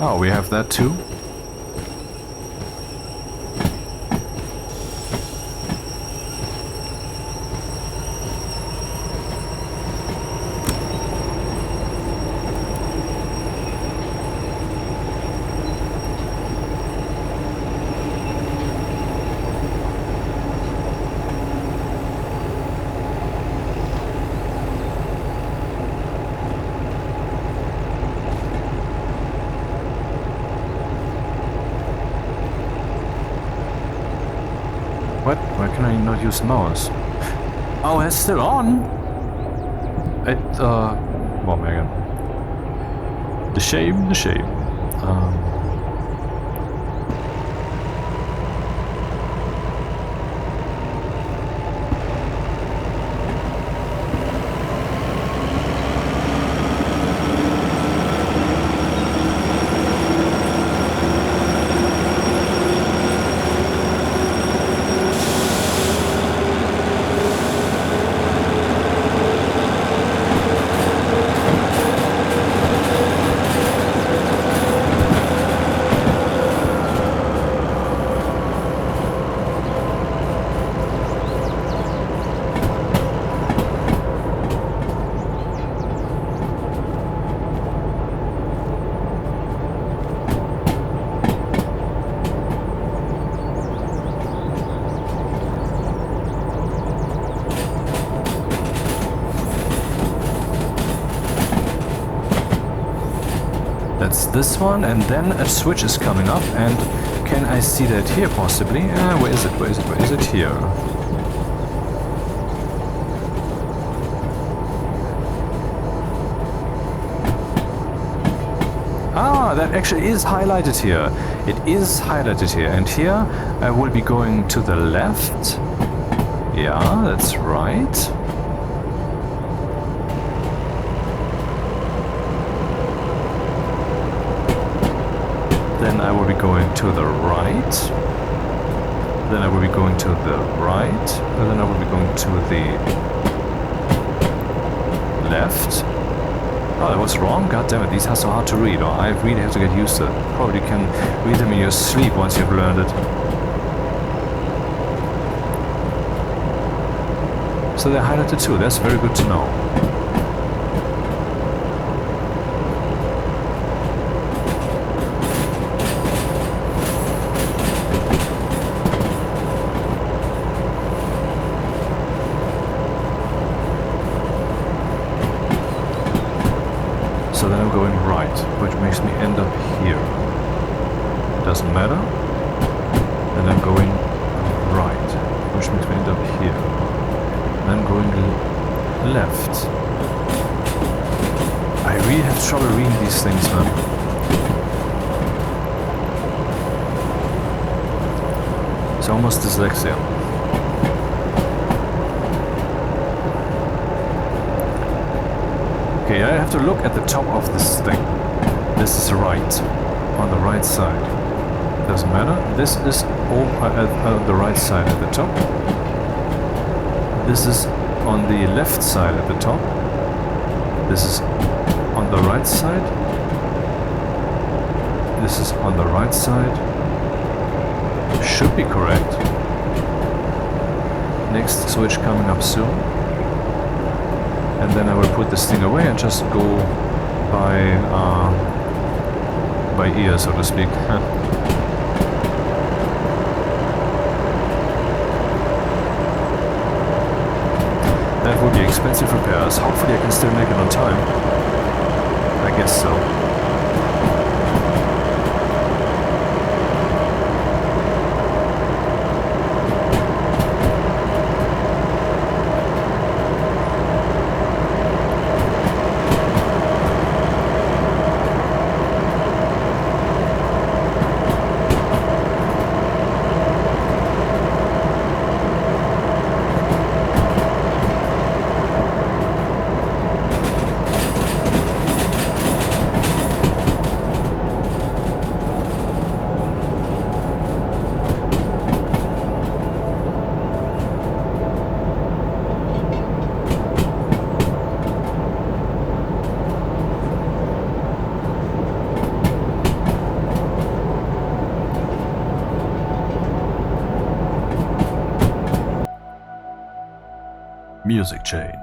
Oh, we have that too? cannot use mouse. Oh, it's still on? Well, Megan. The shame, the shame. That's this one, and then a switch is coming up, and can I see that here possibly? Where is it? Where is it? Where is it? Here. Ah, that actually is highlighted here. It is highlighted here, and here I will be going to the left. Yeah, that's right. Then I will be going to the right. Then I will be going to the right. And then I will be going to the left. Oh, that was wrong? God damn it, these are so hard to read. Or I really have to get used to it. Probably can read them in your sleep once you've learned it. So they're highlighted too. That's very good to know. So then I'm going right, which makes me end up here. Doesn't matter. Then I'm going right, which makes me end up here. Then I'm going left. I really have trouble reading these things, man. It's almost dyslexia. Okay, I have to look at the top of this thing. This is right, on the right side. Doesn't matter. This is on the right side at the top. This is on the left side at the top. This is on the right side. This is on the right side. Should be correct. Next switch coming up soon. And then I will put this thing away and just go by ear, so to speak. That would be expensive repairs. Hopefully I can still make it on time. I guess so. Music change.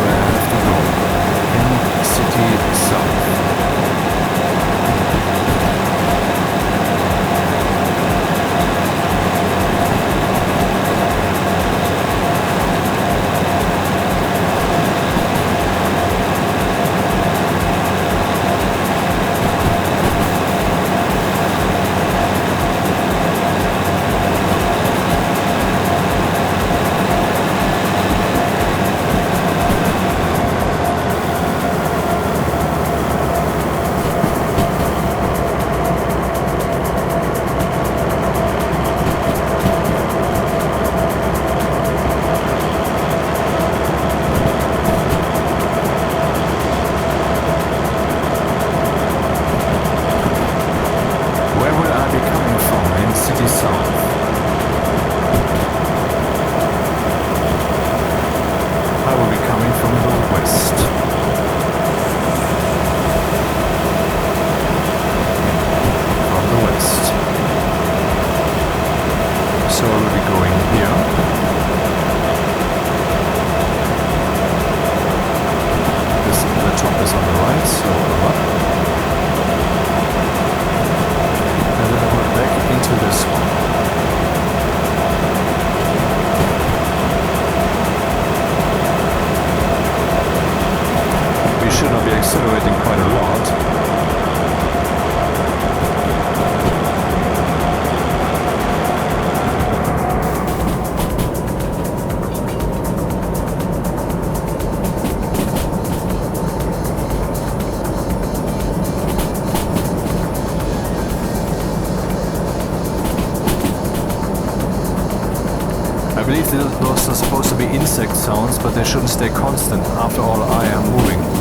where I have to go. In City South. Accelerating quite a lot. I believe those are supposed to be insect sounds, but they shouldn't stay constant. After all, I am moving.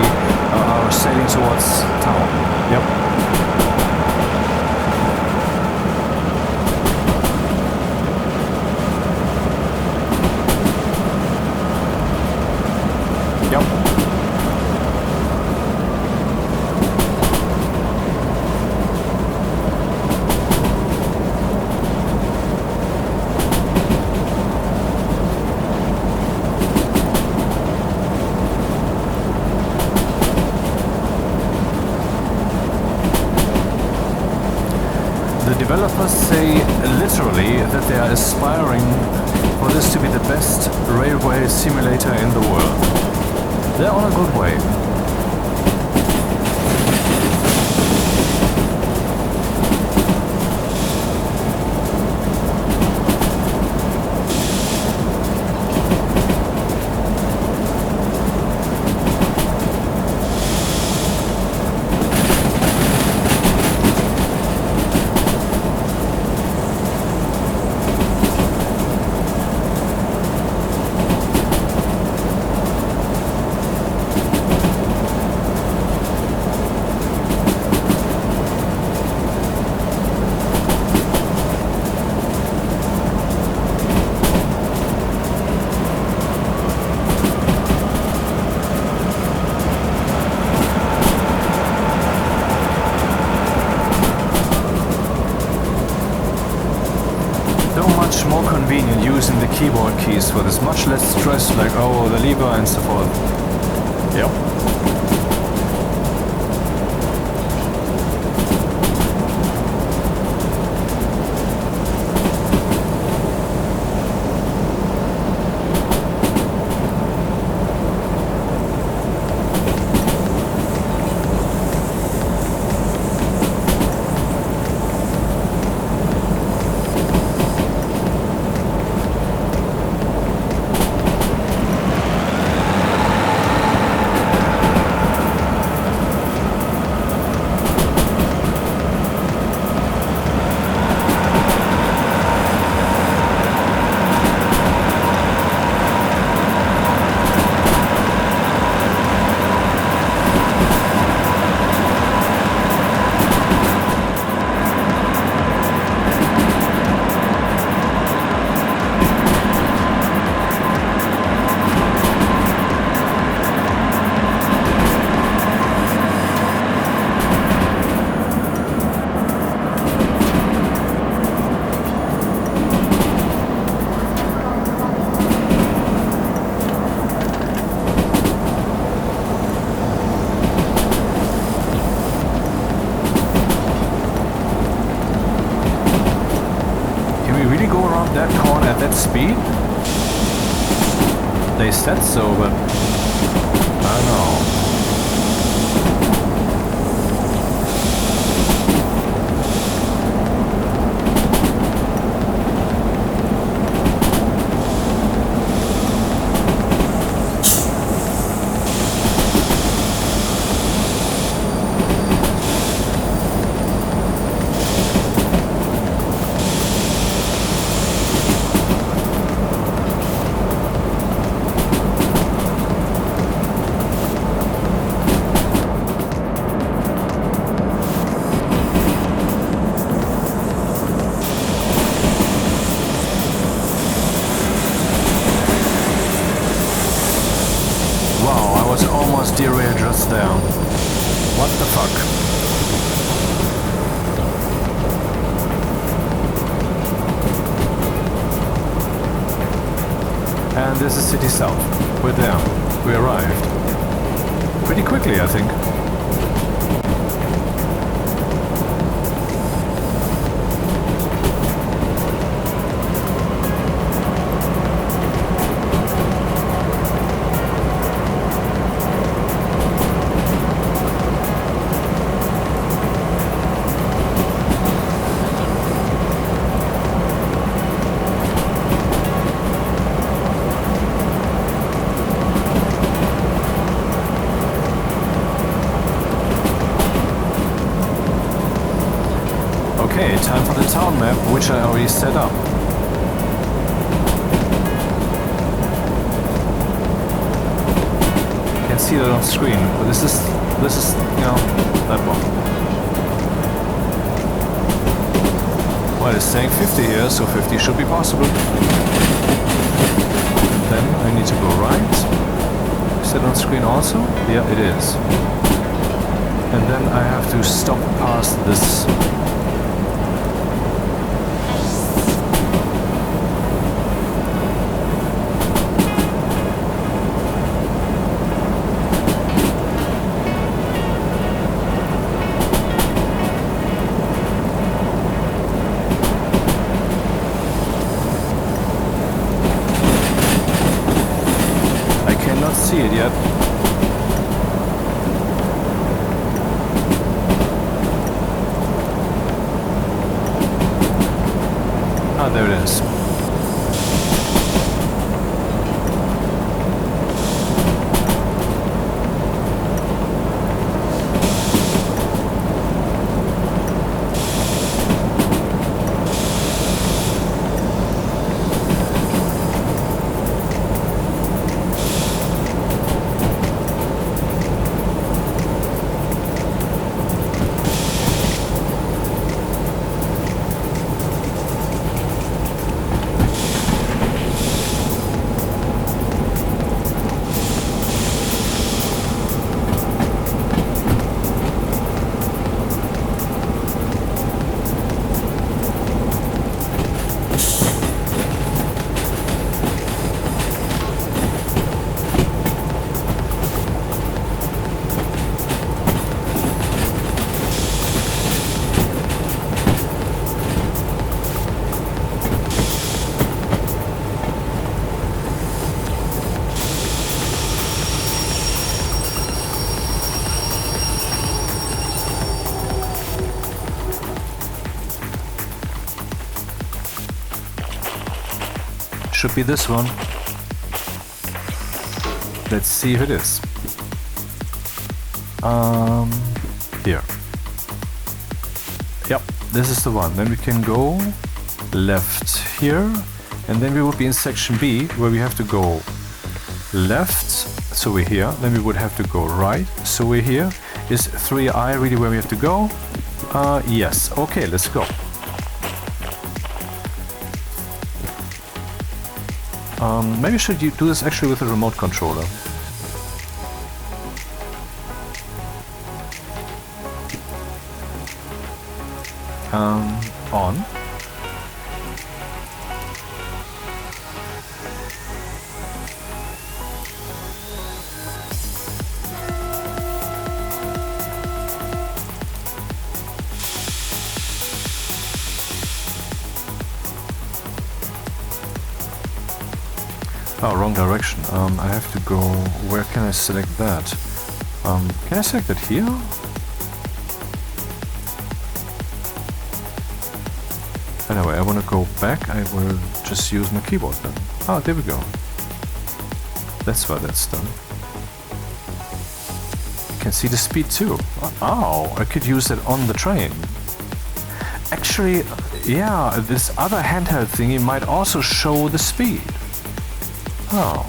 are sailing towards town. Yep. Developers say literally that they are aspiring for this to be the best railway simulator in the world. They're on a good way. More convenient using the keyboard keys for this, much less stress like, oh, the lever and so forth. Yep. That corner at that speed? They said so, but I don't know. Derailed just there. What the fuck? And this is City South. We're there. We arrived. Pretty quickly, I think. Okay, time for the town map, which I already set up. You can see that on screen, but this is, you know, that one. Well, it's saying 50 here, so 50 should be possible. Then I need to go right. Is that on screen also? Yeah, it is. And then I have to stop past this. See it yet. Ah, there it is. Should be this one. Let's see if it is. Here. Yep, this is the one. Then we can go left here, and then we would be in section B, where we have to go left, so we're here. Then we would have to go right, so we're here. Is 3I really where we have to go? Yes. Okay, let's go. Maybe I should do this actually with a remote controller. On. Oh, wrong direction. I have to go... Where can I select that? Can I select it here? Anyway, I want to go back. I will just use my keyboard then. Oh, there we go. That's why that's done. You can see the speed too. Oh, I could use it on the train. Actually, yeah, this other handheld thingy might also show the speed. Oh.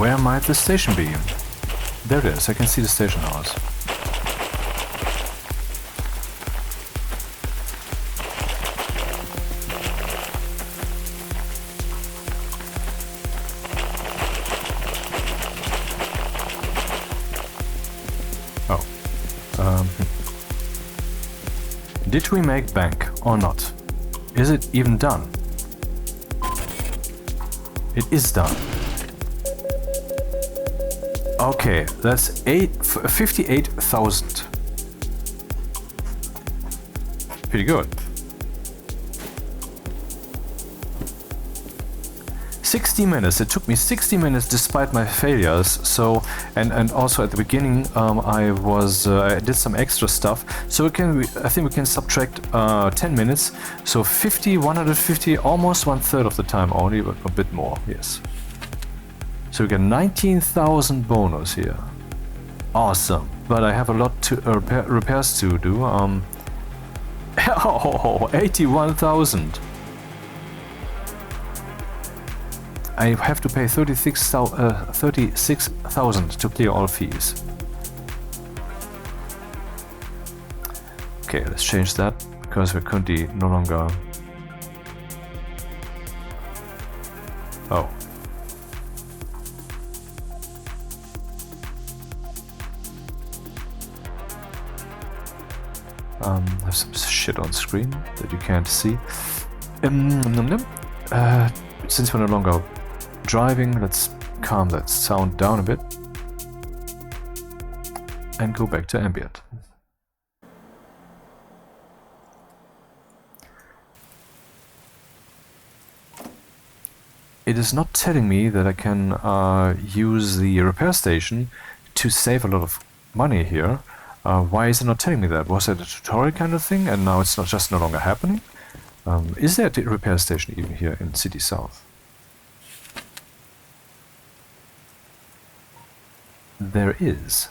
Where might the station be? There it is, I can see the station house. Did we make bank or not? Is it even done? It is done. Okay, that's 58,000. Pretty good. 60 minutes. It took me 60 minutes despite my failures. So, and also at the beginning, I did some extra stuff. So I think we can subtract 10 minutes. So 50, 150, almost 1/3 of the time only, but a bit more. Yes. So we get 19,000 bonus here. Awesome. But I have a lot to repairs to do. Oh, 81,000. I have to pay 36,000 to clear all fees. Okay, let's change that because we're currently no longer. Oh. I have some shit on screen that you can't see. Since we're no longer driving, let's calm that sound down a bit and go back to ambient. It is not telling me that I can use the repair station to save a lot of money here. Why is it not telling me that? Was it a tutorial kind of thing and now it's not no longer happening? Is there a repair station even here in City South? There is.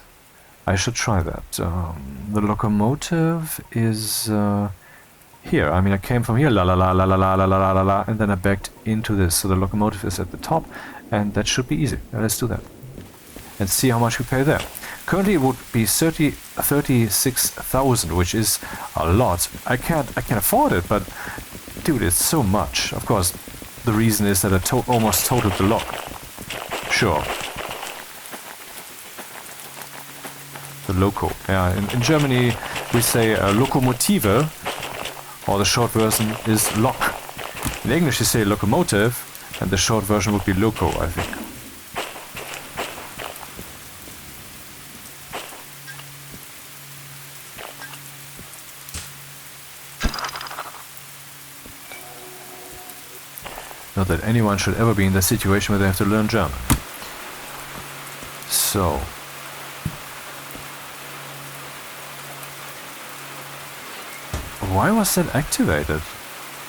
I should try that. The locomotive is here. I mean, I came from here, la la la la la la la la la la, and then I backed into this. So the locomotive is at the top, and that should be easy. Let's do that and see how much we pay there. Currently, it would be 36,000, which is a lot. I can afford it, but dude, it's so much. Of course, the reason is that I almost totaled the lock. Sure. The loco. Yeah, in Germany we say locomotive, or the short version is lock. In English you say locomotive, and the short version would be loco, I think. Not that anyone should ever be in the situation where they have to learn German. So. Why was that activated?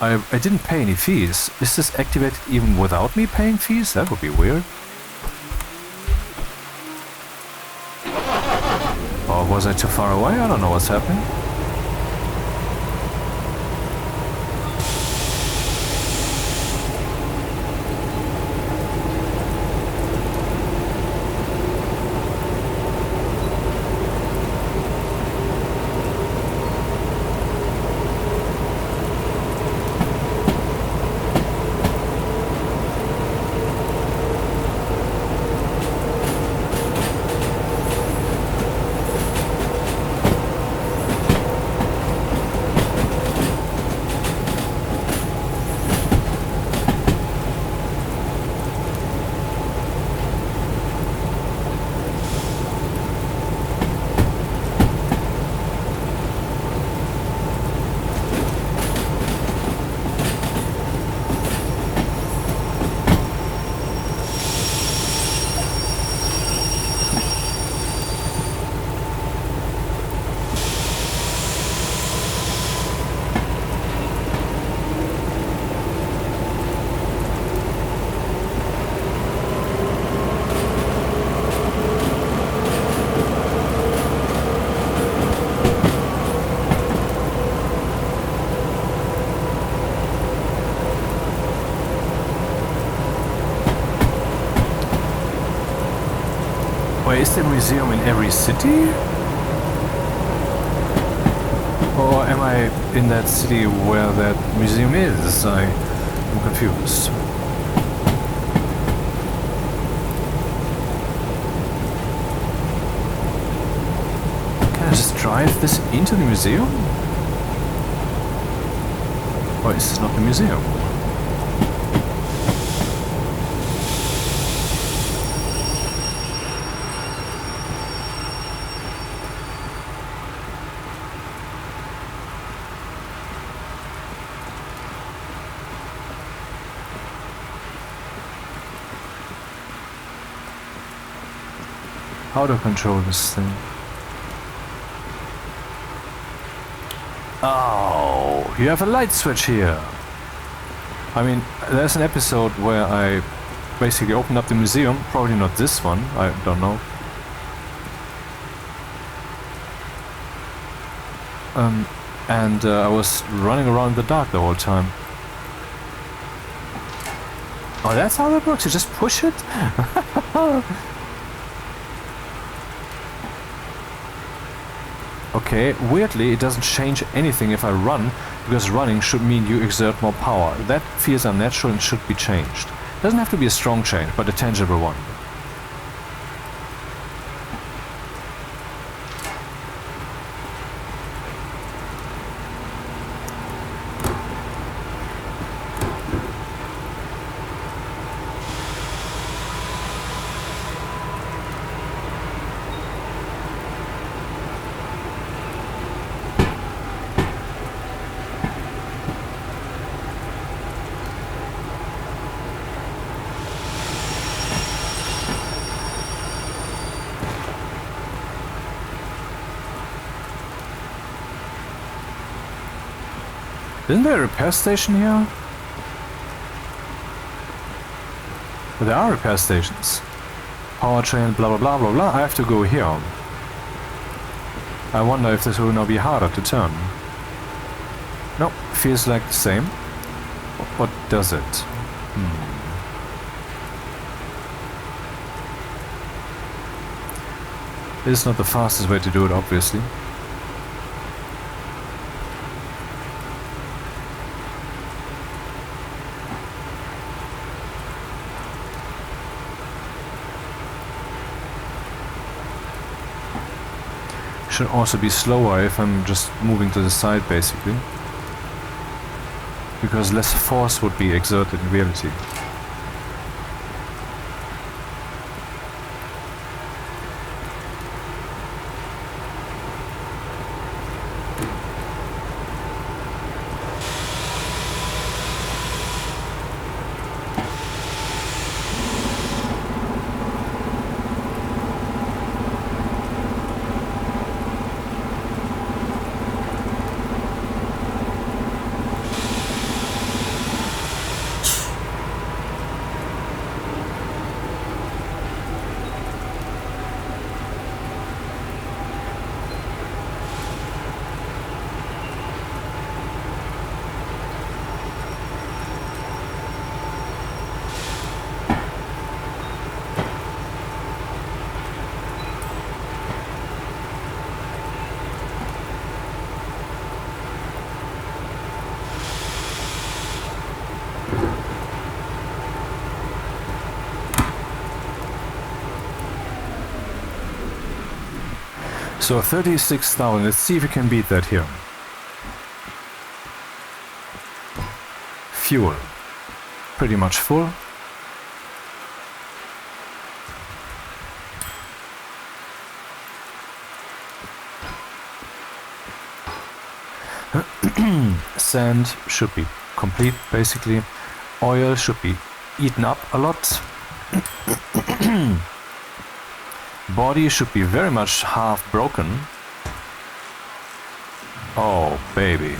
I didn't pay any fees. Is this activated even without me paying fees? That would be weird. Or was I too far away? I don't know what's happening. Wait, is there a museum in every city? Or am I in that city where that museum is? I'm confused. Can I just drive this into the museum? Or is this not the museum? How to control this thing? Oh, you have a light switch here. I mean, there's an episode where I basically opened up the museum. Probably not this one, I don't know. And I was running around in the dark the whole time. Oh, that's how that works? You just push it? Okay, weirdly it doesn't change anything if I run, because running should mean you exert more power. That feels unnatural and should be changed. Doesn't have to be a strong change, but a tangible one. Isn't there a repair station here? Well, there are repair stations. Powertrain, blah blah blah blah blah. I have to go here. I wonder if this will now be harder to turn. No, feels like the same. What does it? It's not the fastest way to do it, obviously. Should also be slower if I'm just moving to the side, basically, because less force would be exerted in reality. So 36,000, let's see if we can beat that here. Fuel, pretty much full. Sand should be complete, basically. Oil should be eaten up a lot. Body should be very much half broken. Oh, baby.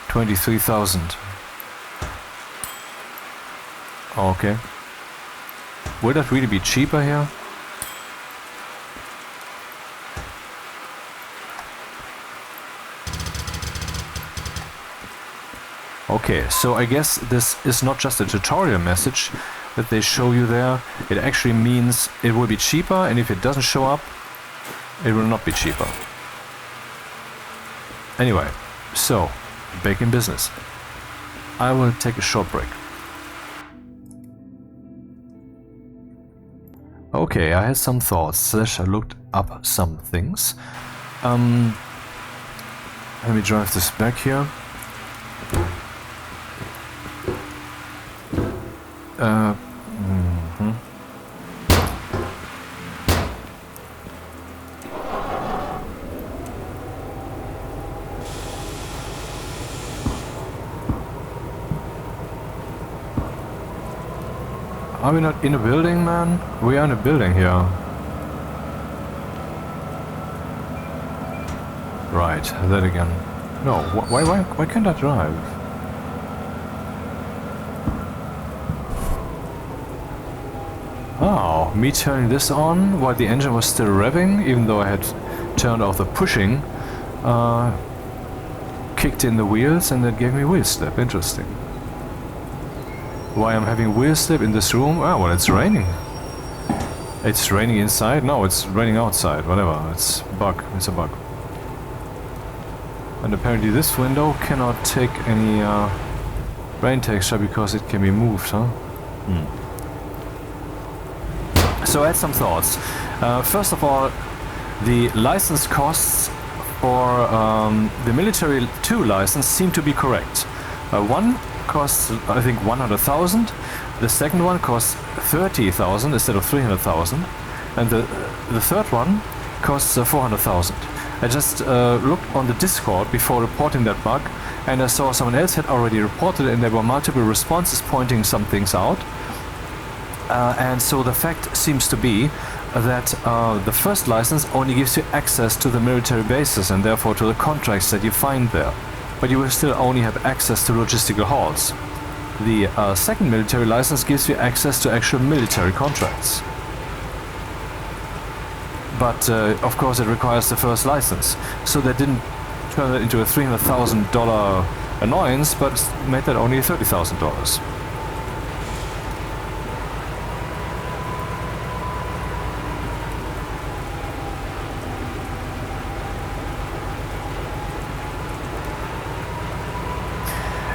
23,000. Okay. Would that really be cheaper here? Okay, so I guess this is not just a tutorial message. that they show you there, it actually means it will be cheaper, and if it doesn't show up, it will not be cheaper. Anyway, so, back in business. I will take a short break. Okay, I had some thoughts, I looked up some things. Let me drive this back here. Are we not in a building, man? We are in a building here. Right, that again. No, why can't I drive? Oh, me turning this on while the engine was still revving, even though I had turned off the pushing, kicked in the wheels and that gave me wheel slip. Interesting. Why I'm having wheel slip in this room? Ah, well, it's raining. It's raining inside? No, it's raining outside. Whatever. It's a bug. It's a bug. And apparently this window cannot take any rain texture because it can be moved, huh? So I had some thoughts. First of all, the license costs for the Military 2 license seem to be correct. One costs, I think, 100,000. The second one costs 30,000 instead of 300,000, and the third one costs 400,000. I just looked on the Discord before reporting that bug, and I saw someone else had already reported it, and there were multiple responses pointing some things out. And so the fact seems to be that the first license only gives you access to the military bases and therefore to the contracts that you find there. But you will still only have access to logistical halls. The second military license gives you access to actual military contracts. But of course it requires the first license. So they didn't turn it into a $300,000 annoyance, but made that only $30,000.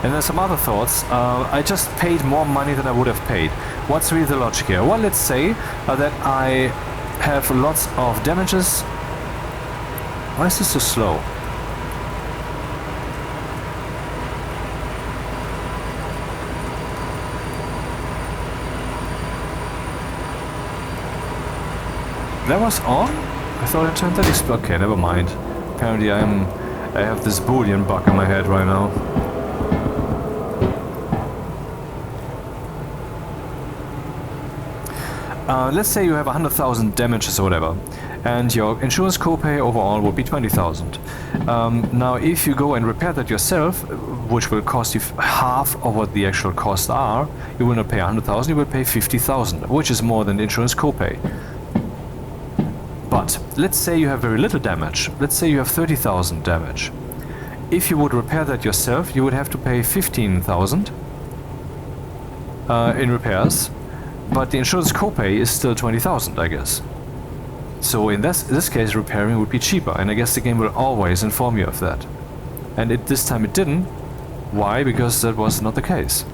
And there's some other thoughts. I just paid more money than I would have paid. What's really the logic here? Well, let's say that I have lots of damages. Why is this so slow? That was on? I thought I turned that explode. Okay, never mind. Apparently I have this Boolean bug in my head right now. Let's say you have 100,000 damages or whatever, and your insurance copay overall will be 20,000. Now, if you go and repair that yourself, which will cost you half of what the actual costs are, you will not pay 100,000, you will pay 50,000, which is more than the insurance copay. But let's say you have very little damage. Let's say you have 30,000 damage. If you would repair that yourself, you would have to pay 15,000 in repairs. But the insurance copay is still 20,000, I guess. So in this case, repairing would be cheaper, and I guess the game will always inform you of that. And this time it didn't. Why? Because that was not the case.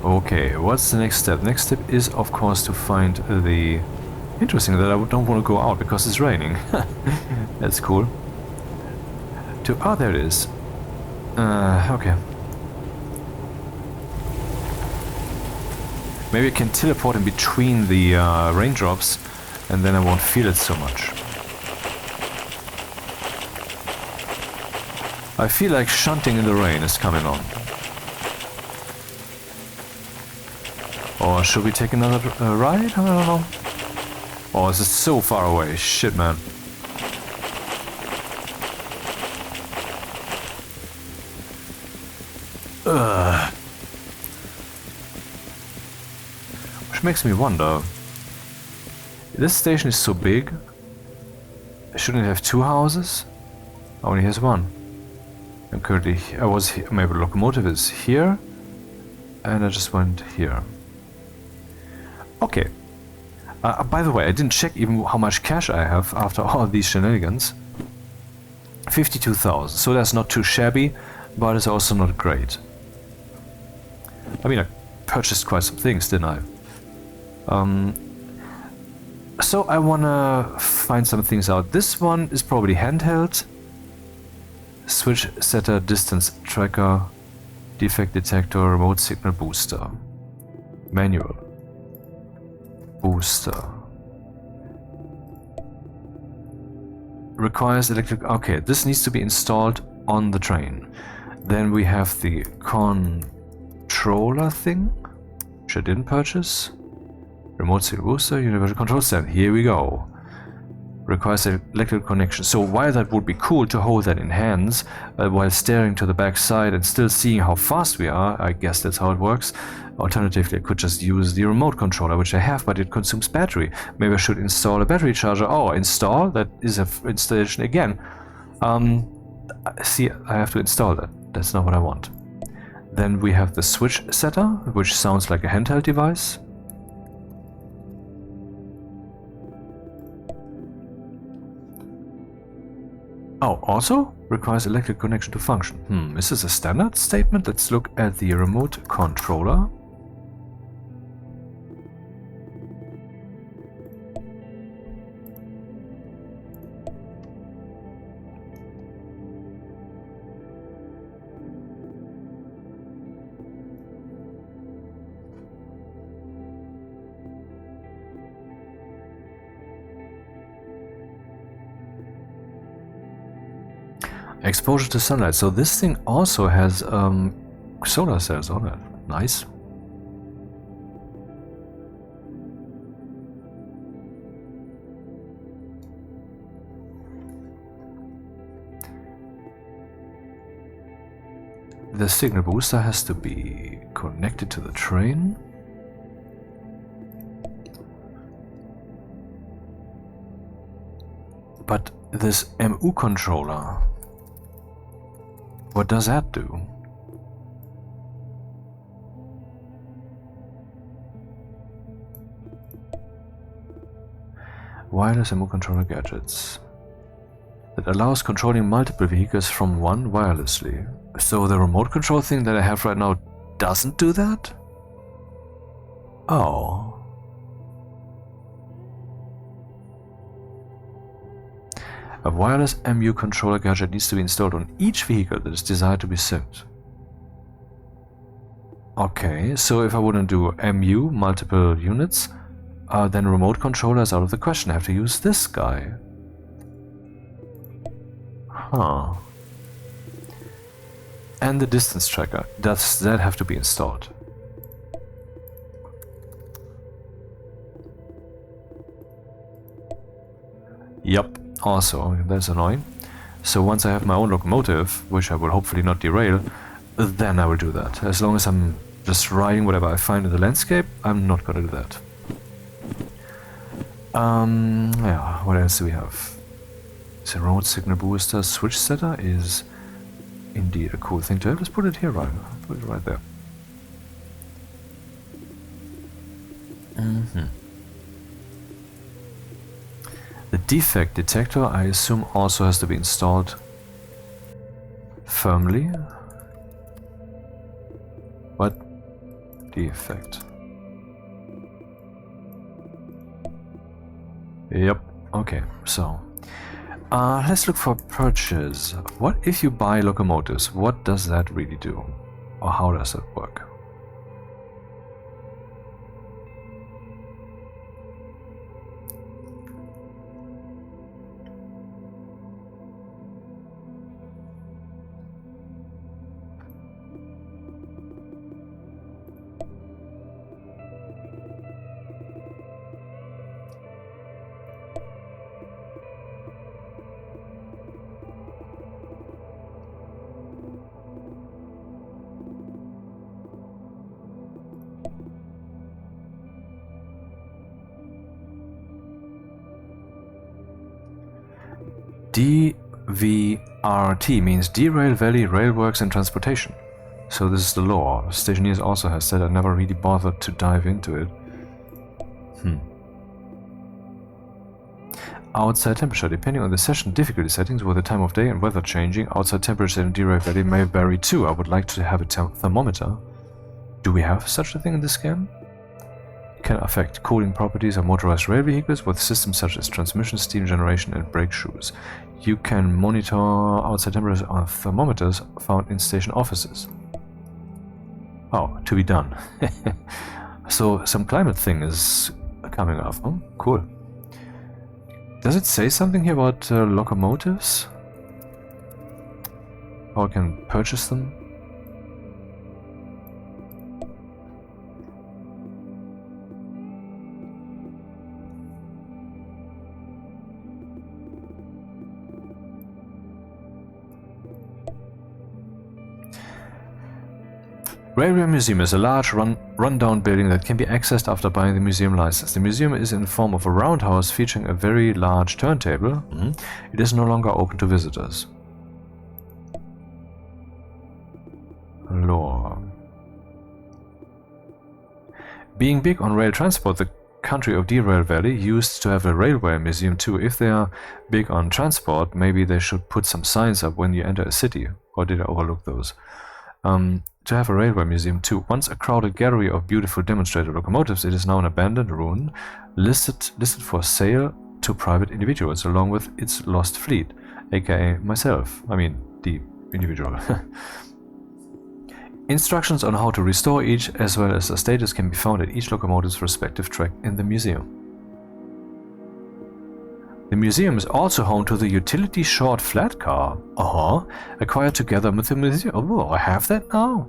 Okay, what's the next step? Next step is, of course, to find the... Interesting that I don't want to go out because it's raining. That's cool. Oh, there it is. Okay. Maybe I can teleport in between the raindrops, and then I won't feel it so much. I feel like shunting in the rain is coming on. Or should we take another ride? I don't know. Oh, this is so far away. Shit, man. Which makes me wonder, this station is so big, shouldn't it have two houses? Only has one. I'm currently, maybe the locomotive is here, and I just went here. Okay. By the way, I didn't check even how much cash I have after all these shenanigans. 52,000, so that's not too shabby, but it's also not great. I mean, I purchased quite some things, didn't I? So I wanna find some things out. This one is probably handheld. Switch setter, distance tracker, defect detector, remote signal booster. Manual. Booster. Requires electric... Okay, this needs to be installed on the train. Then we have the controller thing, which I didn't purchase. Remote signal booster, universal control stand. Here we go. Requires an electrical connection. So while that would be cool to hold that in hands while staring to the back side and still seeing how fast we are, I guess that's how it works. Alternatively, I could just use the remote controller, which I have, but it consumes battery. Maybe I should install a battery charger. Oh, install? That is an installation again. See, I have to install that. That's not what I want. Then we have the switch setter, which sounds like a handheld device. Oh, also requires electric connection to function. Is this a standard statement? Let's look at the remote controller. Exposure to sunlight. So this thing also has solar cells on it. Nice. The signal booster has to be connected to the train. But this MU controller, what does that do? Wireless MU controller gadgets. It allows controlling multiple vehicles from one wirelessly. So the remote control thing that I have right now doesn't do that? Oh. A wireless MU controller gadget needs to be installed on each vehicle that is desired to be synced. Okay, so if I wouldn't do MU, multiple units, then remote controller is out of the question. I have to use this guy. Huh. And the distance tracker. Does that have to be installed? Yup. Also, that's annoying. So once I have my own locomotive, which I will hopefully not derail, then I will do that. As long as I'm just riding whatever I find in the landscape, I'm not gonna do that. Yeah, what else do we have? The remote signal booster switch setter is indeed a cool thing to have. Let's put it here, right? Put it right there. The defect detector, I assume, also has to be installed firmly. What? Defect. Yep, okay, so let's look for purchase. What if you buy locomotives? What does that really do? Or how does that work? RT means Derail Valley Railworks and Transportation. So this is the lore. Stationeers also has said I never really bothered to dive into it. Outside temperature. Depending on the session difficulty settings with the time of day and weather changing, outside temperature in Derail Valley may vary too. I would like to have a thermometer. Do we have such a thing in this game? Can affect cooling properties of motorized rail vehicles with systems such as transmission, steam generation and brake shoes. You can monitor outside temperatures on thermometers found in station offices. Oh, to be done. So some climate thing is coming up. Oh, cool. Does it say something here about locomotives? How I can purchase them? Railway Museum is a large run-down building that can be accessed after buying the museum license. The museum is in the form of a roundhouse featuring a very large turntable. It is no longer open to visitors. Lore. Being big on rail transport, the country of DERAIL Valley used to have a railway museum too. If they are big on transport, maybe they should put some signs up when you enter a city. Or did I overlook those? To have a railway museum too. Once a crowded gallery of beautiful demonstrator locomotives, it is now an abandoned ruin, listed for sale to private individuals, along with its lost fleet, aka myself. I mean, the individual. Instructions on how to restore each, as well as the status, can be found at each locomotive's respective track in the museum. The museum is also home to the utility short flat car. Acquired together with the museum. Oh, I have that now.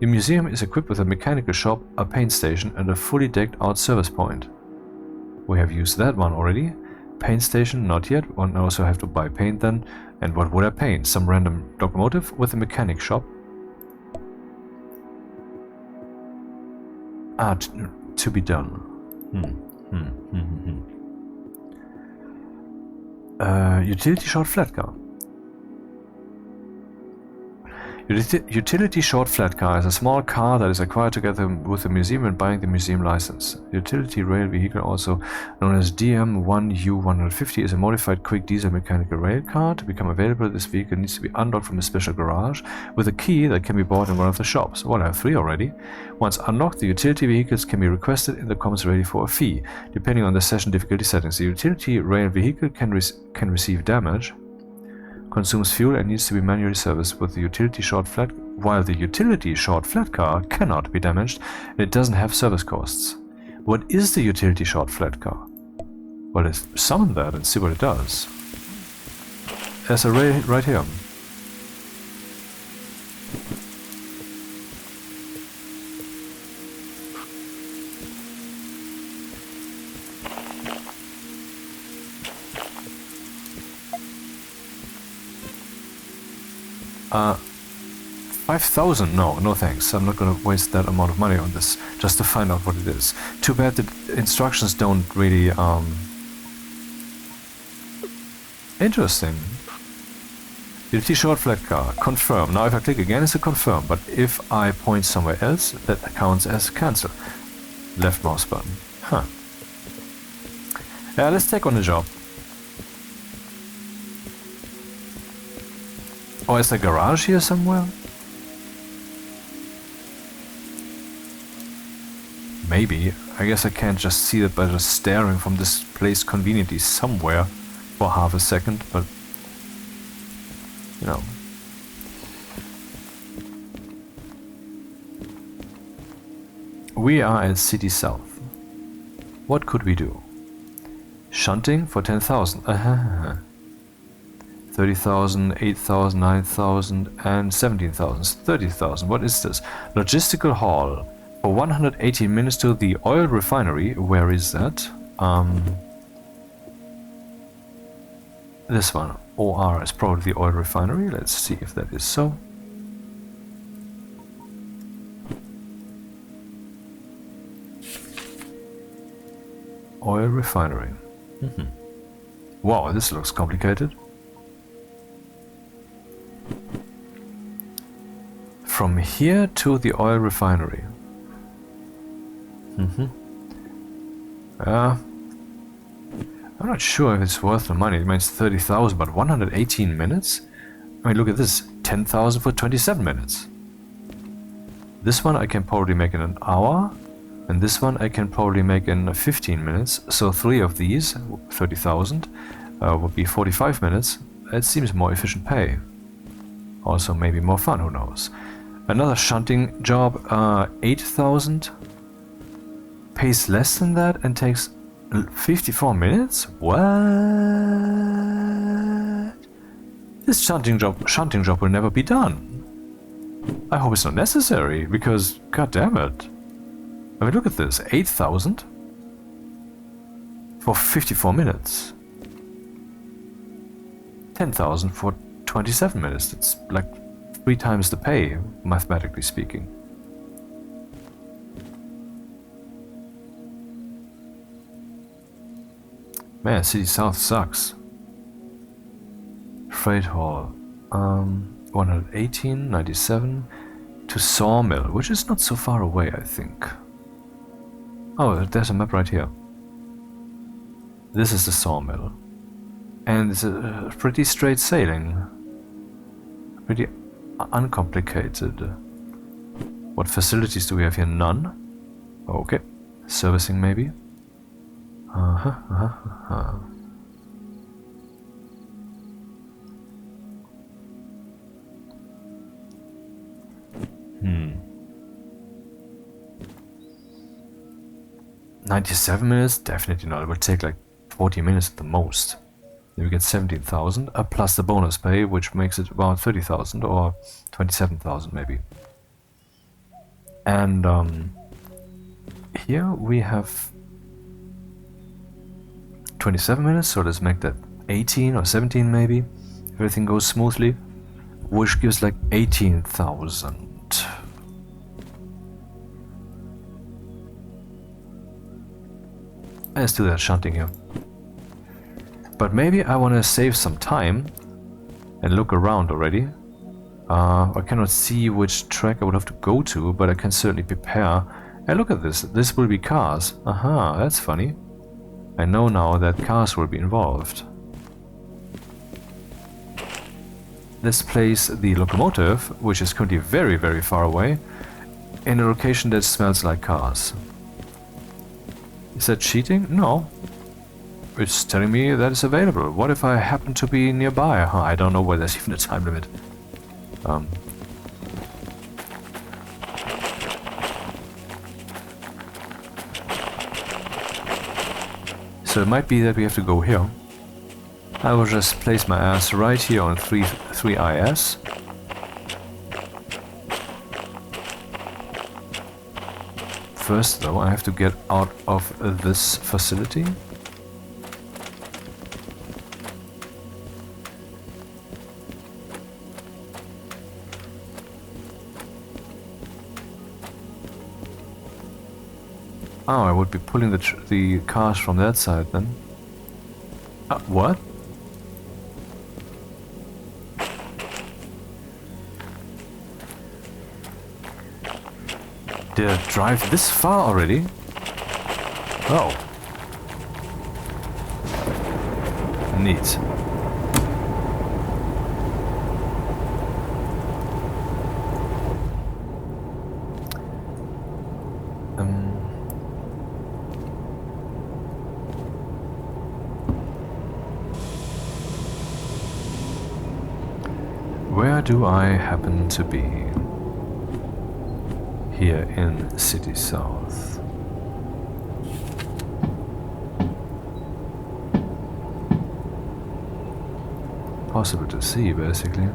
The museum is equipped with a mechanical shop, a paint station, and a fully decked out service point. We have used that one already. Paint station, not yet. One also have to buy paint then. And what would I paint? Some random locomotive with a mechanic shop. To be done. Utility short flat car. Utility short flat car is a small car that is acquired together with the museum and buying the museum license. Utility rail vehicle, also known as DM1U150, is a modified quick diesel mechanical rail car. To become available, this vehicle needs to be unlocked from a special garage with a key that can be bought in one of the shops. Well, I have 3 already. Once unlocked, the utility vehicles can be requested in the comments ready for a fee, depending on the session difficulty settings. The utility rail vehicle can receive damage, consumes fuel, and needs to be manually serviced with the utility short flat, while the utility short flat car cannot be damaged and it doesn't have service costs. What is the utility short flat car? Well, let's summon that and see what it does. There's a ray right here. $5,000? No thanks. I'm not gonna waste that amount of money on this just to find out what it is. Too bad the instructions don't really, Interesting. Utility short flat car. Confirm. Now if I click again it's a confirm, but if I point somewhere else, that counts as cancel. Left mouse button. Huh. Yeah, let's take on the job. Oh, is there a garage here somewhere? Maybe. I guess I can't just see it by just staring from this place conveniently somewhere for half a second, but you know. We are at City South. What could we do? Shunting for 10,000. 30,000, 8,000, 9,000 and 17,000. 30,000. What is this? Logistical haul. For 118 minutes to the oil refinery. Where is that? This one. OR is probably the oil refinery. Let's see if that is so. Oil refinery. Wow, this looks complicated. from here to the oil refinery. I'm not sure if it's worth the money. It means 30,000, but 118 minutes? I mean, look at this. 10,000 for 27 minutes. This one I can probably make in an hour, and this one I can probably make in 15 minutes. So 3 of these, 30,000, would be 45 minutes. It seems more efficient pay. Also maybe more fun, who knows. Another shunting job, 8,000. Pays less than that and takes 54 minutes? What? This shunting job will never be done. I hope it's not necessary, because god damn it. I mean, look at this, 8,000 for 54 minutes. 10,000 for 27 minutes. That's like 3 times the pay, mathematically speaking. Man, City South sucks. Freight Hall. 118, 97 to Sawmill, which is not so far away, I think. Oh, there's a map right here. This is the Sawmill. And it's a pretty straight sailing. Pretty uncomplicated. What facilities do we have here? None. Okay. Servicing maybe. Uh-huh. 97 minutes? Definitely not. It would take like 40 minutes at the most. Then we get 17,000 plus the bonus pay, which makes it about 30,000 or 27,000 maybe. And here we have 27 minutes, so let's make that 18 or 17 maybe, if everything goes smoothly, which gives like 18,000. Let's do that shunting here. But maybe I want to save some time and look around already. I cannot see which track I would have to go to, but I can certainly prepare. And look at this. This will be cars. Aha, that's funny. I know now that cars will be involved. Let's place the locomotive, which is currently very, very far away, in a location that smells like cars. Is that cheating? No. It's telling me that it's available. What if I happen to be nearby? I don't know whether there's even a time limit. So it might be that we have to go here. I will just place my ass right here on 3IS. First though, I have to get out of this facility. Oh, I would be pulling the cars from that side then. What? Did I drive this far already? Oh. Neat. Where do I happen to be? Here in City South. Possible to see, basically.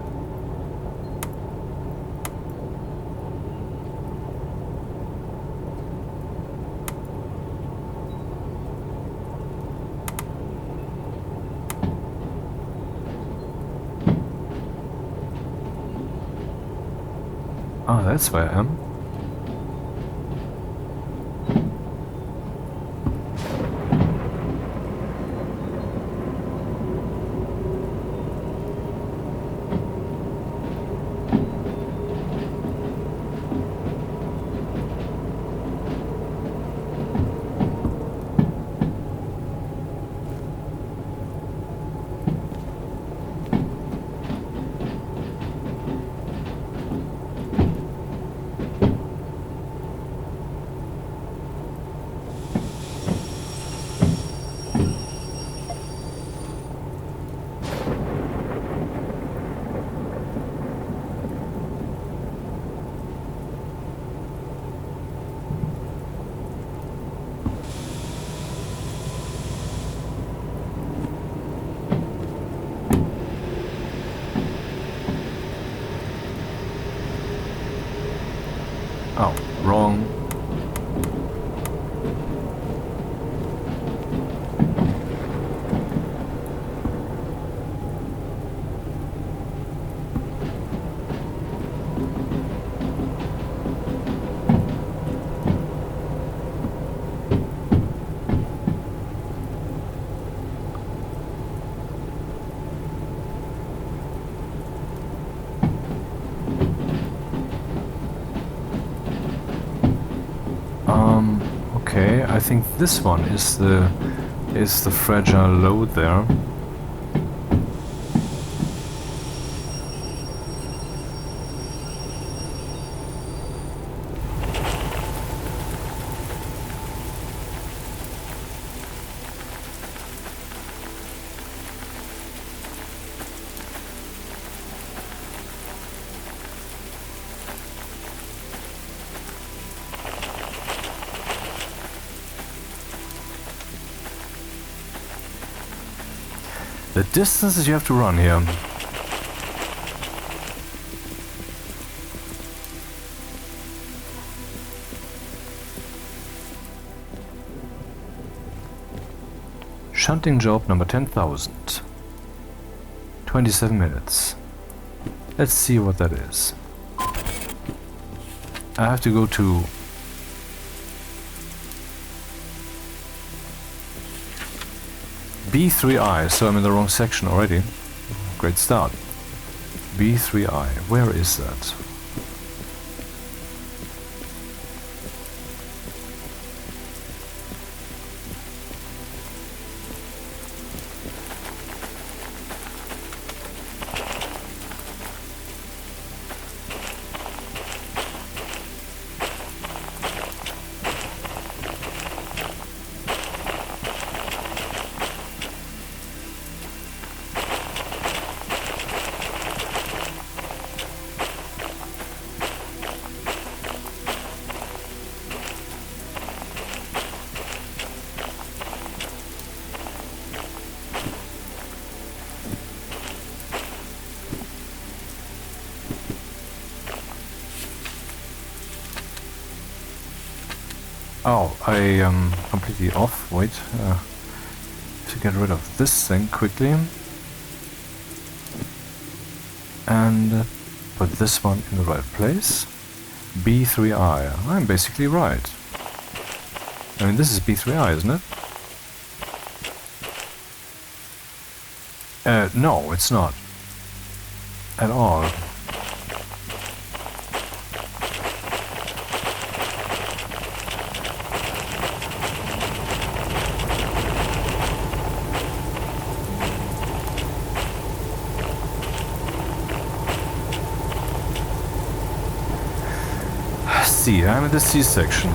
Oh, that's where I am. Okay, I think this one is the fragile load there. The distances you have to run here. Shunting job number 10,000. 27 minutes. Let's see what that is. I have to go to B3I, so I'm in the wrong section already. Great start. B3I, where is that? Oh, I am completely off. Wait, to get rid of this thing quickly. And put this one in the right place. B3I. I'm basically right. I mean, this is B3I, isn't it? No, it's not. At all. C, I'm in the C section.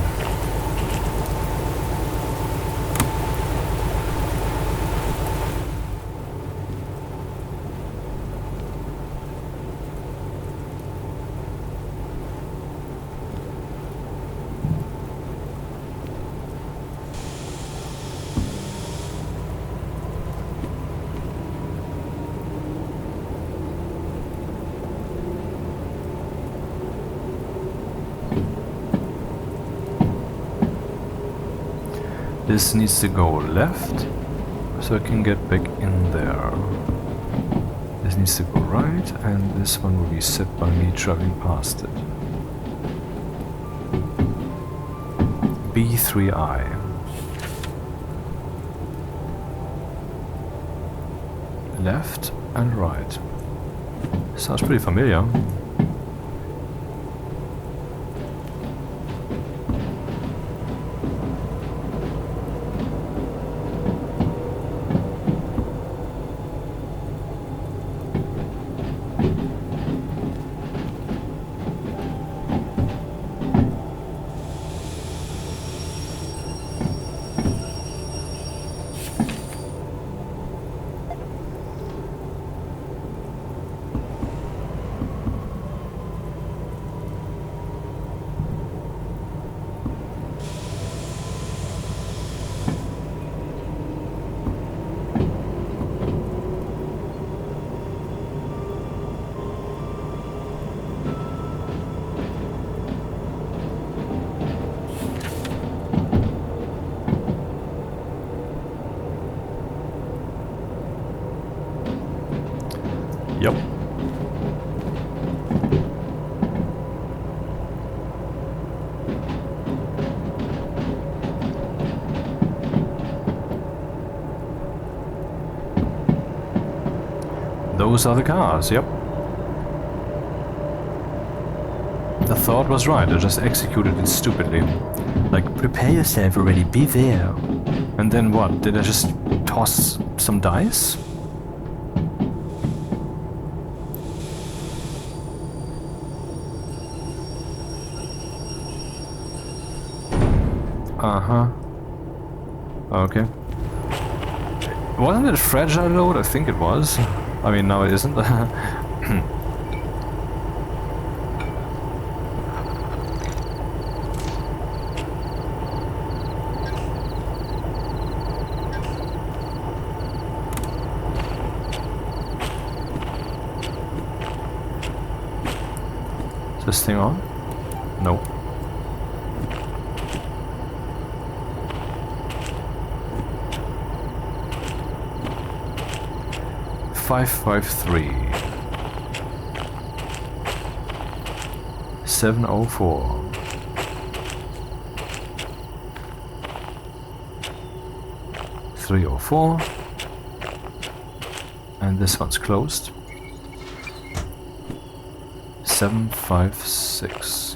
This needs to go left, so I can get back in there. This needs to go right, and this one will be set by me traveling past it. B3I. Left and right. Sounds pretty familiar. Yep. Those are the cars, yep. The thought was right, I just executed it stupidly. Like, prepare yourself already, be there. And then what? Did I just toss some dice? Uh-huh. Okay. Wasn't it a fragile load? I think it was. I mean, now it isn't. Is this thing on? No. Five 704. $304. And this one's closed. 756.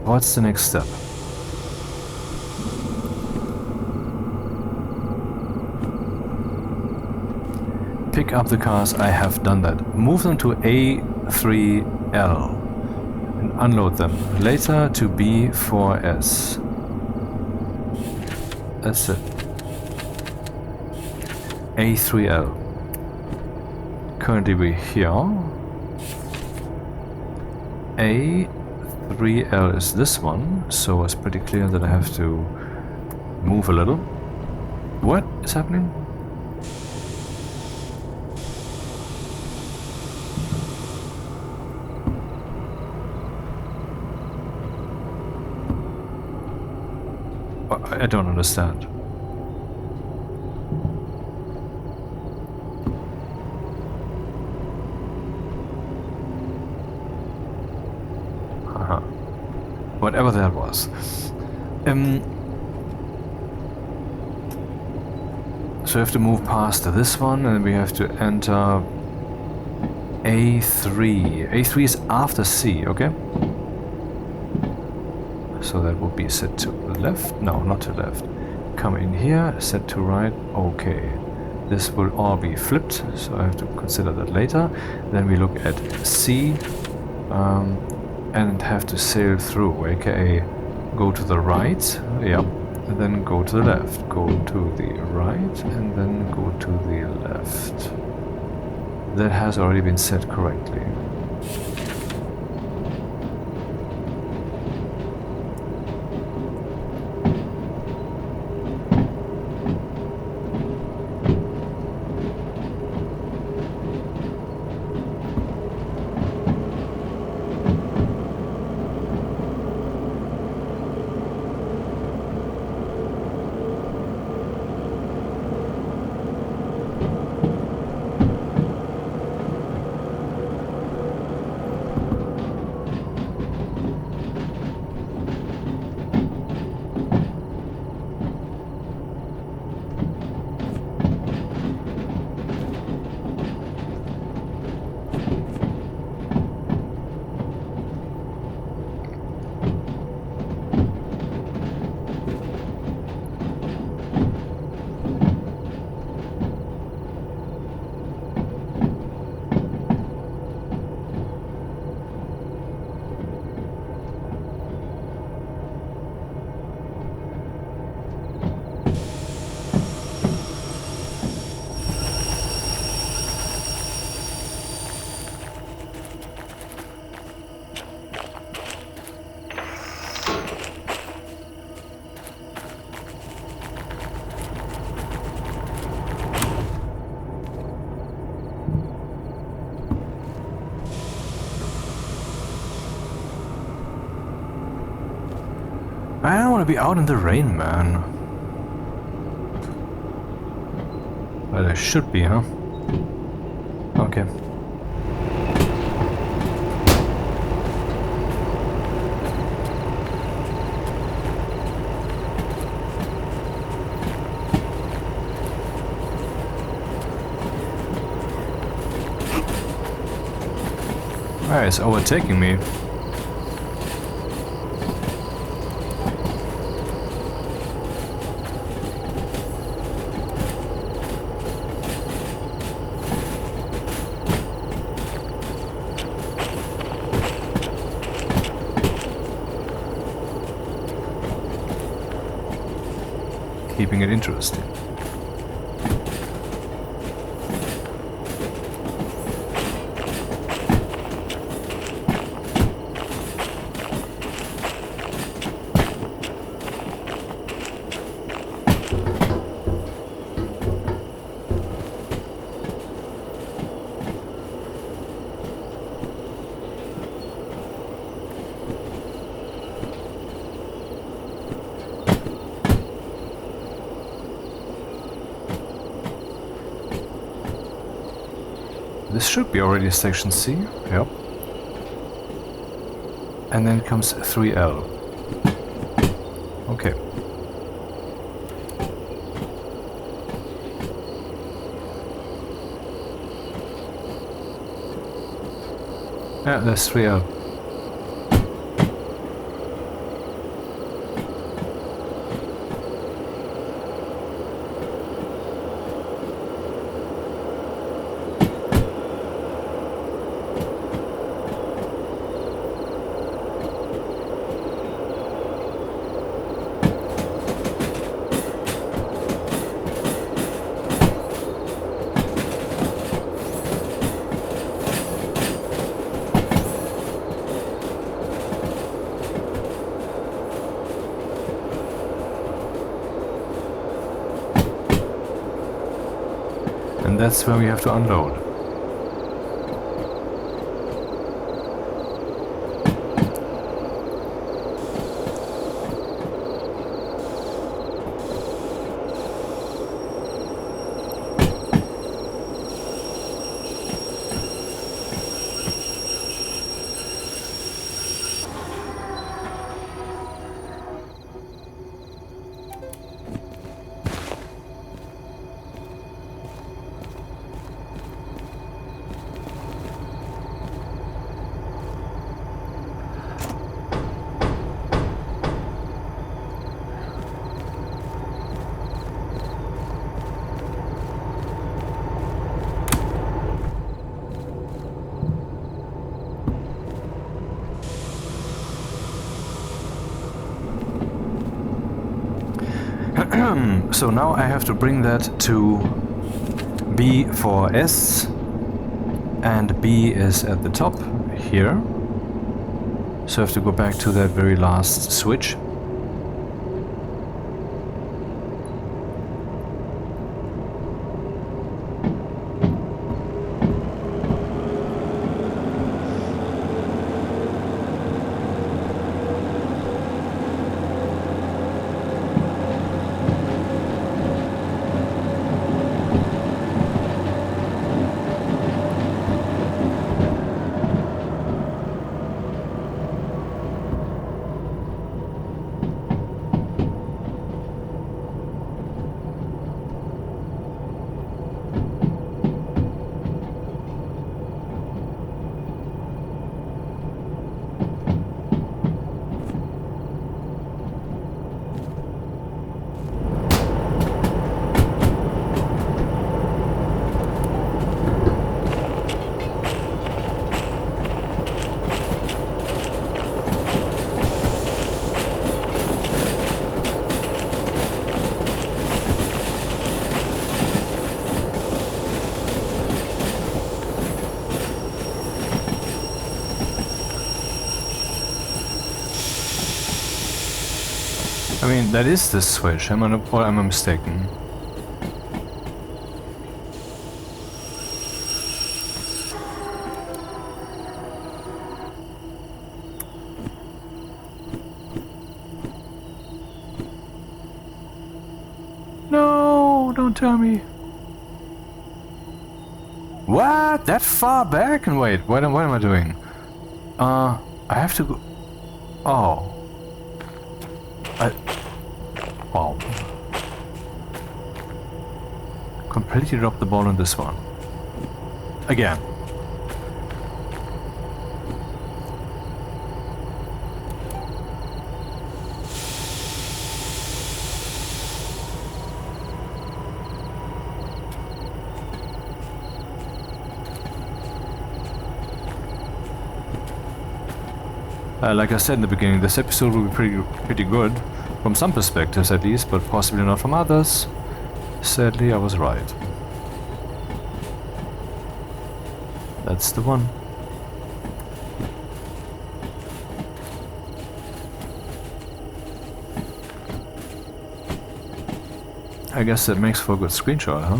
What's the next step? Pick up the cars. I have done that. Move them to A3L and unload them. Later to B4S. That's it. A3L. Currently we're here. A3L is this one, so it's pretty clear that I have to move a little. What is happening? I don't understand. Whatever that was. So we have to move past this one and we have to enter A3. A3 is after C, okay? So that would be set to left. No, not to left. Come in here, set to right. Okay. This will all be flipped, so I have to consider that later. Then we look at C. And have to sail through, aka go to the right, yeah, and then go to the left, go to the right, and then go to the left. That has already been set correctly. I don't want to be out in the rain, man. But I should be, huh? Okay. guy is overtaking me. Keeping it interesting. This should be already section C, yep. And then comes 3L. Okay. Yeah, there's 3L. And that's where we have to unload. So now I have to bring that to B for S, and B is at the top here. So I have to go back to that very last switch. I mean, that is the switch, or am I mistaken? No, don't tell me. What? That far back? And wait, what am I doing? I have to go... Oh. Wow. Completely dropped the ball on this one. Again. Like I said in the beginning, this episode will be pretty good, from some perspectives at least, but possibly not from others. Sadly, I was right. That's the one. I guess that makes for a good screenshot, huh?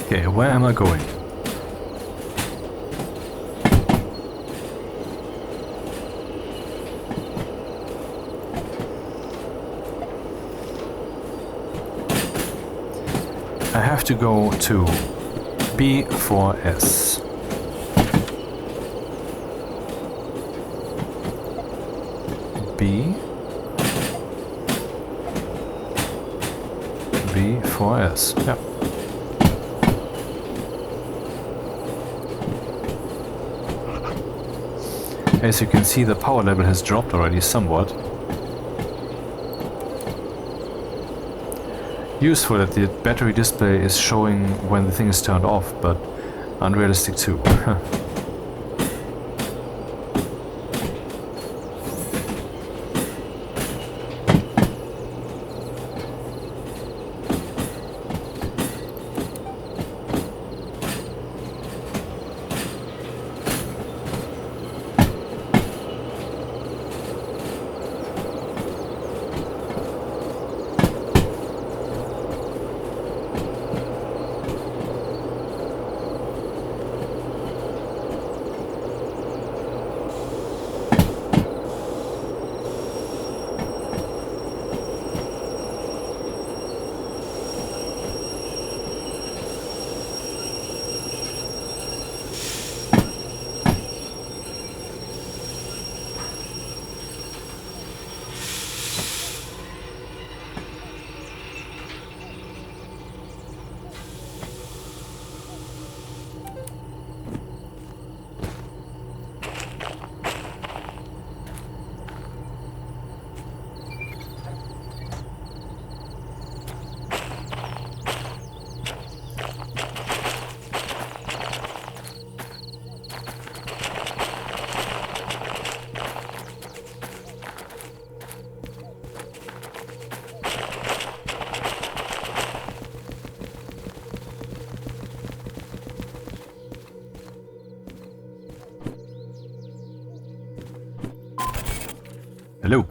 Okay, where am I going? I have to go to B4S. B4S. Yeah. As you can see, the power level has dropped already somewhat. Useful that the battery display is showing when the thing is turned off, but unrealistic too. Hello.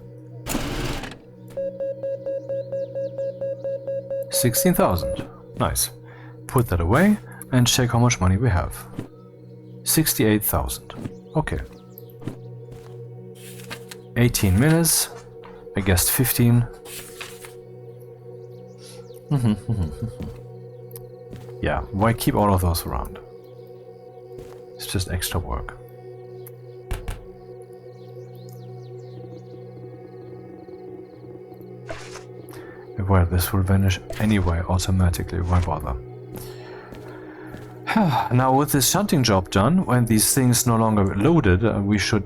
16,000. Nice. Put that away and check how much money we have. 68,000. Okay. 18 minutes. I guessed 15. Yeah, why keep all of those around? It's just extra work. Well, this will vanish anyway automatically, why bother? Now with this shunting job done, when these things no longer loaded, we should,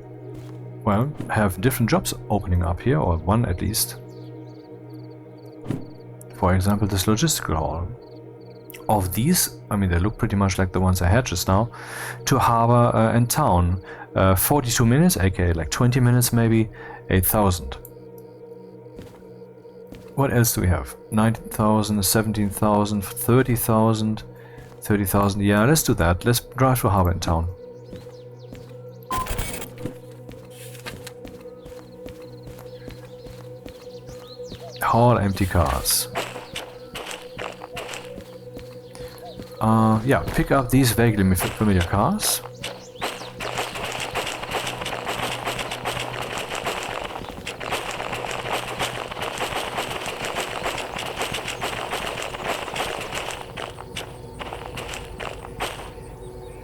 well, have different jobs opening up here, or one at least. For example, this logistical hall. Of these, I mean, they look pretty much like the ones I had just now, to harbor and town. 42 minutes, aka like 20 minutes maybe, 8,000. What else do we have? 19,000, 17,000, 30,000, 30,000, yeah, let's do that. Let's drive to Harbor in Town. Haul empty cars. Yeah, pick up these vaguely familiar cars.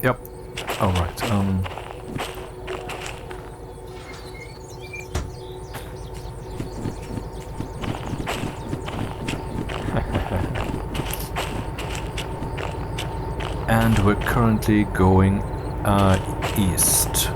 Yep. All right. And we're currently going east.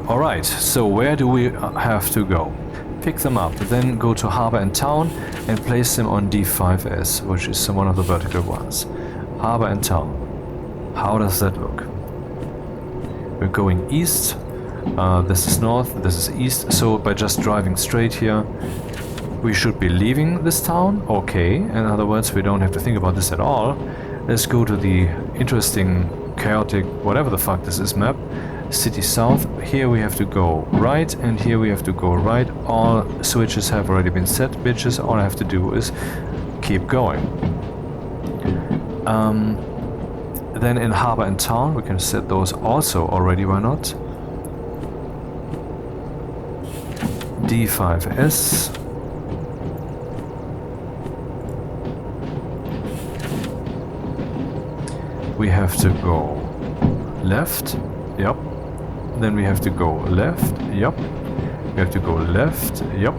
Alright, so where do we have to go? Pick them up, then go to Harbor and Town and place them on D5S, which is one of the vertical ones. Harbor and Town. How does that look? We're going east. This is north, this is east, so by just driving straight here, we should be leaving this town. Okay, in other words, we don't have to think about this at all. Let's go to the interesting, chaotic, whatever the fuck this is map. City South. Here we have to go right, and here we have to go right. All switches have already been set, bitches. All I have to do is keep going. Then in Harbor and Town, we can set those also already, why not? D5S. We have to go left, yep. Then we have to go left, yep. We have to go left, yep.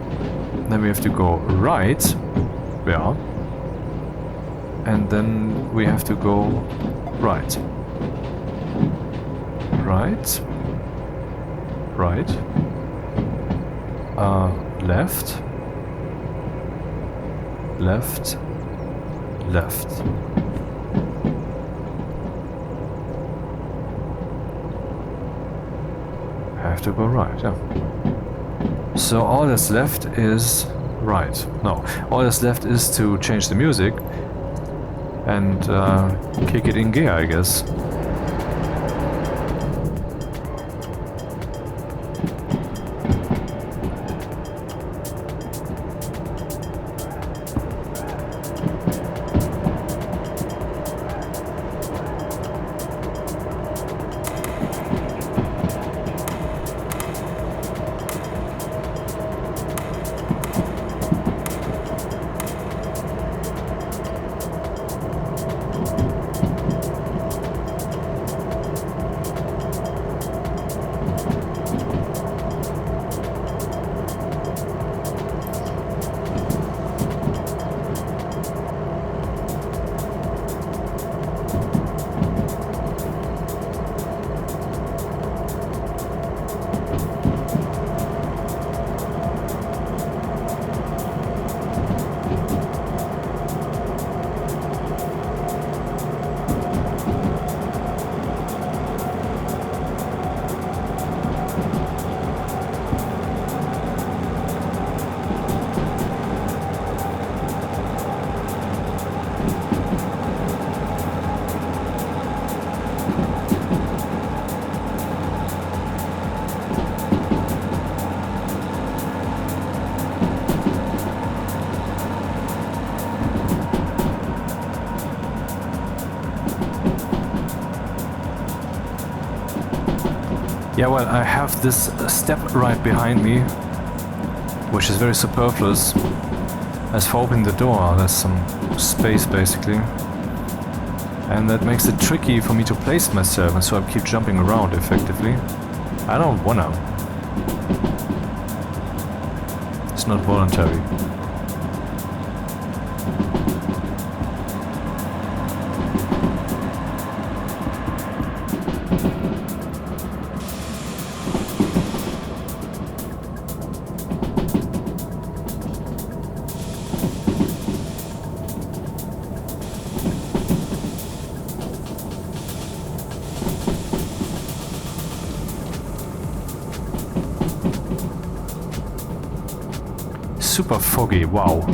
Then we have to go right, yeah. And then we have to go right. Right. Right. Left. Left. Left. Have to go right, yeah. So all that's left is right. No, all that's left is to change the music and kick it in gear, I guess. Yeah, well, I have this step right behind me, which is very superfluous. As for opening the door, there's some space basically. And that makes it tricky for me to place myself, and so I keep jumping around effectively. I don't wanna. It's not voluntary. super foggy, wow.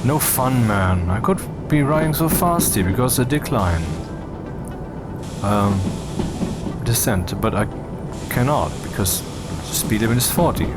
No fun, man. I could be riding so fast here because the decline. Descent, but I cannot because the speed limit is 40.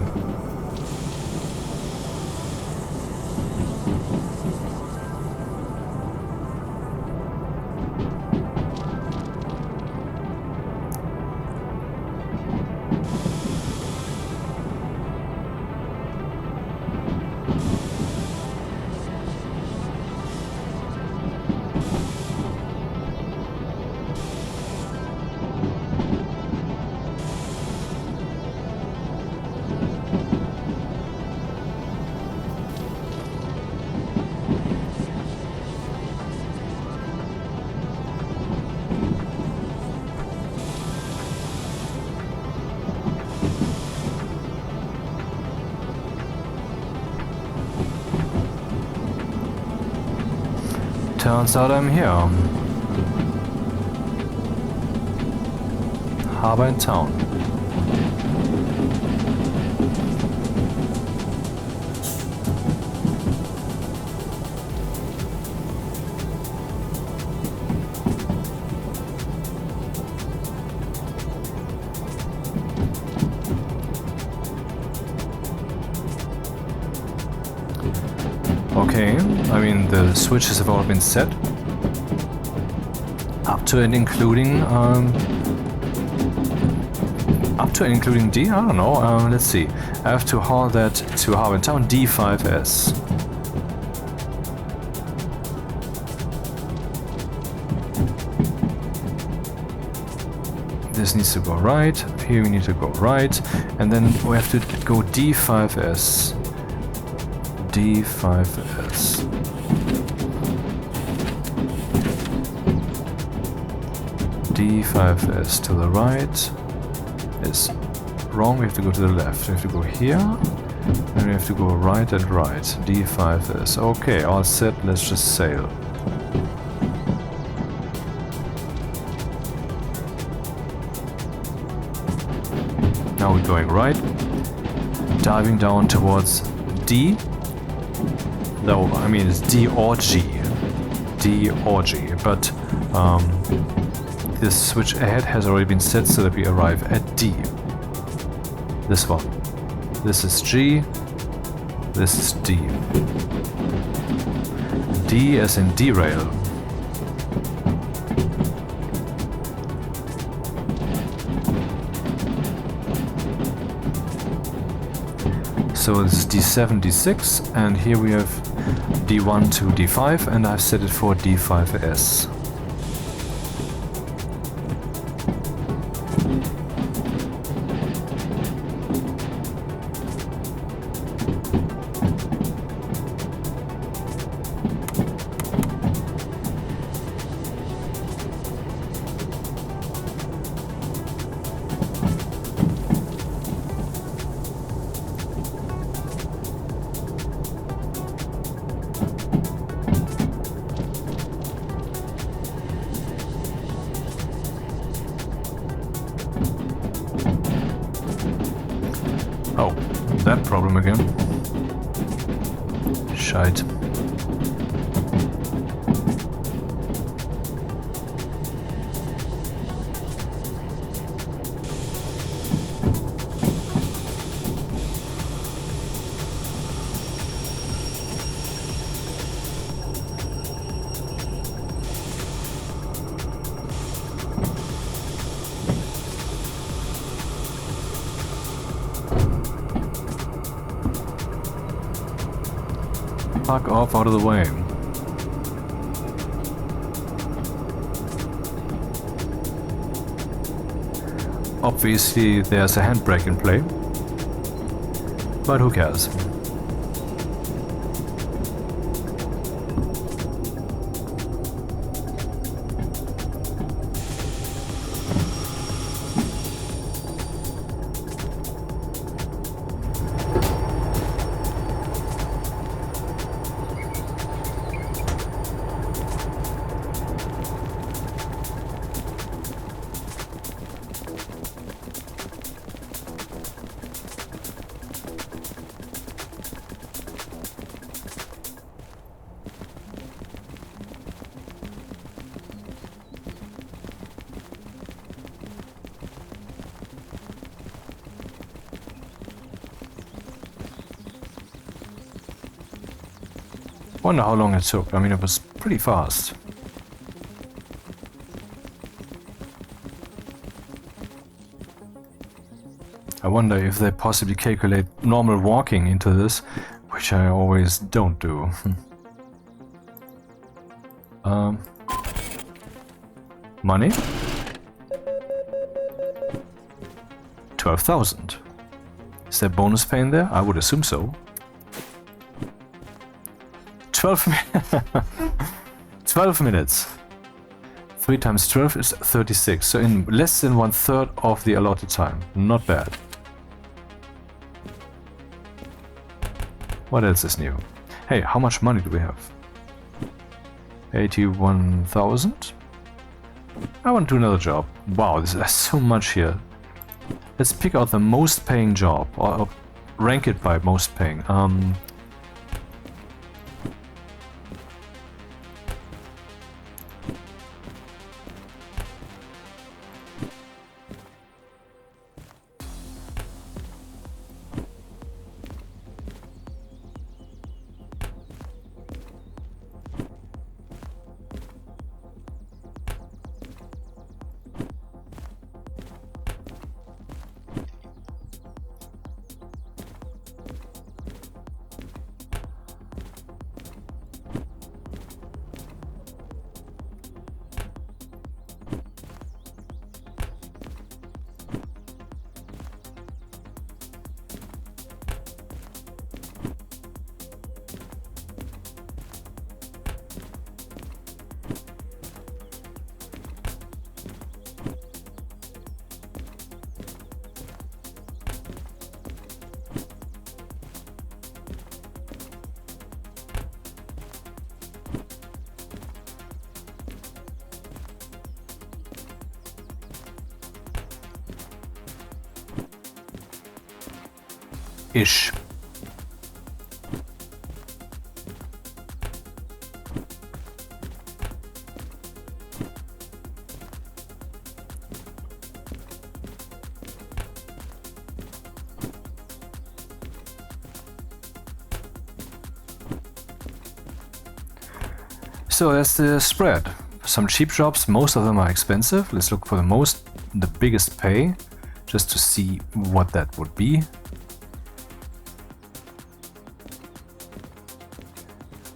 Turns out I'm here. Harbor in town. Okay, I mean the switches have all been set. Up to and including D? I don't know, let's see. I have to haul that to Harbor in Town D5S. This needs to go right, here we need to go right, and then we have to go D5S. D5S. D5S to the right is wrong, we have to go to the left. We have to go here, and we have to go right and right. D5S. Okay, all set, let's just sail. Now we're going right, diving down towards D. No, I mean it's D or G. D or G, but this switch ahead has already been set so that we arrive at D. This one. This is G. This is D. D as in derail. So this is D7, D6, and here we have D1 to D5, and I've set it for D5S. come again. Shite. Fuck off out of the way. Obviously there's a handbrake in play, but who cares? Wonder how long it took. I mean, it was pretty fast. I wonder if they possibly calculate normal walking into this, which I always don't do. Money? 12,000. Is there bonus pay in there? I would assume so. 12 minutes. 3 times 12 is 36. So in less than 1/3 of the allotted time. Not bad. What else is new? Hey, how much money do we have? 81,000? I want to do another job. Wow, there's so much here. Let's pick out the most paying job, or rank it by most paying. Ish. So that's the spread. Some cheap jobs, most of them are expensive. Let's look for the biggest pay, just to see what that would be.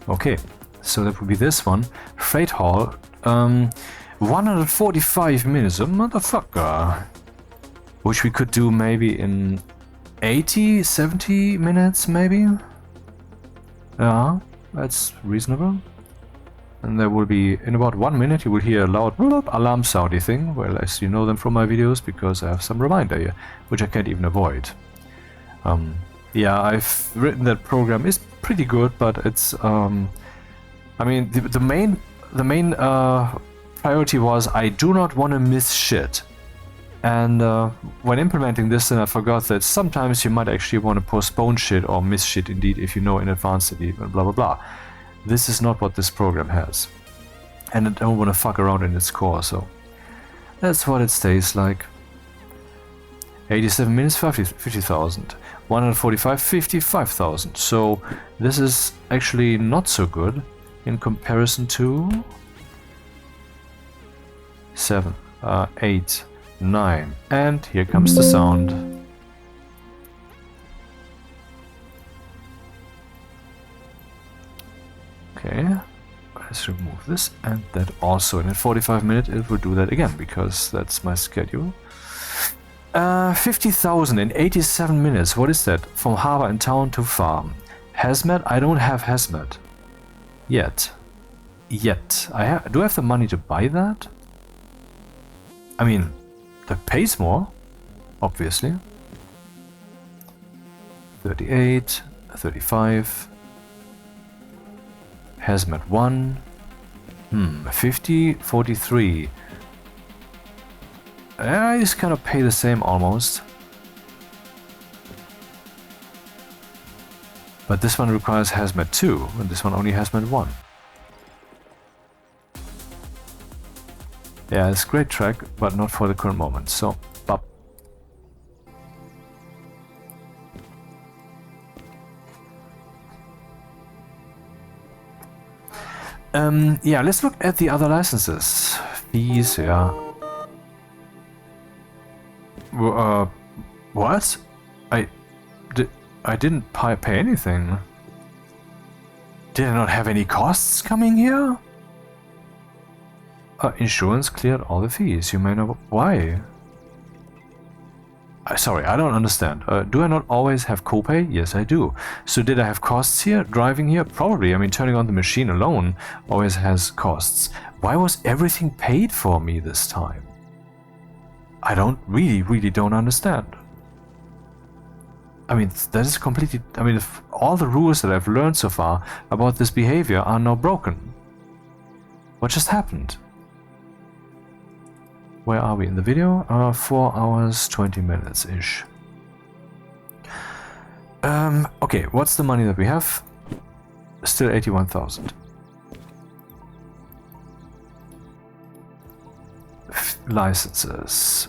Okay, so that would be this one. Freight haul, 145 minutes, a motherfucker. Which we could do maybe in 80, 70 minutes, maybe? Yeah, that's reasonable. And there will be, in about 1 minute, you will hear a loud alarm soundy thing. Well, as you know them from my videos, because I have some reminder here, which I can't even avoid. Yeah, I've written that program is pretty good, but it's I mean the main priority was I do not want to miss shit. And when implementing this, then I forgot that sometimes you might actually want to postpone shit or miss shit indeed if you know in advance that blah blah blah. This is not what this program has. And I don't want to fuck around in its core, so that's what it stays like. 87 minutes, 50,000. 145, 55,000. So this is actually not so good in comparison to 7, 8, 9. And here comes the sound. Okay, let's remove this and that also. And in 45 minutes it will do that again because that's my schedule. 50,000 in 87 minutes. What is that? From harbor and town to farm. Hazmat? I don't have hazmat. Yet. Do I have the money to buy that? I mean, that pays more, obviously. 38, 35. Hazmat 1. 50, 43. I just kind of pay the same almost. But this one requires hazmat 2, and this one only hazmat 1. Yeah, it's a great track, but not for the current moment, so bop. Yeah, let's look at the other licenses. Fees, yeah. What? I didn't pay anything. Did I not have any costs coming here? Insurance cleared all the fees. You may know why. Sorry, I don't understand. Do I not always have copay? Yes, I do. So did I have costs here? Driving here? Probably. I mean, turning on the machine alone always has costs. Why was everything paid for me this time? I really don't understand. I mean, that is completely... I mean, if all the rules that I've learned so far about this behavior are now broken. What just happened? Where are we in the video? 4 hours, 20 minutes-ish. Okay, what's the money that we have? Still 81,000. Licenses.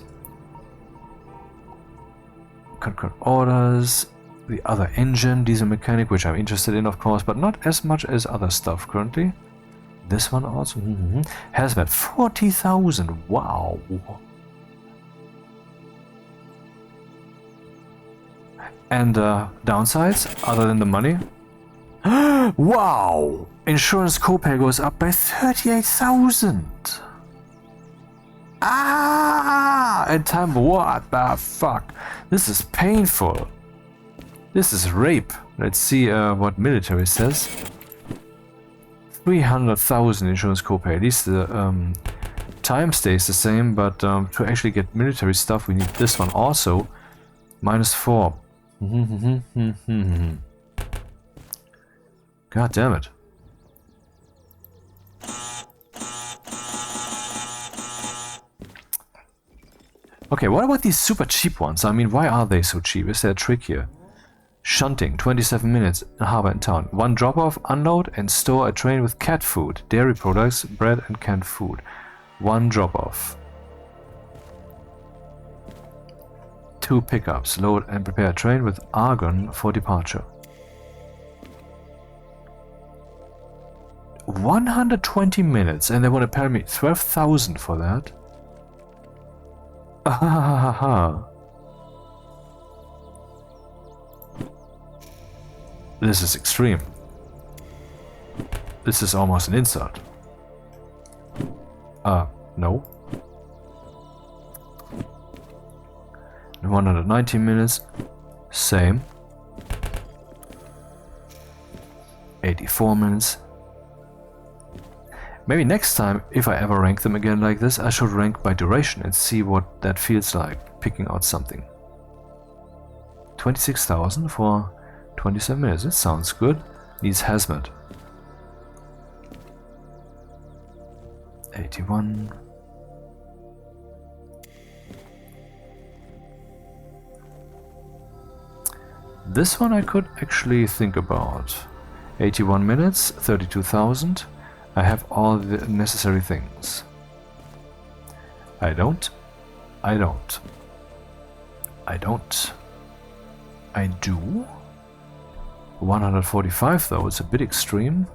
Concurrent orders. The other engine, diesel mechanic, which I'm interested in, of course, but not as much as other stuff currently. This one also. Hazmat 40,000. Wow. And downsides, other than the money? Wow! Insurance copay goes up by 38,000. Ah! And time, what the fuck? This is painful. This is rape. Let's see what military says. 300,000 insurance copay. At least the time stays the same, but to actually get military stuff, we need this one also. -4. God damn it. Okay, what about these super cheap ones? I mean, why are they so cheap? Is there a trick here? Shunting, 27 minutes in harbor and town. 1 drop-off, unload and store a train with cat food, dairy products, bread and canned food. 1 drop-off. 2 pickups, load and prepare a train with argon for departure. 120 minutes and they want to pay me 12,000 for that? This is extreme. This is almost an insult. No. 190 minutes. Same. 84 minutes. Maybe next time, if I ever rank them again like this, I should rank by duration and see what that feels like, picking out something. 26,000 for 27 minutes, it sounds good. Needs hazmat. 81. This one I could actually think about. 81 minutes, 32,000. I have all the necessary things. I don't. I don't. I don't. I do. 145 though, it's a bit extreme.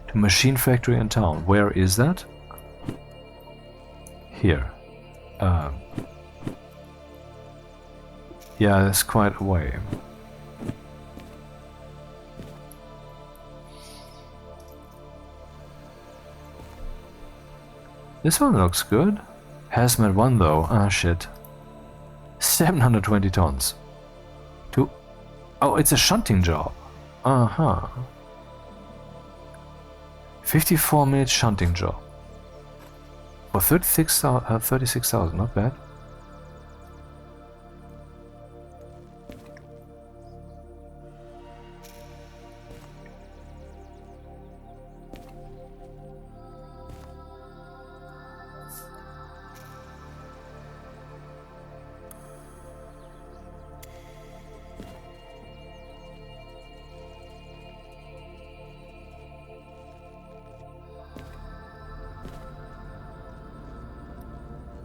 To machine factory in town. Where is that? Here. Yeah, that's quite a way. This one looks good. Hazmat 1 though. Ah, shit. 720 tons. Oh, it's a shunting job. Uh-huh. 54-minute shunting job. For 36,000, not bad.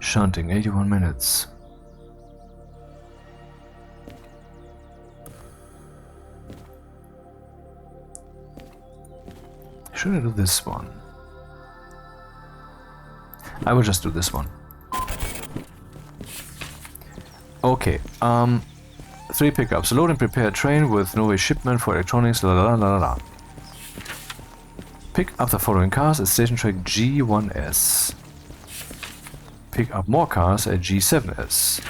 Shunting, 81 minutes. Should I do this one? I will just do this one. Okay, 3 pickups. Load and prepare a train with no-way shipment for electronics, la la la la la. Pick up the following cars at station track G1S. Pick up more cars at G7S.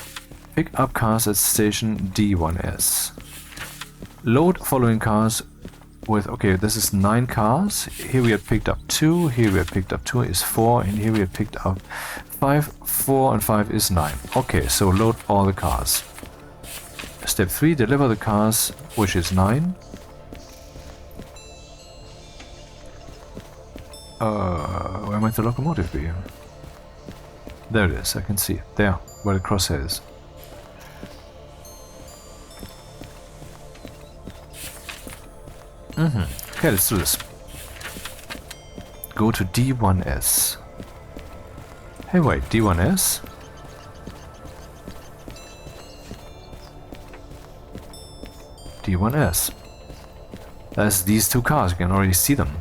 Pick up cars at station D1S. Load following cars with, okay, this is 9 cars. Here we have picked up 2, here we have picked up 2 is 4, and here we have picked up 5, 4 and 5 is 9. Okay, so load all the cars. Step 3, deliver the cars, which is 9. Where might the locomotive be? There it is, I can see it. There, where the crosshair is. Okay, let's do this. Go to D1S. Hey, wait, D1S? D1S. That's these 2 cars, you can already see them.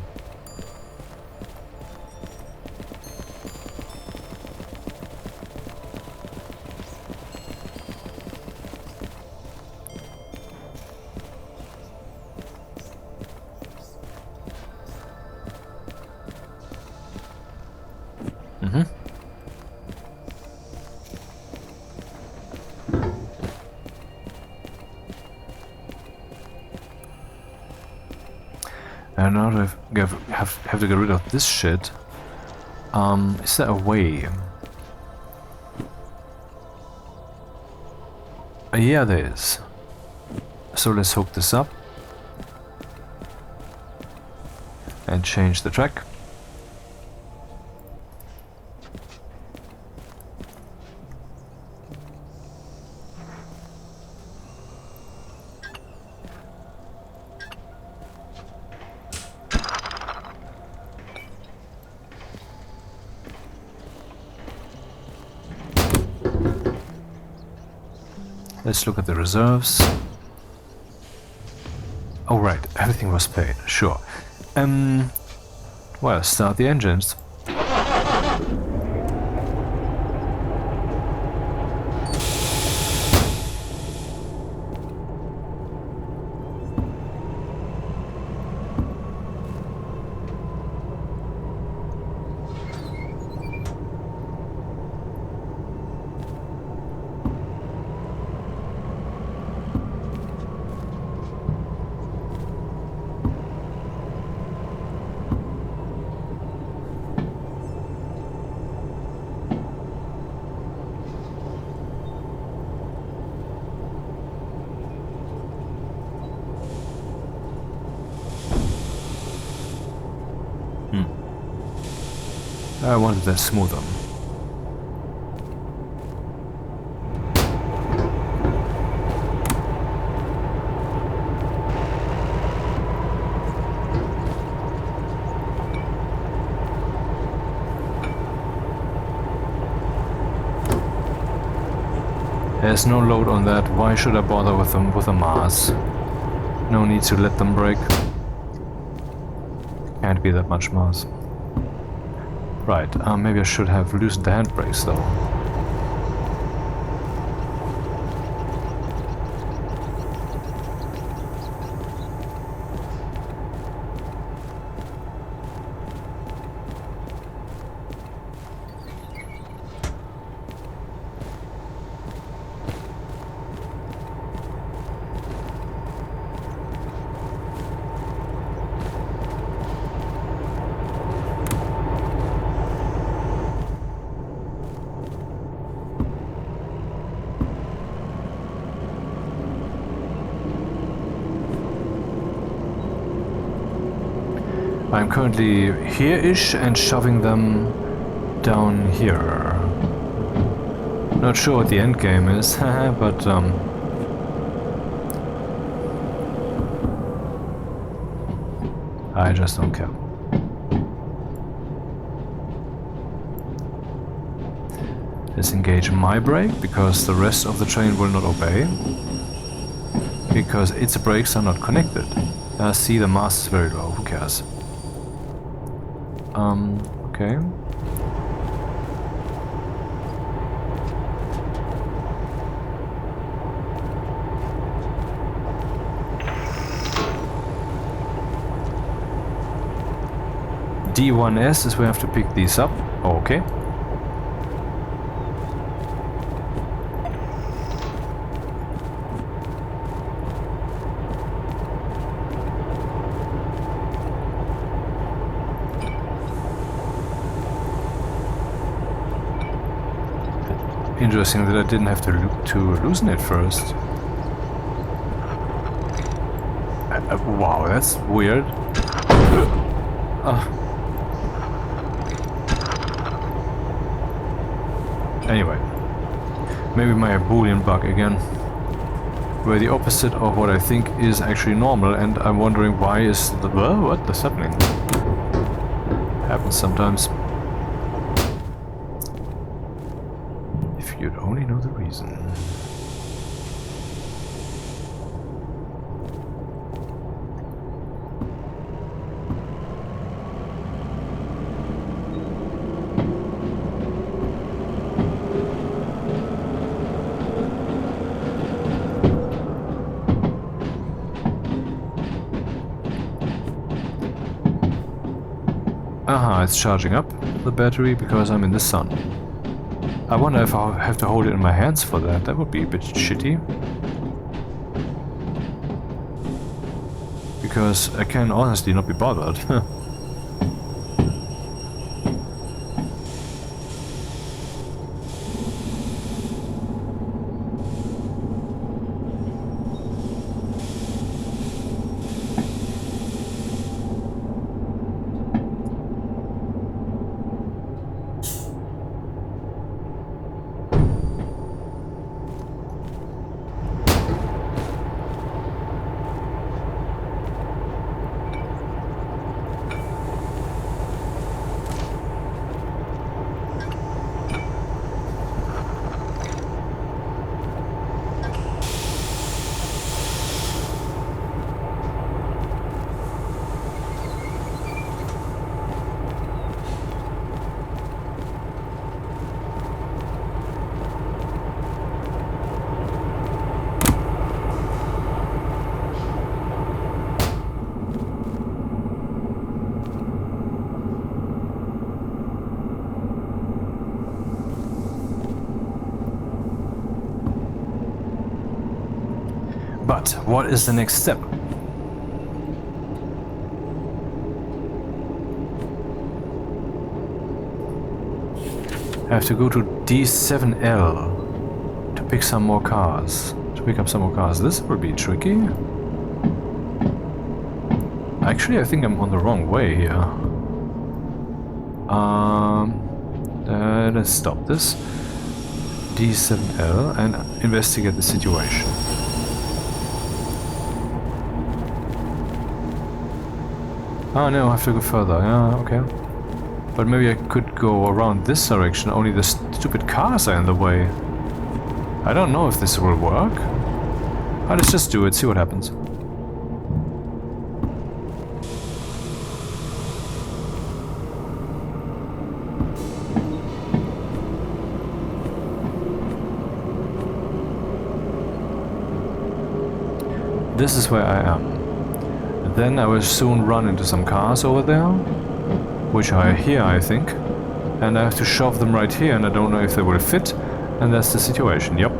And now I have to get rid of this shit. Is there a way? Yeah, there is. So let's hook this up. And change the track. Let's look at the reserves. Oh right, everything was paid, sure. Well, start the engines. I wanted that smoother. There's no load on that. Why should I bother with them with a mass? No need to let them break. Can't be that much mass. Right, maybe I should have loosened the handbrakes though. I'm currently here-ish and shoving them down here. Not sure what the end game is, but I just don't care. Disengage my brake because the rest of the train will not obey. Because its brakes are not connected. See, the mass is very low, who cares? Okay. D1S is where I have to pick these up. Okay. Interesting that I didn't have to loosen it first. Wow, that's weird. Anyway, maybe my Boolean bug again. Where the opposite of what I think is actually normal, and I'm wondering why is the what is happening? Happens sometimes. You'd only know the reason. Aha, it's charging up the battery because I'm in the sun. I wonder if I'll have to hold it in my hands for that. That would be a bit shitty. Because I can honestly not be bothered. But what is the next step? I have to go to D7L to pick some more cars. To pick up some more cars. This will be tricky. Actually, I think I'm on the wrong way here. Let's stop this. D7L and investigate the situation. Oh no, I have to go further. Yeah, okay. But maybe I could go around this direction, only the stupid cars are in the way. I don't know if this will work. Let's just do it, see what happens. This is where I am. Then I will soon run into some cars over there, which are here, I think. And I have to shove them right here, and I don't know if they will fit. And that's the situation, yep.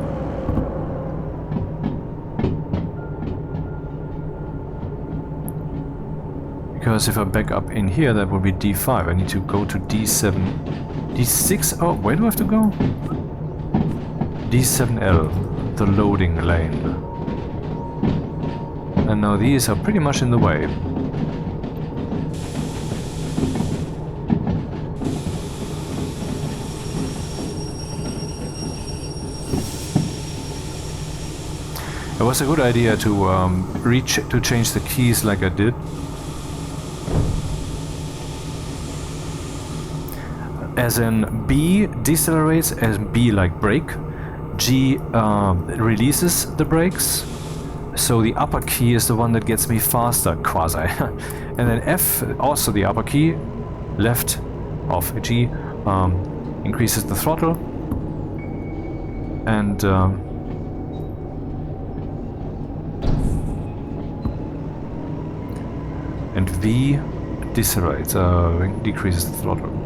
Because if I back up in here, that will be D5. I need to go to D7. D6? Oh, where do I have to go? D7L, the loading lane. And now these are pretty much in the way. It was a good idea to change the keys like I did. As in B decelerates, as B like brake. G releases the brakes. So the upper key is the one that gets me faster, quasi. And then F, also the upper key, left of G, increases the throttle. And V decelerates, decreases the throttle.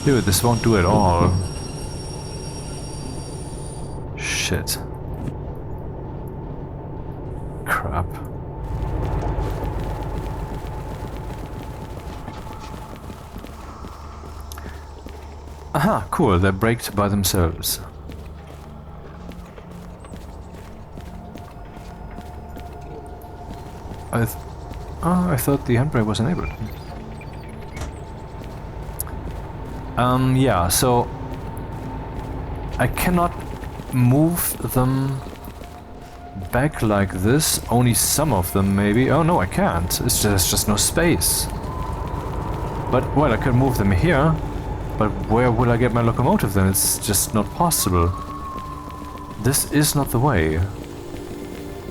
Dude, this won't do at all. Shit. Crap. Aha, cool, they're braked by themselves. I thought the handbrake was enabled. Yeah, so I cannot move them back like this, only some of them maybe. Oh no, I can't, there's just no space. But, well, I could move them here, but where will I get my locomotive then? It's just not possible. This is not the way.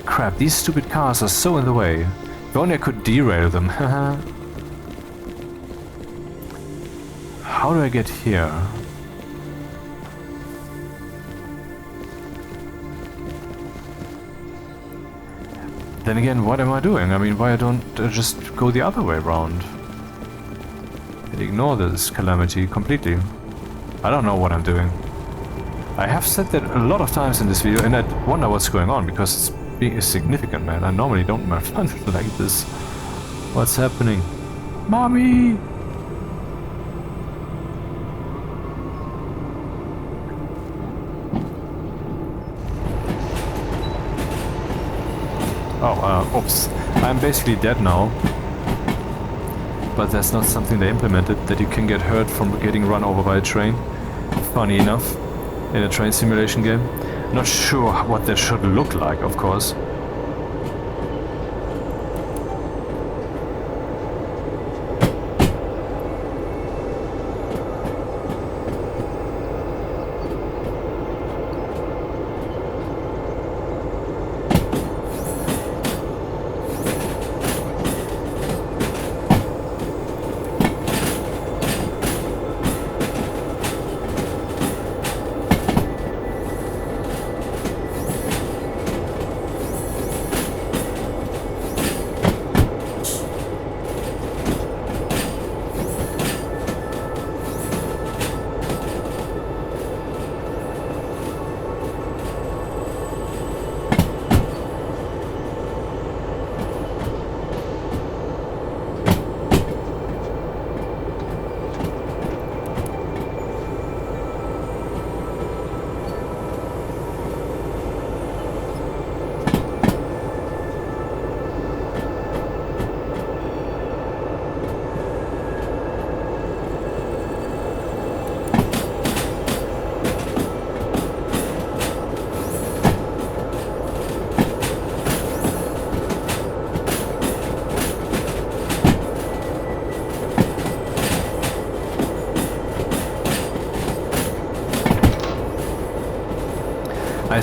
Crap, these stupid cars are so in the way. If only I could derail them. How do I get here? Then again, what am I doing? I mean, why don't I just go the other way around? And ignore this calamity completely. I don't know what I'm doing. I have said that a lot of times in this video, and I wonder what's going on, because it's significant, man. I normally don't run like this. What's happening? Mommy! Oh, oops. I'm basically dead now. But that's not something they implemented, that you can get hurt from getting run over by a train. Funny enough, in a train simulation game. Not sure what that should look like, of course.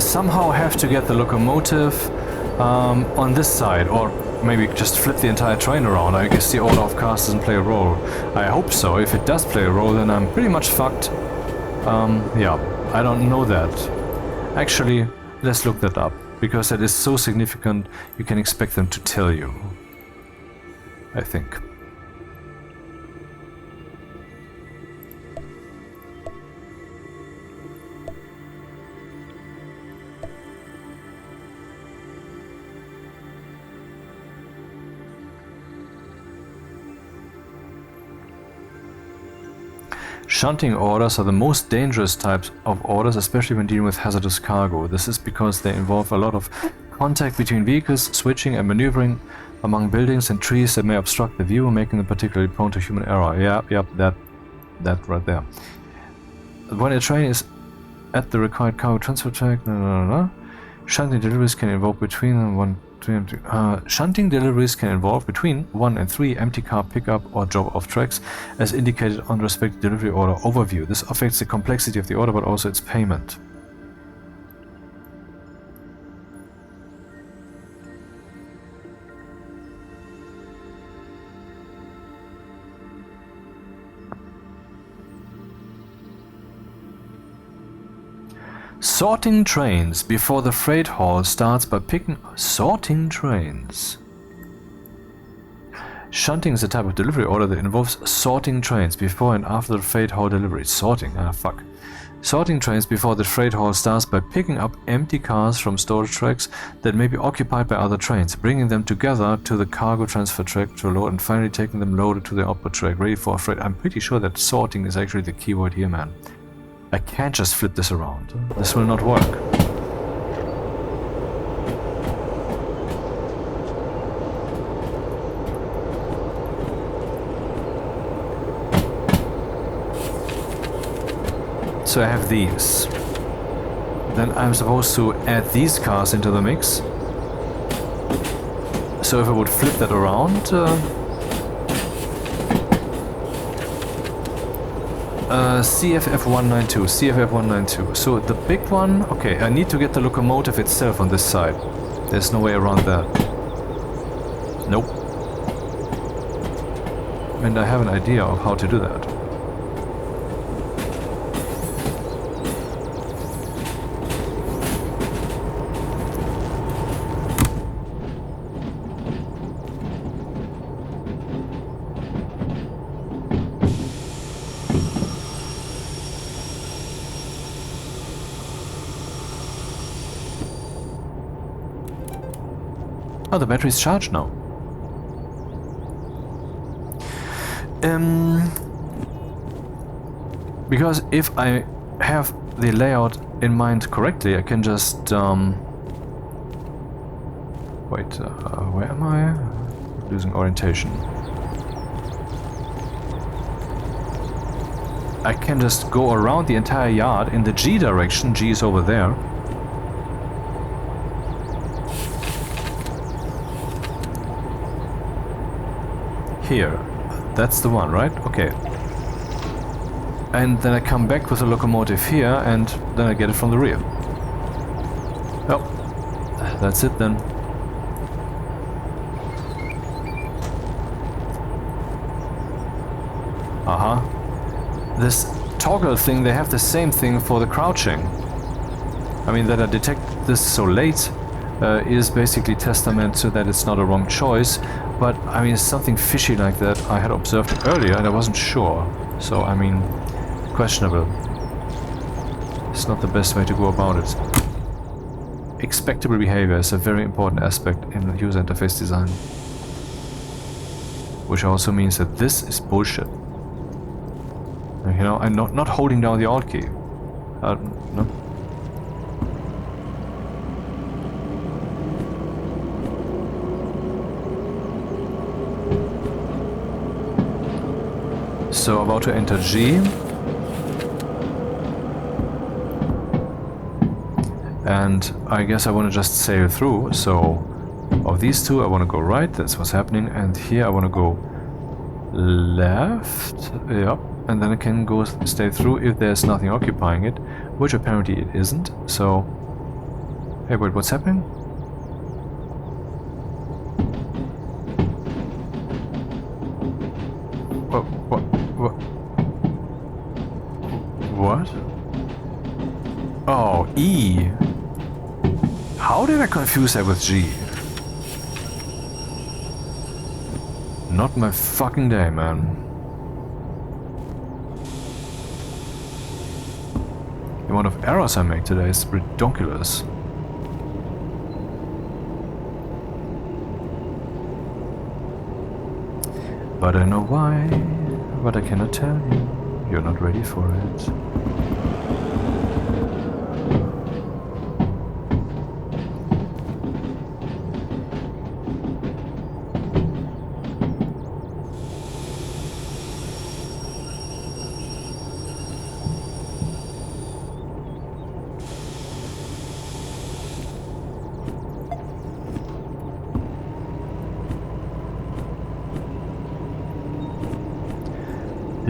somehow have to get the locomotive on this side, or maybe just flip the entire train around. I guess the order of cars doesn't play a role. I hope so. If it does play a role, then I'm pretty much fucked. Yeah, I don't know that. Actually, let's look that up, because that is so significant, you can expect them to tell you, I think. Shunting orders are the most dangerous types of orders, especially when dealing with hazardous cargo. This is because they involve a lot of contact between vehicles, switching and maneuvering among buildings and trees that may obstruct the view, making them particularly prone to human error. Yeah, that right there. When a train is at the required cargo transfer track, shunting deliveries can involve between one and 3 empty car pickup or drop-off tracks, as indicated on the respective delivery order overview. This affects the complexity of the order, but also its payment. Sorting trains before the freight haul starts by picking... Sorting trains. Shunting is a type of delivery order that involves sorting trains before and after the freight haul delivery. Sorting, fuck. Sorting trains before the freight haul starts by picking up empty cars from storage tracks that may be occupied by other trains, bringing them together to the cargo transfer track to load, and finally taking them loaded to the output track, ready for a freight. I'm pretty sure that sorting is actually the keyword here, man. I can't just flip this around. This will not work. So I have these. Then I'm supposed to add these cars into the mix. So if I would flip that around... CFF192. So the big one... Okay, I need to get the locomotive itself on this side. There's no way around that. Nope. And I have an idea of how to do that. Oh, the battery's charged now. Because if I have the layout in mind correctly, I can just... wait, where am I? Losing orientation. I can just go around the entire yard in the G direction. G is over there. Here. That's the one, right? Okay. And then I come back with the locomotive here, and then I get it from the rear. Oh, that's it then. This toggle thing, they have the same thing for the crouching. I mean, that I detect this so late is basically testament to that it's not a wrong choice. But, I mean, something fishy like that I had observed earlier and I wasn't sure. So, I mean, questionable. It's not the best way to go about it. Expectable behavior is a very important aspect in user interface design. Which also means that this is bullshit. You know, I'm not holding down the Alt key. No. So about to enter G. And I guess I want to just sail through. So of these two I want to go right, that's what's happening. And here I want to go left. Yep. And then I can go stay through if there's nothing occupying it, which apparently it isn't. So Hey, wait, what's happening? What? Oh, E. How did I confuse that with G? Not my fucking day, man. The amount of errors I make today is ridiculous. But I know why, but I cannot tell you. You're not ready for it.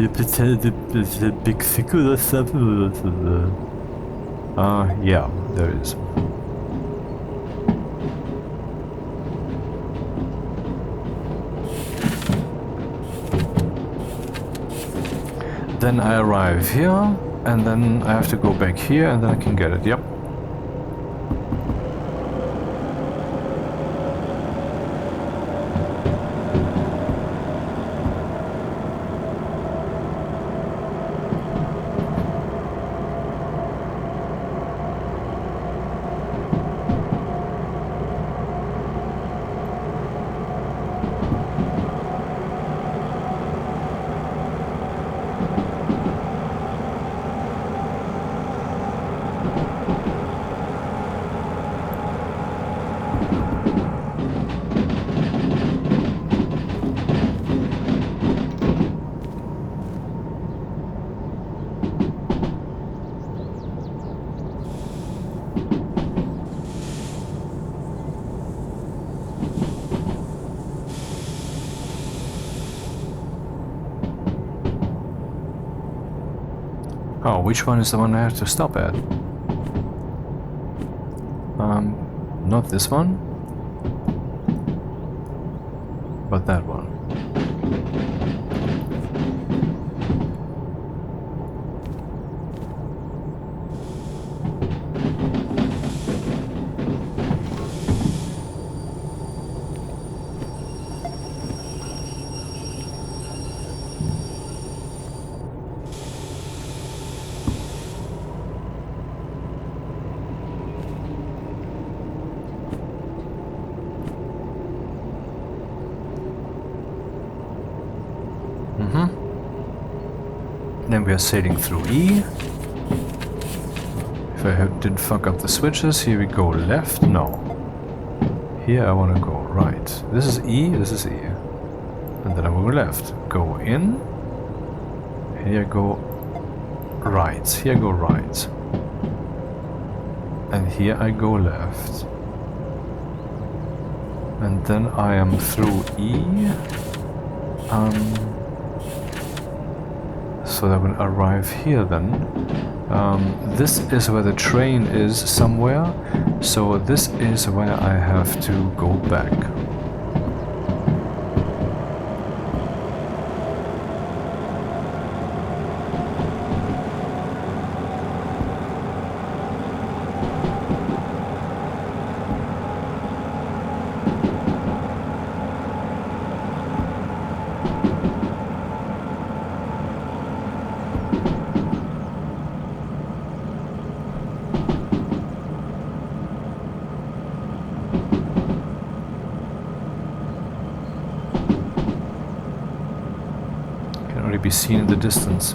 The big figure or something. Yeah, there is. Then I arrive here, and then I have to go back here, and then I can get it. Yep. Oh, which one is the one I have to stop at? Not this one, but that one. Then we are sailing through E. If I didn't fuck up the switches, here we go left. No. Here I want to go right. This is E, this is E. And then I will go left. Go in. Here I go right. Here I go right. And here I go left. And then I am through E. So that will arrive here then. This is where the train is somewhere. So this is where I have to go back. Be seen in the distance.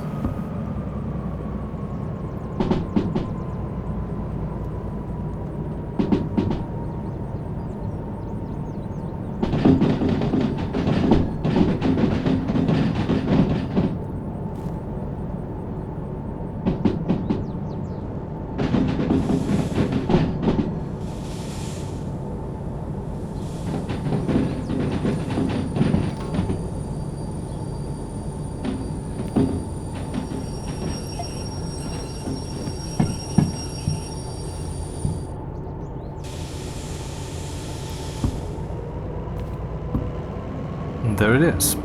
there it is.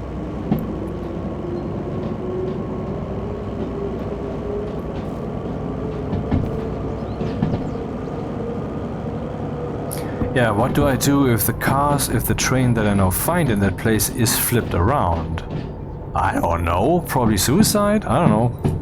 Yeah, what do I do if the train that I now find in that place is flipped around? I don't know, probably suicide? I don't know.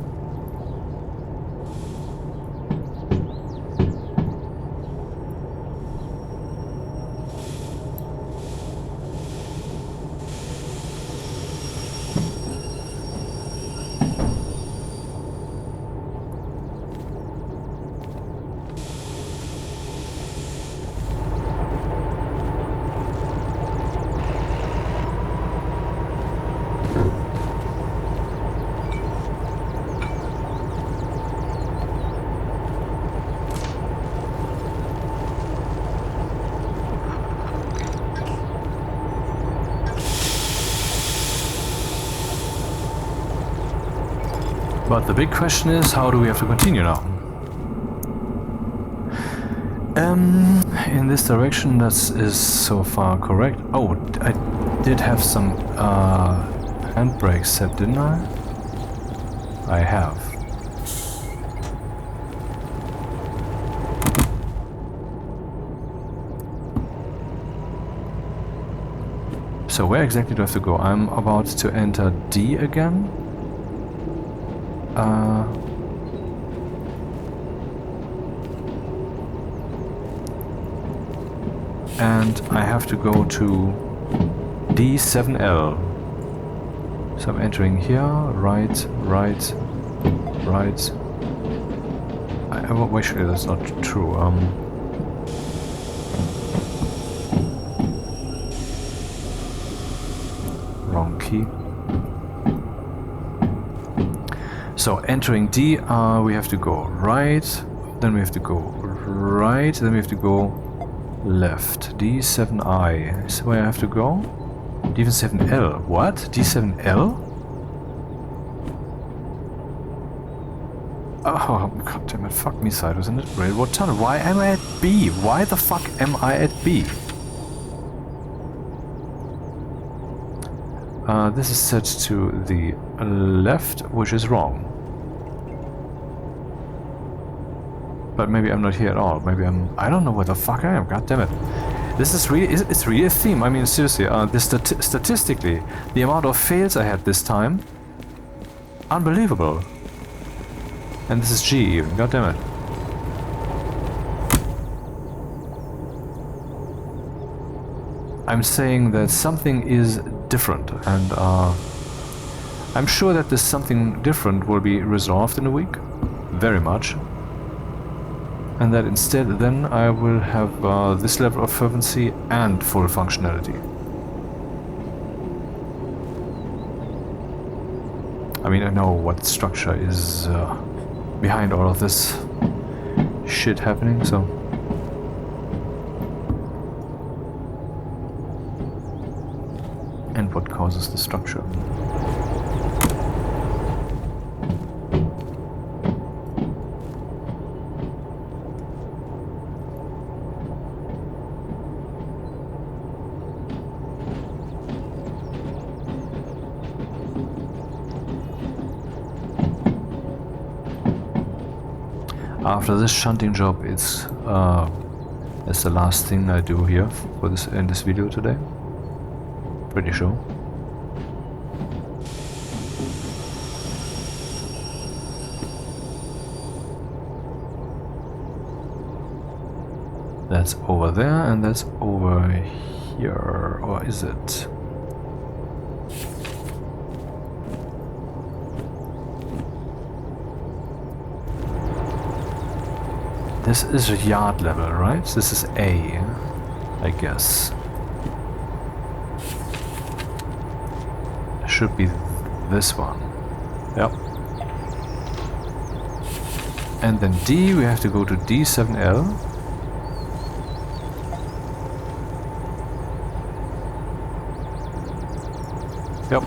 But the big question is, how do we have to continue now? In this direction, that is so far correct. Oh, I did have some handbrakes set, didn't I? I have. So where exactly do I have to go? I'm about to enter D again. And I have to go to D7L. So I'm entering here, right. Well, actually, that's not true. Wrong key. So entering D, we have to go right, then we have to go right, then we have to go left. D7I is where I have to go. D7L. What? D7L? Oh, goddammit, fuck me sideways in the railroad tunnel. Why am I at B? Why the fuck am I at B? This is set to the left, which is wrong. But maybe I'm not here at all. Maybe I don't know where the fuck I am. God damn it! This is really, it's really a theme. I mean, seriously. Statistically, the amount of fails I had this time, unbelievable. And this is G even. God damn it! I'm saying that something is different, and I'm sure that this something different will be resolved in a week, very much. And that instead then I will have this level of fervency and full functionality. I mean, I know what structure is behind all of this shit happening, so... And what causes the structure. After this shunting job, it's the last thing I do here for this in this video today. Pretty sure. That's over there, and that's over here, or is it? This is a yard level, right? This is A, I guess. Should be this one. Yep. And then D, we have to go to D7L. Yep.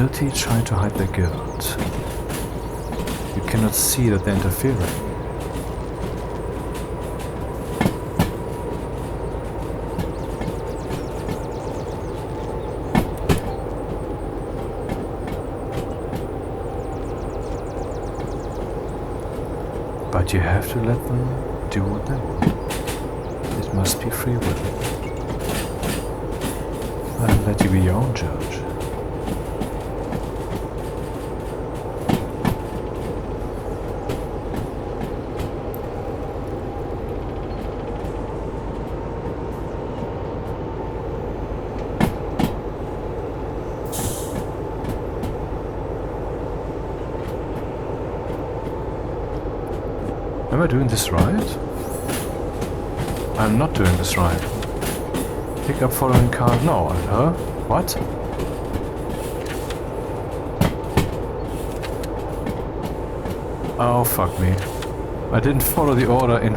guilty trying to hide their guilt. You cannot see that they're interfering. But you have to let them do what they want. It must be free will. I'll let you be your own judge. Am I doing this right? I'm not doing this right. Pick up following car. No, what? Oh, fuck me. I didn't follow the order in...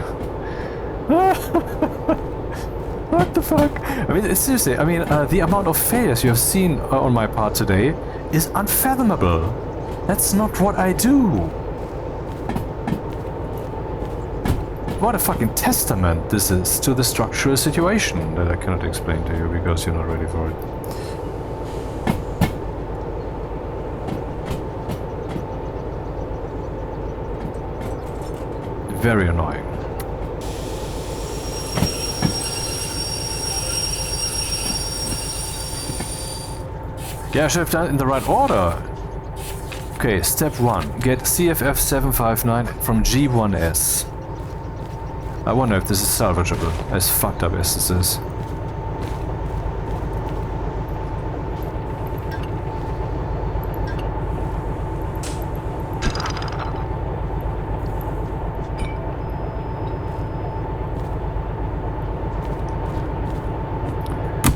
What the fuck? I mean, seriously, the amount of failures you have seen on my part today is unfathomable. That's not what I do. What a fucking testament this is to the structural situation that I cannot explain to you because you're not ready for it. Very annoying. Yeah, I should have done it in the right order. Okay, step 1. Get CFF 759 from G1S. I wonder if this is salvageable, as fucked up as this is.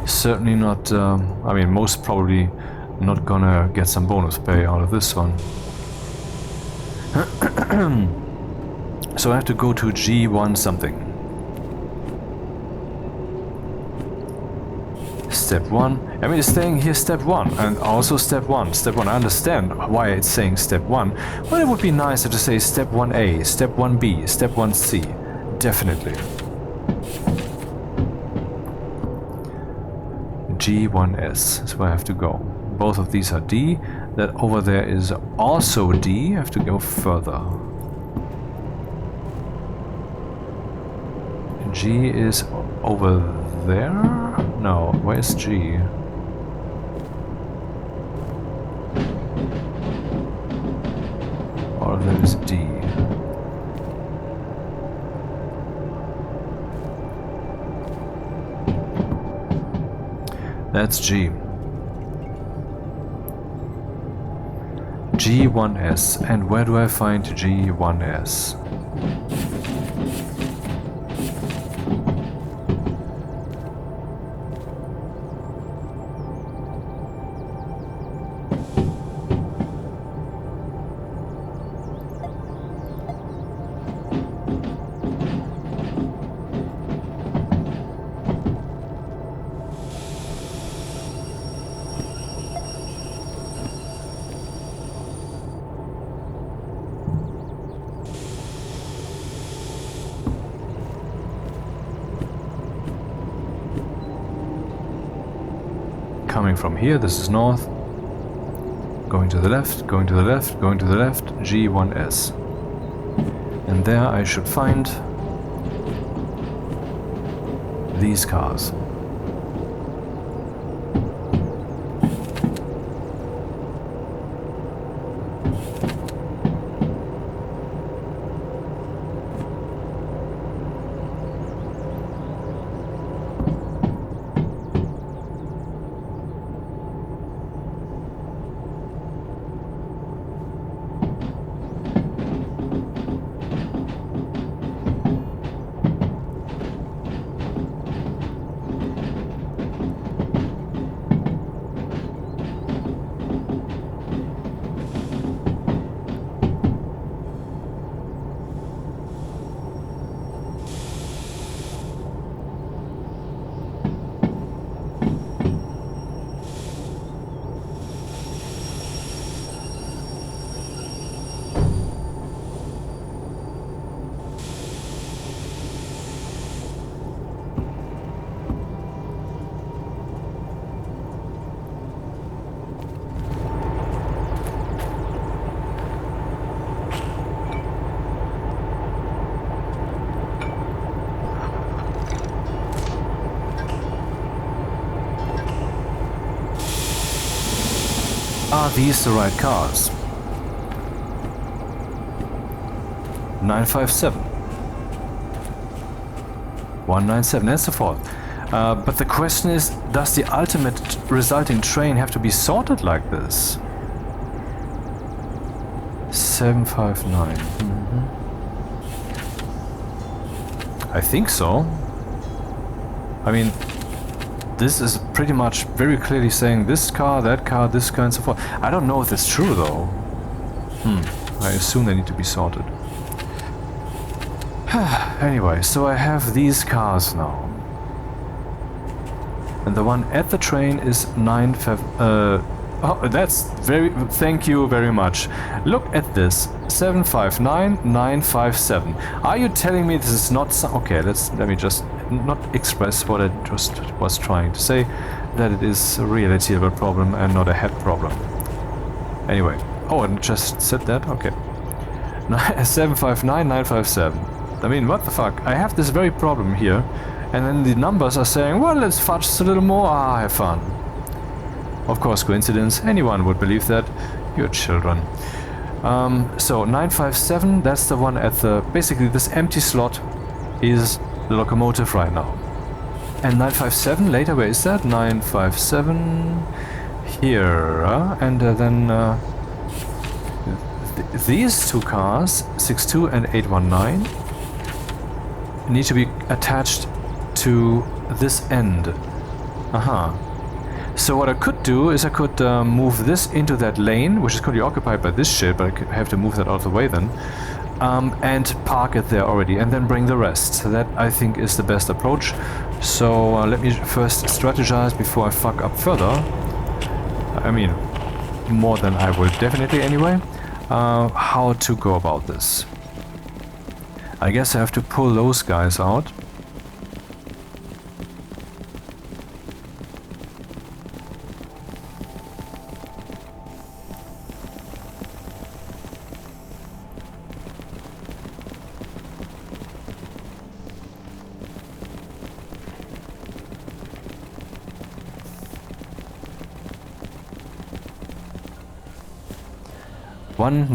Certainly not, most probably not gonna get some bonus pay out of this one. So I have to go to G1 something. Step 1. It's saying here step 1 and also step 1. Step 1. I understand why it's saying step 1, but it would be nicer to say step 1A, step 1B, step 1C. Definitely. G1S is where I have to go. Both of these are D. That over there is also D. I have to go further. G is over there? No, where's G? Or there is D. That's G. G1S. And where do I find G1S? Coming from here, this is north. Going to the left, going to the left, going to the left, G1S. And there I should find these cars. Are these the right cars? 957. 197, that's the fault. But the question is, does the ultimate resulting train have to be sorted like this? 759. I think so. I mean, this is pretty much very clearly saying this car, this car, and so forth. I don't know if it's true though. I assume they need to be sorted. Anyway, so I have these cars now. And the one at the train is 95. Oh, that's very. Thank you very much. Look at this. 759957. Are you telling me this is not some? Okay, let me just not express what I just was trying to say. That it is a reality of a problem and not a head problem. Anyway. Oh, and just said that. Okay. 759957. I mean, what the fuck? I have this very problem here, and then the numbers are saying, well, let's fudge this a little more. Ah, have fun. Of course, coincidence. Anyone would believe that. You're children. So 957, that's the one at the... Basically, this empty slot is the locomotive right now. And 957, later, where is that? 957... Here. And then... these two cars, 62 and 819, need to be attached to this end. So what I could do is I could move this into that lane, which is currently occupied by this shit, but I have to move that out of the way then, and park it there already, and then bring the rest. So that, I think, is the best approach. So let me first strategize before I fuck up further. I mean, more than I will definitely anyway. How to go about this. I guess I have to pull those guys out. One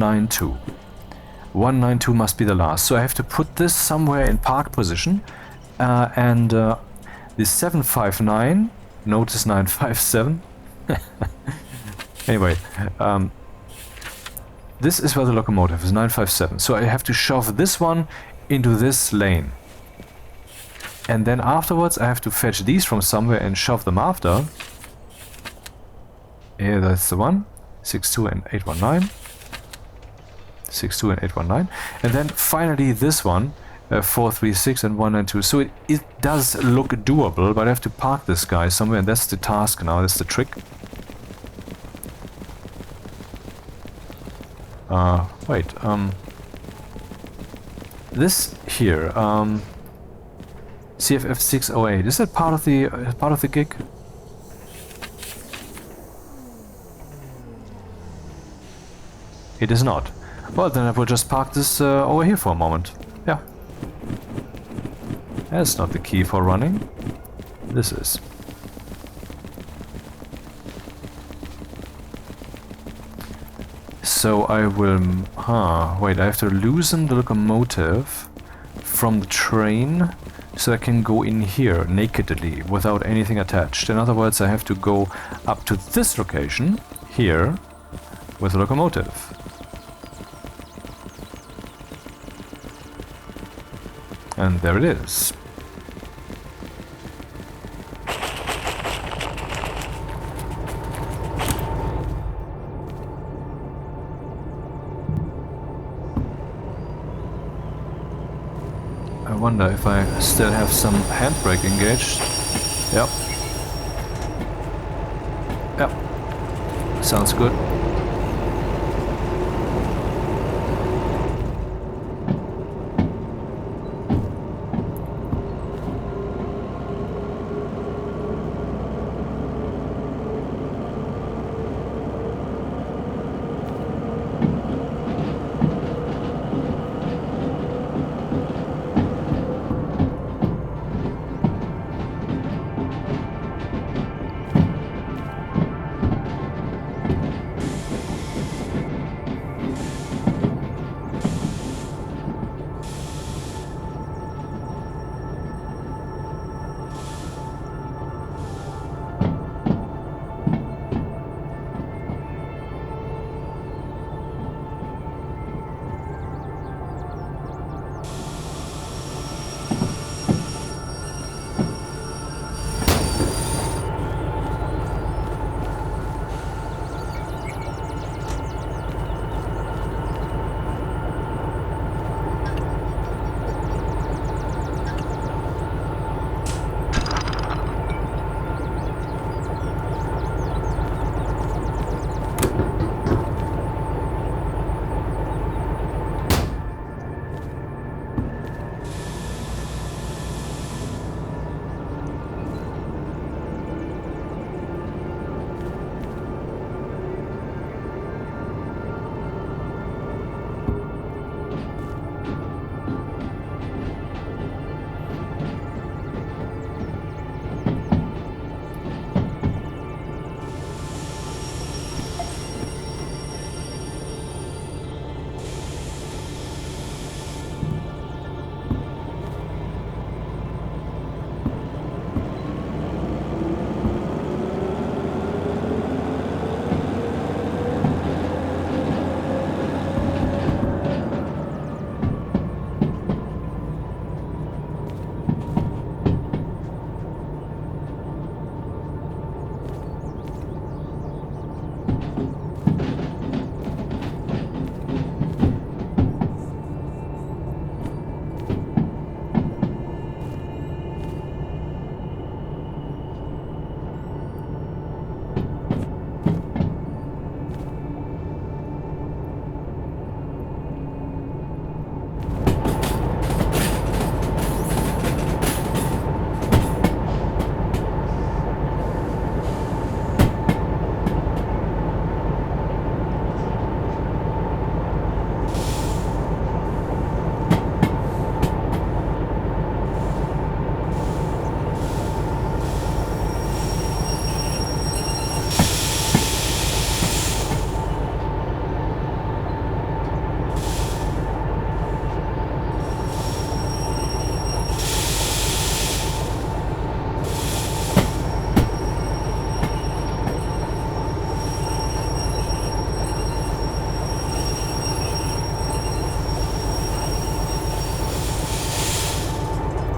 192 must be the last, so I have to put this somewhere in park position, and the 759, notice 957. Anyway, this is where the locomotive is, 957, so I have to shove this one into this lane, and then afterwards I have to fetch these from somewhere and shove them after. Yeah, that's the one, 62 and 819. 62 and 819, and then finally this one, 436 and 192. So it does look doable, but I have to park this guy somewhere, and that's the task now. That's the trick. Wait. This here, CFF 608. Is that part of the gig? It is not. Well, then I will just park this over here for a moment. Yeah. That's not the key for running. This is. So I will... wait, I have to loosen the locomotive from the train so I can go in here nakedly without anything attached. In other words, I have to go up to this location here with the locomotive. And there it is. I wonder if I still have some handbrake engaged. Yep. Yep. Sounds good.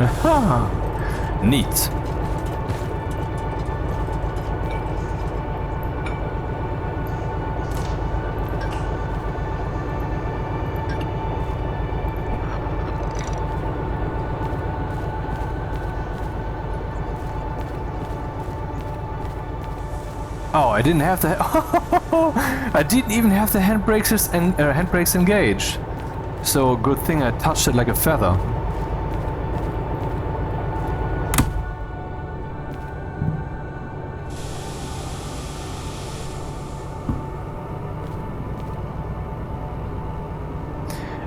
Aha! Neat. Oh, I didn't have the... I didn't even have the handbrakes engaged. So good thing I touched it like a feather.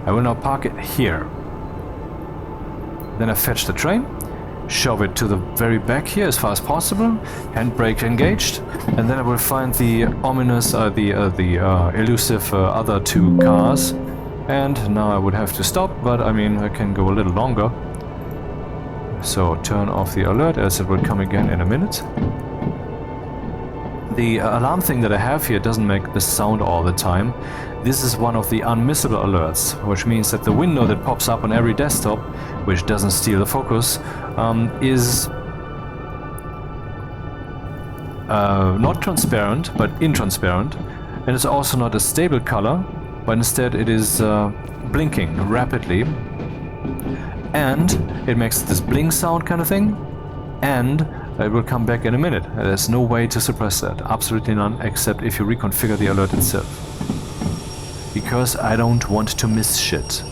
I will now park it here. Then I fetch the train, shove it to the very back here as far as possible, handbrake engaged, and then I will find the ominous, elusive other two cars. And now I would have to stop, but I mean I can go a little longer. So turn off the alert as it will come again in a minute. The alarm thing that I have here doesn't make the sound all the time. This is one of the unmissable alerts, which means that the window that pops up on every desktop, which doesn't steal the focus, is not transparent, but intransparent, and it's also not a stable color, but instead it is blinking rapidly, and it makes this blink sound kind of thing, and it will come back in a minute. There's no way to suppress that, absolutely none, except if you reconfigure the alert itself. Because I don't want to miss shit.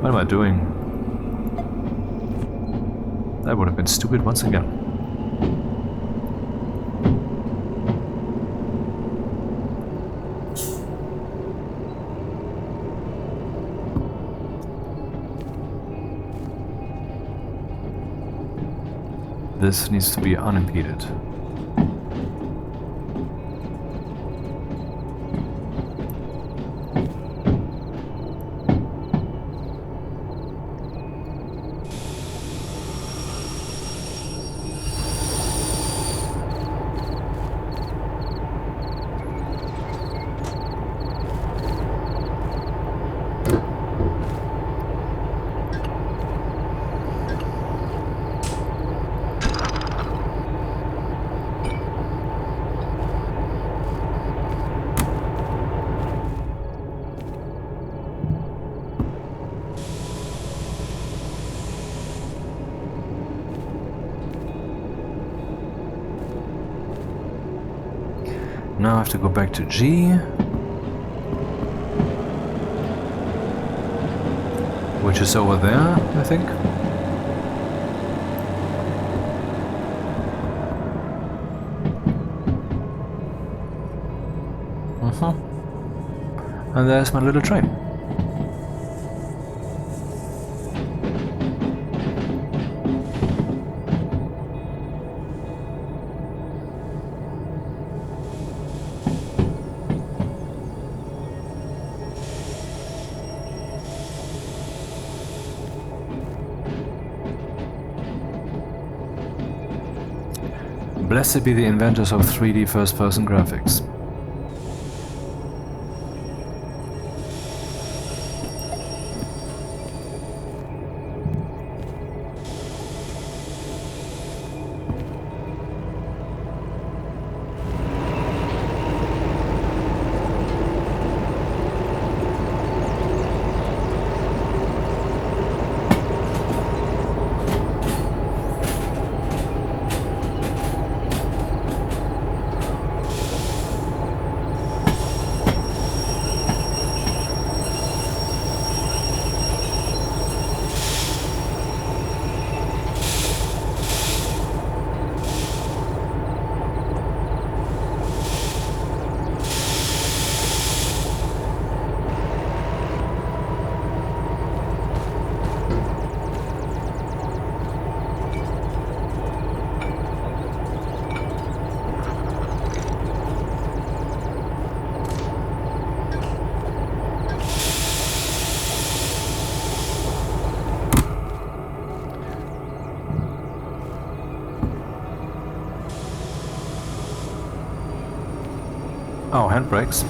What am I doing? That would have been stupid once again. This needs to be unimpeded. Now I have to go back to G, which is over there, I think. And there's my little train. Blessed be the inventors of 3D first-person graphics. Oh, handbrakes.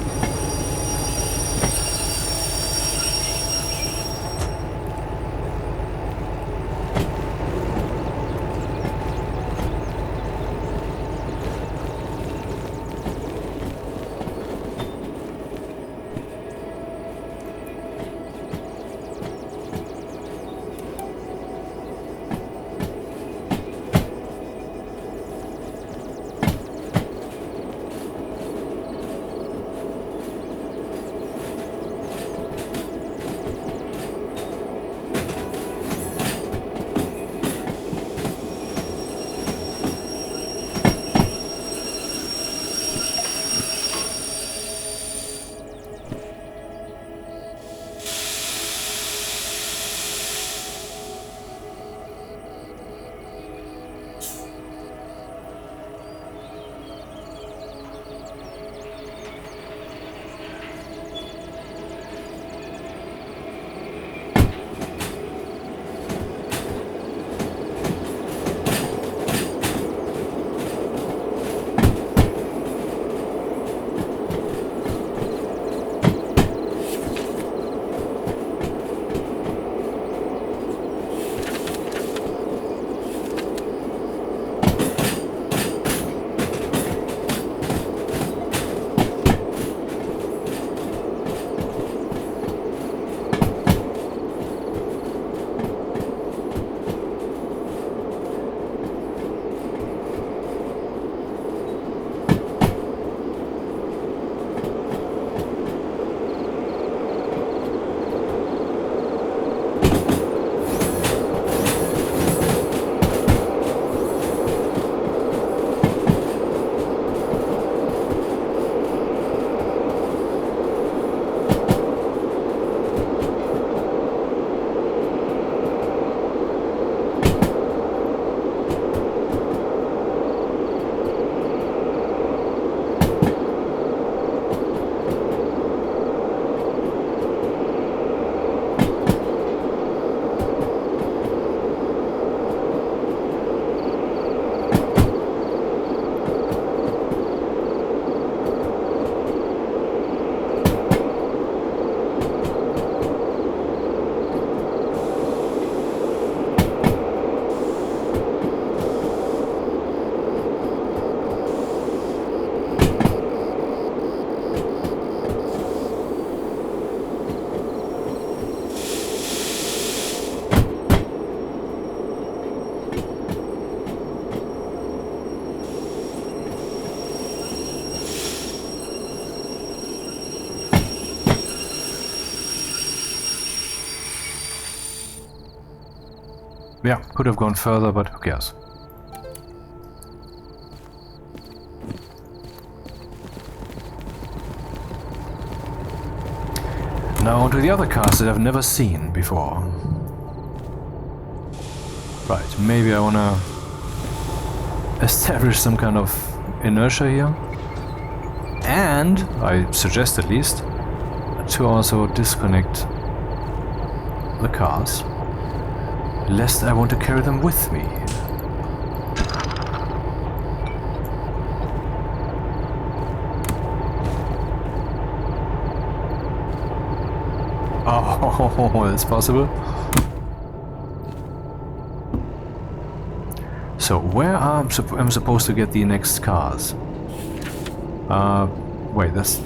Yeah, could have gone further, but who cares? Now onto the other cars that I've never seen before. Right, maybe I wanna establish some kind of inertia here. And, I suggest at least, to also disconnect the cars, lest I want to carry them with me. Oh, that's possible. So, where am I supposed to get the next cars? Wait, that's...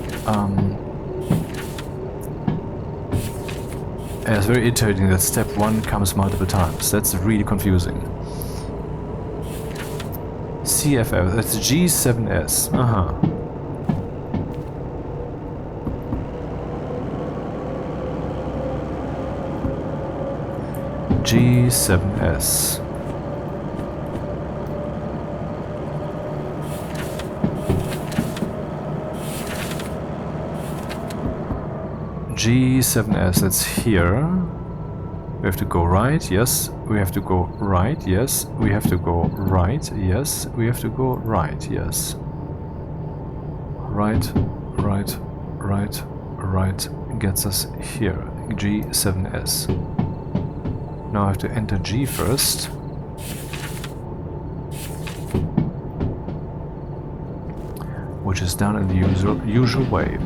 Yeah, it's very irritating that step 1 comes multiple times. That's really confusing. CFF, that's G7S. G7S. G7S, that's here. We have to go right, yes. We have to go right, yes. We have to go right, yes. We have to go right, yes. Right, right, right, right gets us here. G7S. Now I have to enter G first. which is done in the usual way.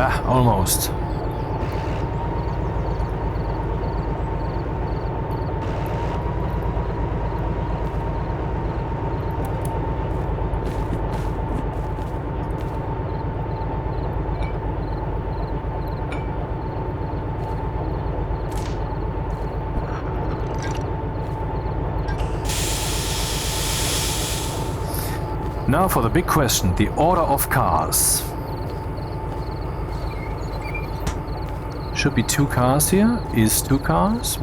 Ah, almost. Now for the big question, the order of cars. Should be 2 cars here, is 2 cars,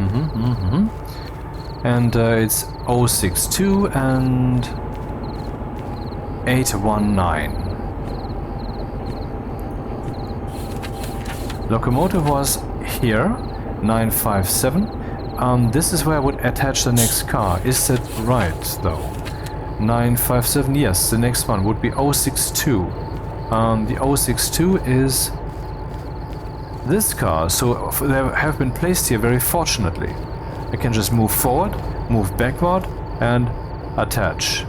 and it's 062 and 819. Locomotive was here, 957. This is where I would attach the next car. Is that right though? 957, yes, the next one would be 062. The 062 is this car, so they have been placed here very fortunately. I can just move forward, move backward, and attach.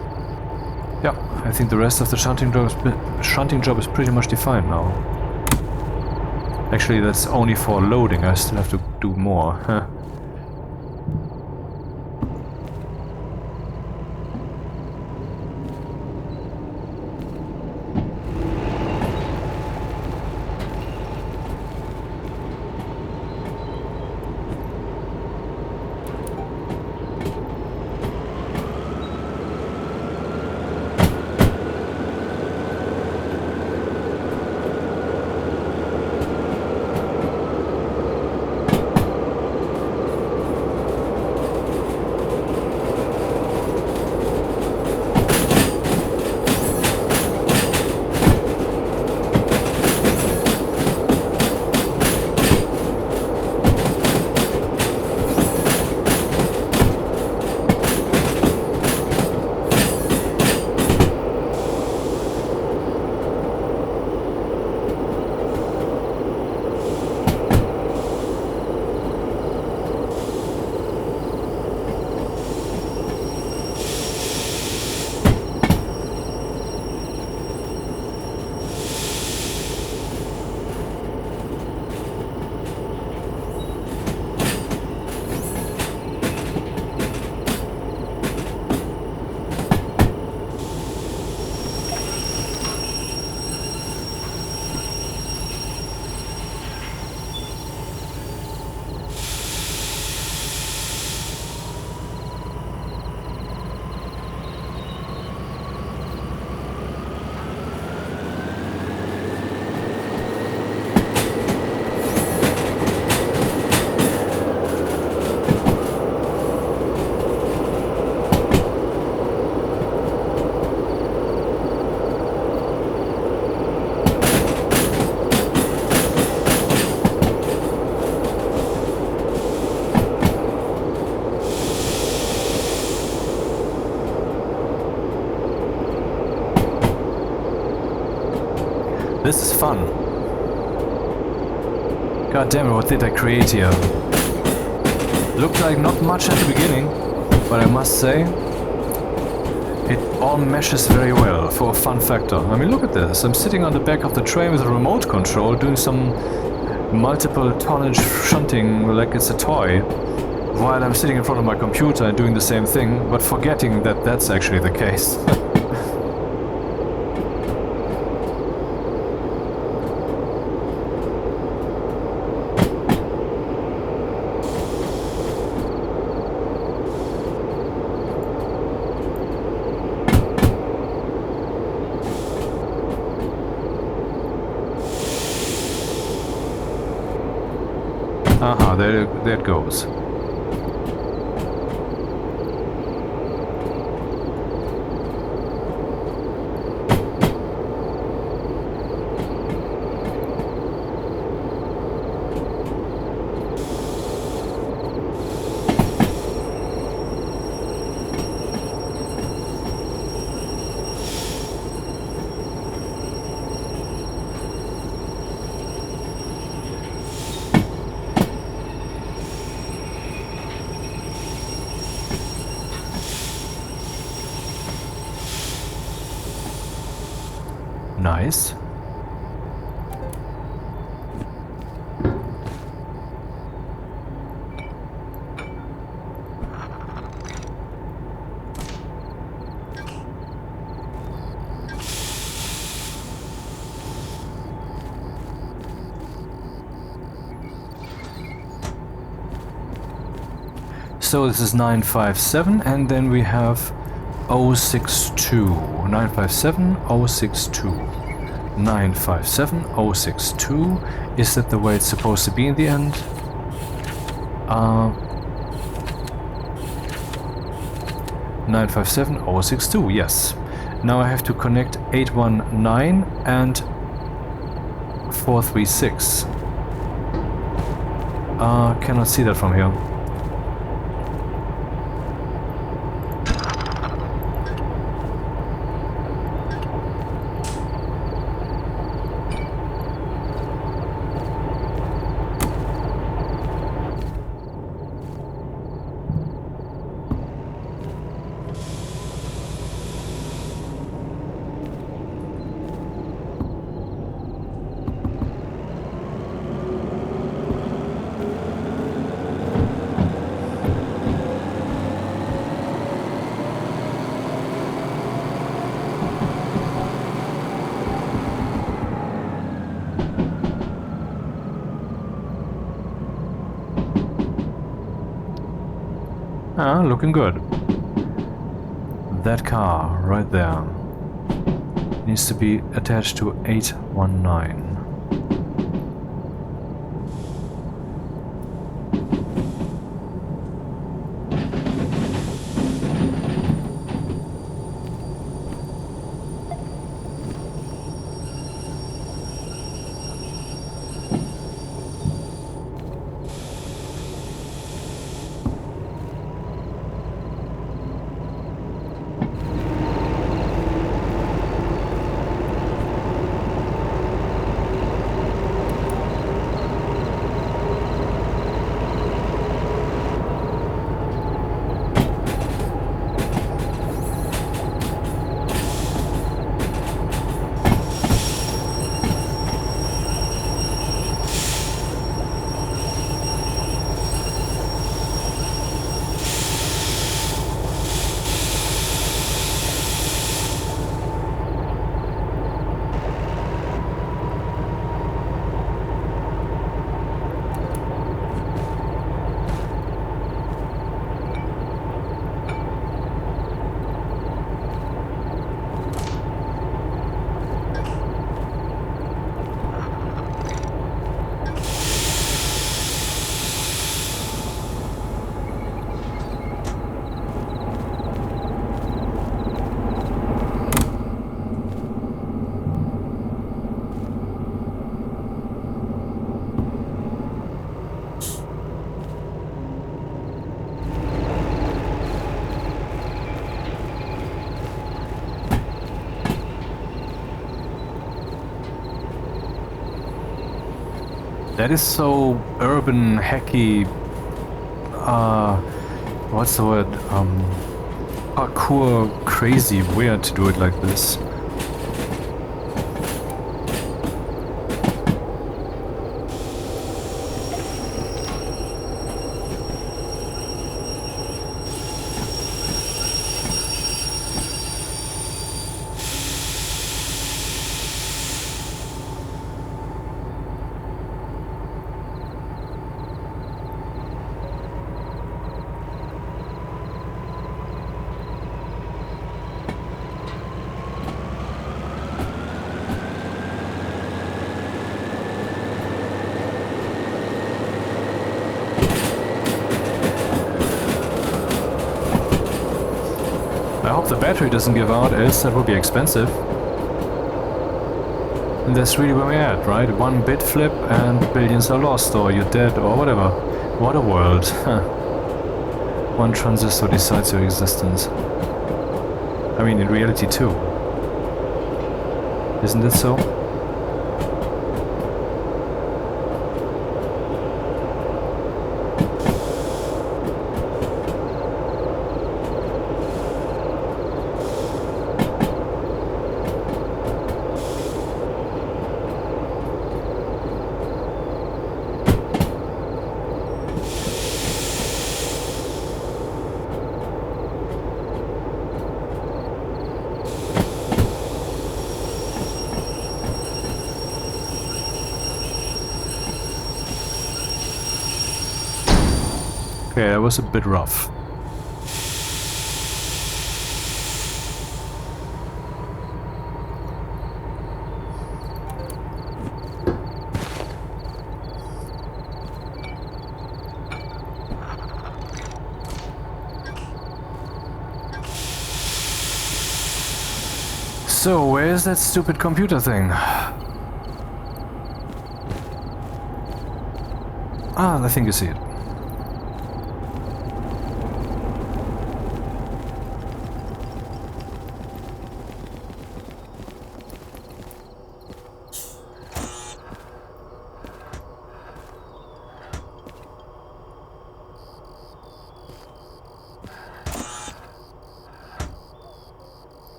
Yeah, I think the rest of the shunting job is pretty much defined now. Actually, that's only for loading, I still have to do more. This is fun. God damn it, what did I create here? Looked like not much at the beginning, but I must say, it all meshes very well for a fun factor. I mean, look at this. I'm sitting on the back of the train with a remote control doing some multiple tonnage shunting like it's a toy, while I'm sitting in front of my computer and doing the same thing, but forgetting that that's actually the case. Aha, there it goes. Nice. So this is 957, and then we have 062. 957 062. 957 062. Is that the way it's supposed to be in the end? 957 062, yes. Now I have to connect 819 and 436. Cannot see that from here. Ah, looking good. That car right there needs to be attached to 819. That is so urban, hacky, what's the word? Parkour crazy weird to do it like this. I hope the battery doesn't give out, else that would be expensive. And that's really where we're at, right? One bit flip and billions are lost, or you're dead, or whatever. What a world. One transistor decides your existence. I mean, in reality too. Isn't it so? Okay, that was a bit rough. So, where is that stupid computer thing? Ah, I think you see it.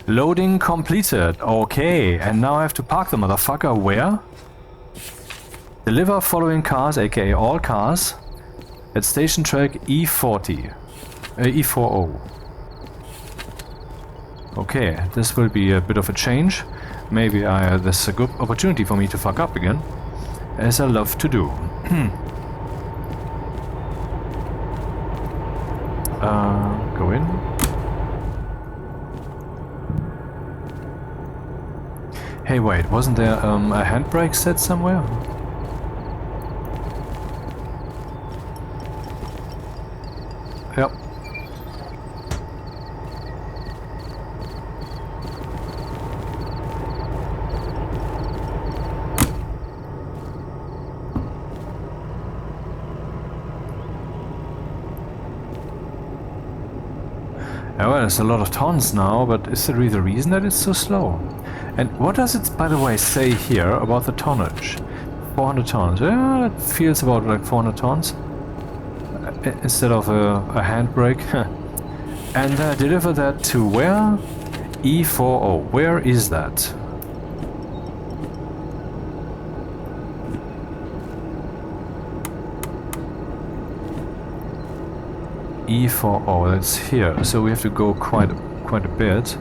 Loading completed. Okay, and now I have to park the motherfucker where? Deliver following cars, aka all cars, at station track E40. E40. Okay, this will be a bit of a change. Maybe this is a good opportunity for me to fuck up again, as I love to do. Go in. Hey, wait, wasn't there a handbrake set somewhere? Yep. Well, there's a lot of tons now, but is that really the reason that it's so slow? And what does it, by the way, say here about the tonnage? 400 tons. Yeah, it feels about like 400 tons. Instead of a handbrake. And deliver that to where? E40. Where is that? E40, that's here. So we have to go quite a bit.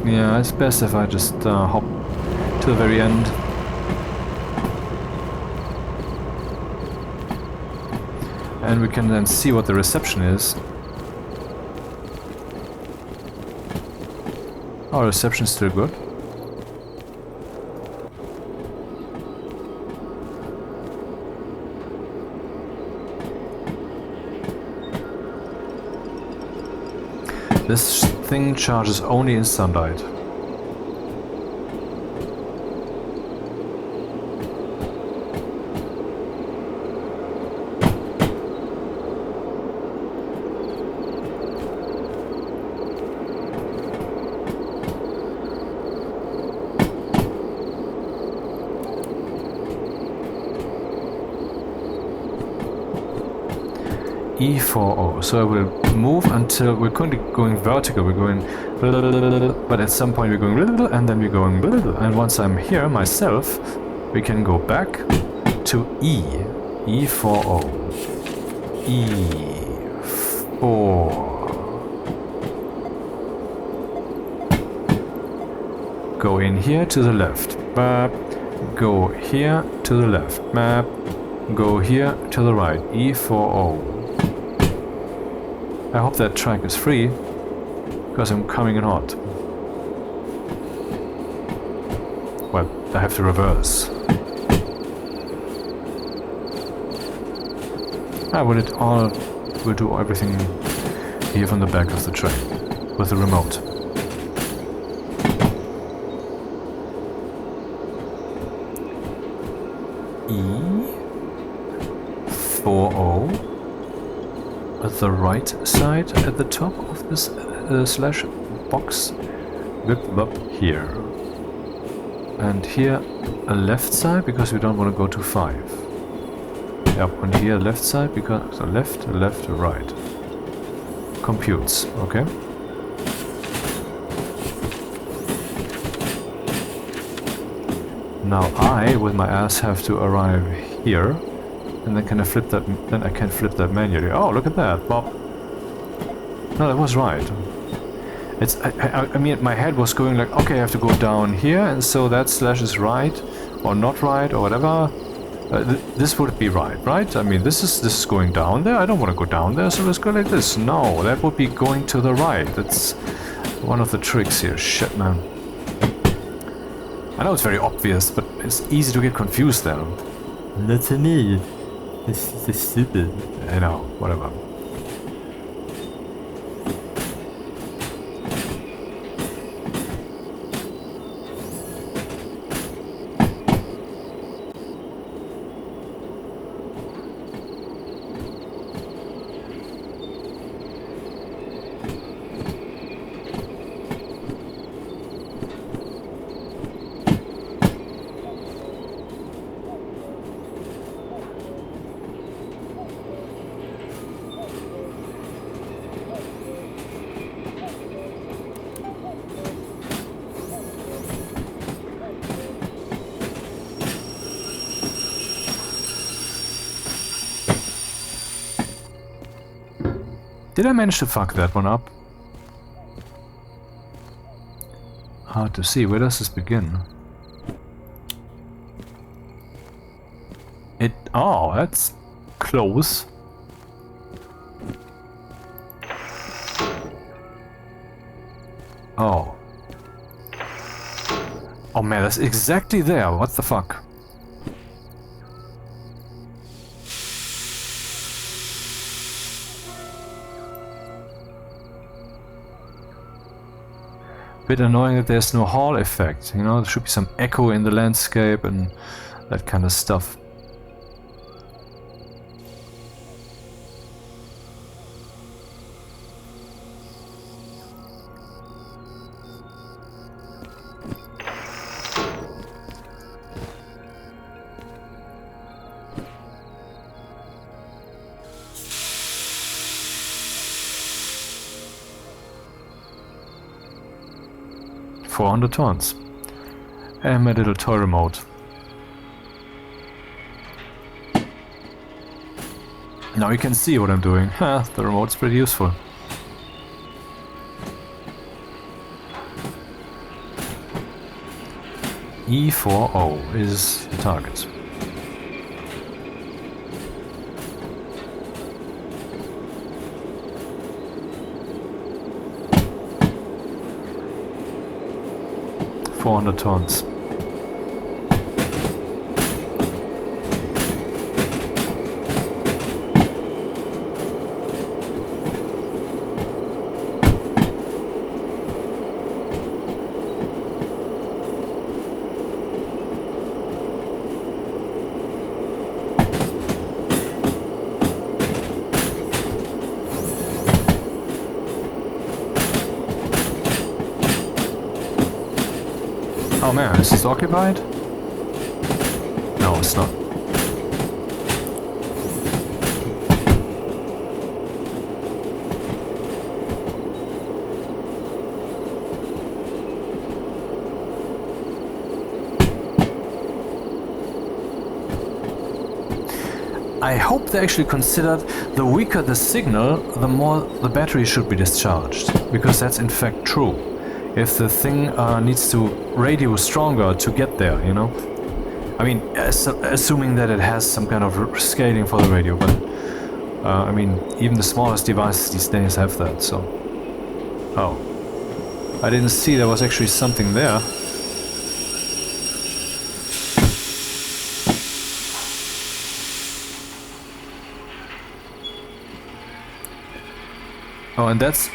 Yeah, it's best if I just hop to the very end. And we can then see what the reception is. Our reception is still good. This thing charges only in sunlight. E40. So I will move until we're currently going vertical. We're going, but at some point we're going, and then we're going, and once I'm here myself, we can go back to E40, E4. Go in here to the left, go here to the left, go here to the right, E40. I hope that track is free, because I'm coming in hot. Well, I have to reverse. We'll do everything here from the back of the train, with the remote. E40. The right side at the top of this slash box, here, and here a left side because we don't want to go to 5. Yep, and here left side because so left, right. Computes, okay. Now I, with my ass, have to arrive here. And then can I flip that? Then I can flip that manually. Oh, look at that, Bob. No, that was right. It's. I mean, my head was going like, okay, I have to go down here, and so that slash is right, or not right, or whatever. This would be right? I mean, this is going down there. I don't want to go down there, so let's go like this. No, that would be going to the right. That's one of the tricks here. Shit, man. I know it's very obvious, but it's easy to get confused there. That's me. This is stupid. I know, whatever. Did I manage to fuck that one up? Hard to see. Where does this begin? Oh, that's close. Oh. Oh man, that's exactly there. What the fuck? Bit annoying that there's no Hall effect, you know, there should be some echo in the landscape and that kind of stuff. $400 tons. And my little toy remote. Now you can see what I'm doing. Ha, the remote's pretty useful. E40 is the target. $400 tons. Oh man, is this occupied? No, it's not. I hope they actually considered the weaker the signal, the more the battery should be discharged, because that's in fact true. If the thing needs to radio stronger to get there, you know? I mean, assuming that it has some kind of scaling for the radio, but I mean, even the smallest devices these days have that, so... Oh. I didn't see there was actually something there. Oh, and that's...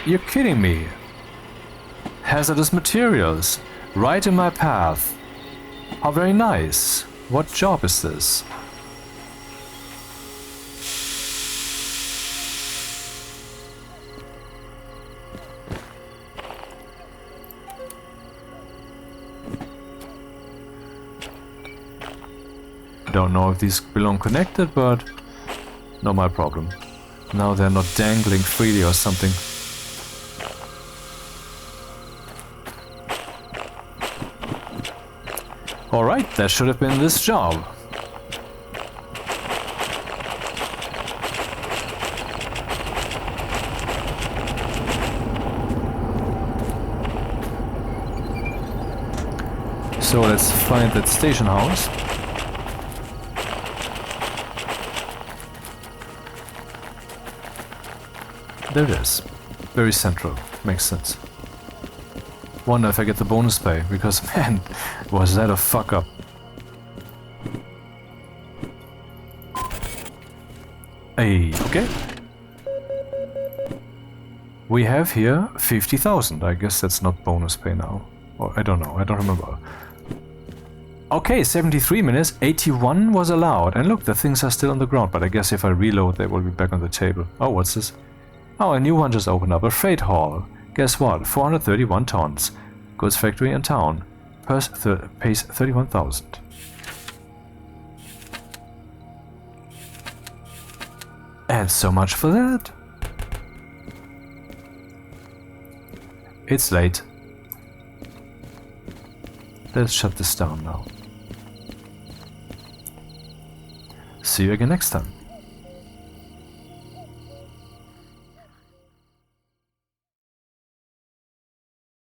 You're kidding me. Hazardous materials. Right in my path. How very nice. What job is this? Don't know if these belong connected, but not my problem. Now they're not dangling freely or something. Alright, that should have been this job. So let's find that station house. There it is. Very central. Makes sense. Wonder if I get the bonus pay, because man, was that a fuck up. Hey, okay. We have here 50,000. I guess that's not bonus pay now. Or I don't know, I don't remember. Okay, 73 minutes, 81 was allowed. And look, the things are still on the ground, but I guess if I reload they will be back on the table. Oh, what's this? Oh, a new one just opened up, a freight hall. Guess what? 431 tons. Goods factory in town. Pays 31,000. And so much for that. It's late. Let's shut this down now. See you again next time.